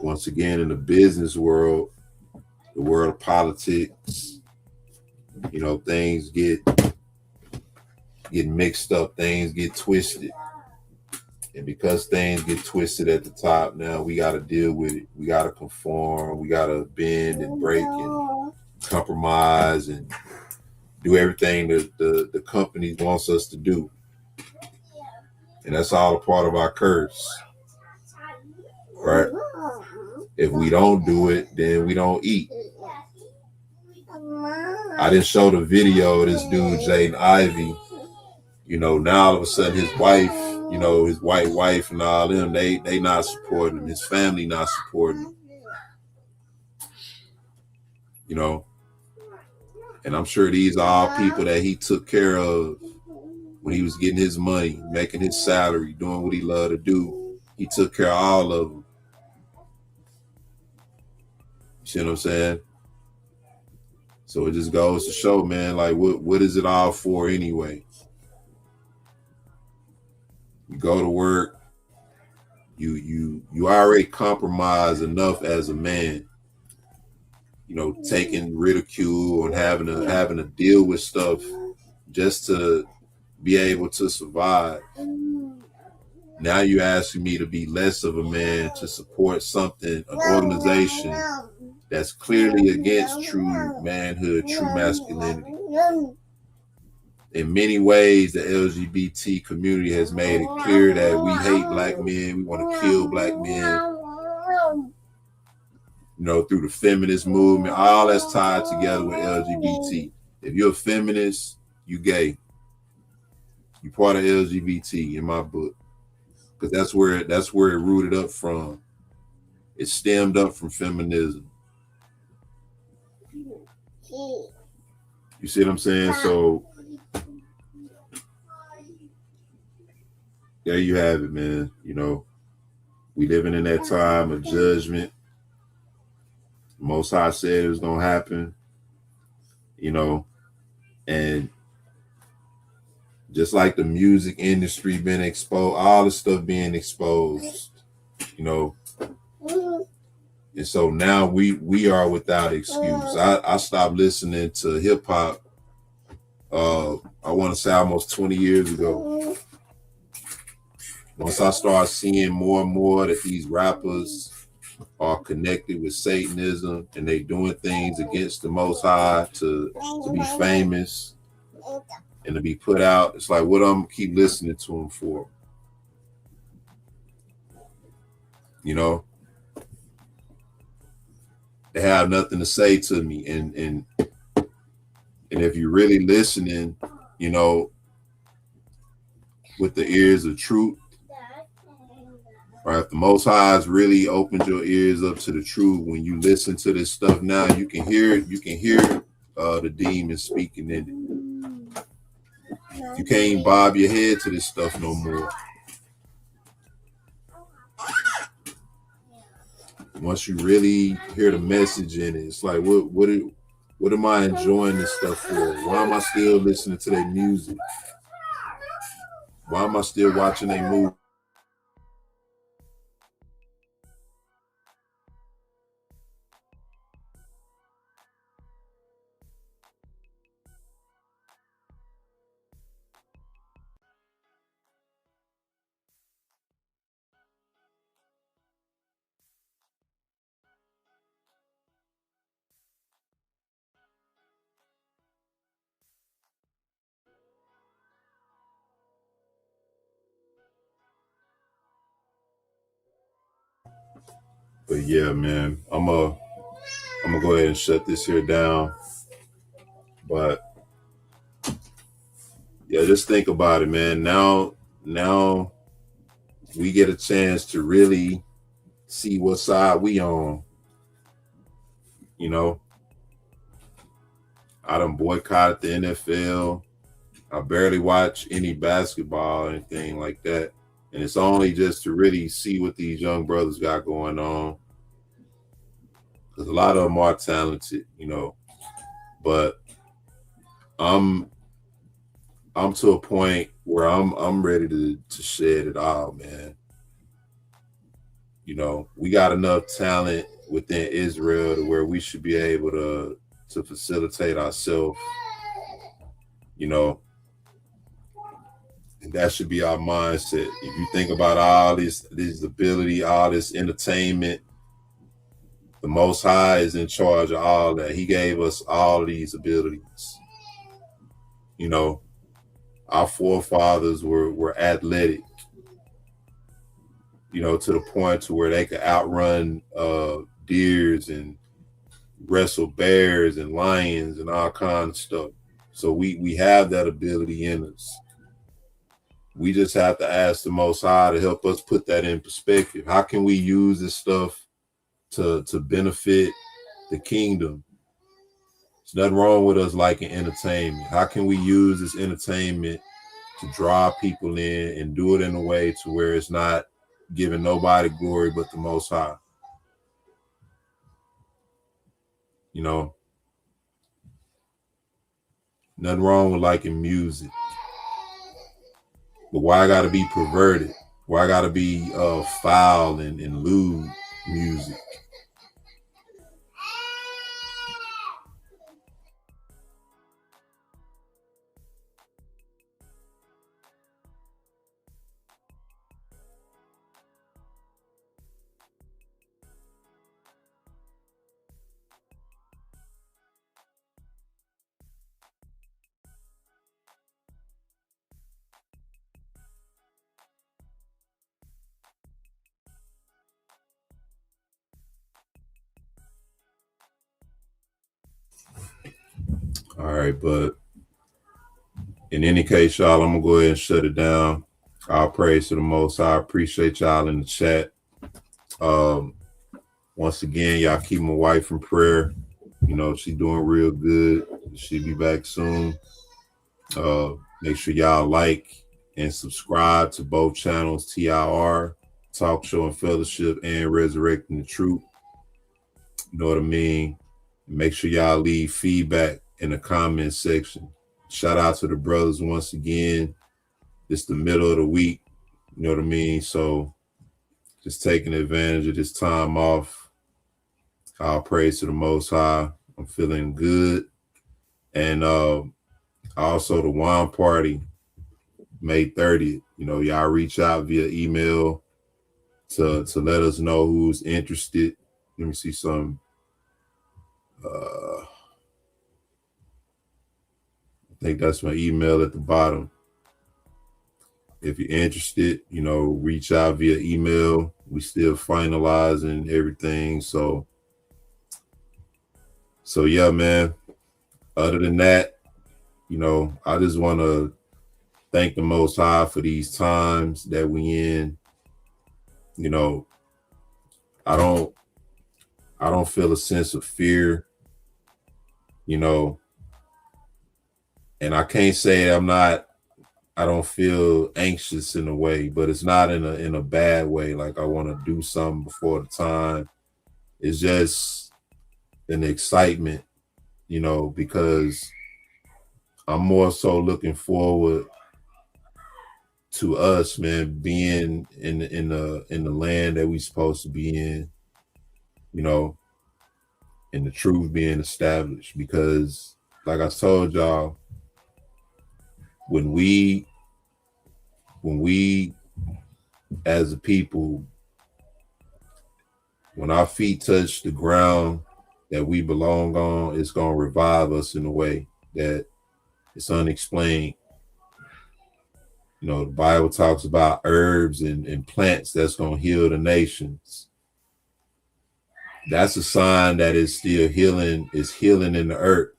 once again, in the business world, the world of politics, you know, things get mixed up, things get twisted. And because things get twisted at the top, now we got to deal with it. We got to conform. We got to bend and break and compromise and do everything that the company wants us to do. And that's all a part of our curse, right? If we don't do it, then we don't eat. I didn't show the video of this dude, Jaden Ivey, You know, now all of a sudden his wife, you know, his white wife and all them, they not supporting him. His family not supporting him. You know, and I'm sure these are all people that he took care of when he was getting his money, making his salary, doing what he loved to do. He took care of all of them. You see what I'm saying? So it just goes to show, man, like what is it all for anyway? You go to work, you already compromise enough as a man, you know, taking ridicule and having to deal with stuff just to be able to survive. Now you asking me to be less of a man to support something, an organization that's clearly against true manhood, true masculinity. In many ways, the LGBT community has made it clear that we hate black men, we want to kill black men. You know, through the feminist movement, all that's tied together with LGBT. If you're a feminist, you gay. You part of LGBT in my book, because that's where it rooted up from. It stemmed up from feminism. You see what I'm saying? So there you have it, man. You know, we living in that time of judgment. Most High said it was gonna happen. You know, and just like the music industry been exposed, all the stuff being exposed, you know. And so now we are without excuse. I stopped listening to hip hop I want to say almost 20 years ago. Once I started seeing more and more that these rappers are connected with Satanism and they doing things against the Most High to be famous and to be put out, it's like, what I'm gonna keep listening to them for? You know, they have nothing to say to me, and if you're really listening, you know, with the ears of truth, right? If the Most High has really opened your ears up to the truth, when you listen to this stuff now, you can hear it. You can hear the demons speaking in it. You can't even bob your head to this stuff no more. Once you really hear the message in it, it's like, what am I enjoying this stuff for? Why am I still listening to their music? Why am I still watching their movies? But yeah, man, I'm gonna go ahead and shut this here down. But yeah, just think about it, man. Now we get a chance to really see what side we on. You know, I done boycotted the NFL. I barely watch any basketball or anything like that. And it's only just to really see what these young brothers got going on. Because a lot of them are talented, you know. But I'm to a point where I'm ready to shed it all, man. You know, we got enough talent within Israel to where we should be able to facilitate ourselves, you know. And that should be our mindset. If you think about all this ability, all this entertainment, the Most High is in charge of all that. He gave us all these abilities. You know, our forefathers were athletic, you know, to the point to where they could outrun deers and wrestle bears and lions and all kinds of stuff. So we have that ability in us. We just have to ask the Most High to help us put that in perspective. How can we use this stuff to benefit the kingdom? There's nothing wrong with us liking entertainment. How can we use this entertainment to draw people in and do it in a way to where it's not giving nobody glory but the Most High? You know, nothing wrong with liking music. But why I gotta be perverted? Why I gotta be foul and lewd music? All right, but in any case, y'all, I'm gonna go ahead and shut it down. All praise to the Most High. I appreciate y'all in the chat. Once again, y'all keep my wife in prayer. You know, she's doing real good. She'll be back soon. Make sure y'all like and subscribe to both channels, T.I.R, Talk Show and Fellowship, and Resurrecting the Truth. You know what I mean? Make sure y'all leave feedback in the comment section. Shout out to the brothers once again. It's the middle of the week. You know what I mean? So just taking advantage of this time off. All praise to the Most High. I'm feeling good. And also the wine party, May 30th. You know, y'all reach out via email to let us know who's interested. Let me see some. I think that's my email at the bottom. If you're interested, you know, reach out via email. We still finalizing everything. So yeah, man. Other than that, you know, I just want to thank the Most High for these times that we in. You know, I don't feel a sense of fear, you know, and I can't say I don't feel anxious in a way, but it's not in a bad way. Like I want to do something before the time. It's just an excitement, you know, because I'm more so looking forward to us, man, being in the land that we supposed to be in, you know, and the truth being established. Because like I told y'all, when we as a people, when our feet touch the ground that we belong on, it's gonna revive us in a way that it's unexplained. You know, the Bible talks about herbs and plants that's gonna heal the nations. That's a sign that it's still healing, is healing in the earth,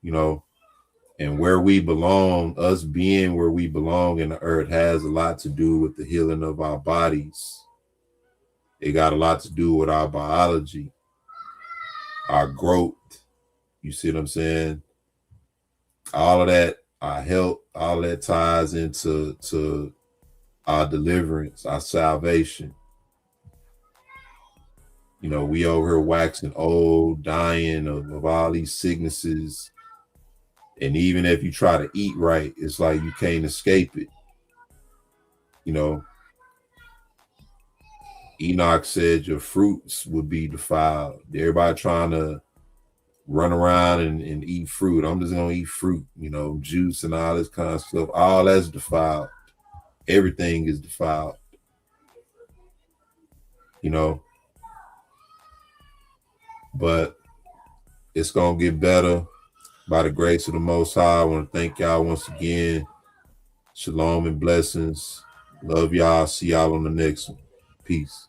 you know, and where we belong, us being where we belong in the earth has a lot to do with the healing of our bodies. It got a lot to do with our biology, our growth. You see what I'm saying? All of that, our health, all that ties into our deliverance, our salvation. You know, we over here waxing old, dying of all these sicknesses. And even if you try to eat right, it's like you can't escape it. You know, Enoch said your fruits would be defiled. Everybody trying to run around and eat fruit. I'm just gonna eat fruit, you know, juice and all this kind of stuff. All that's defiled. Everything is defiled. You know, but it's gonna get better by the grace of the Most High. I want to thank y'all once again. Shalom and blessings. Love y'all. See y'all on the next one. Peace.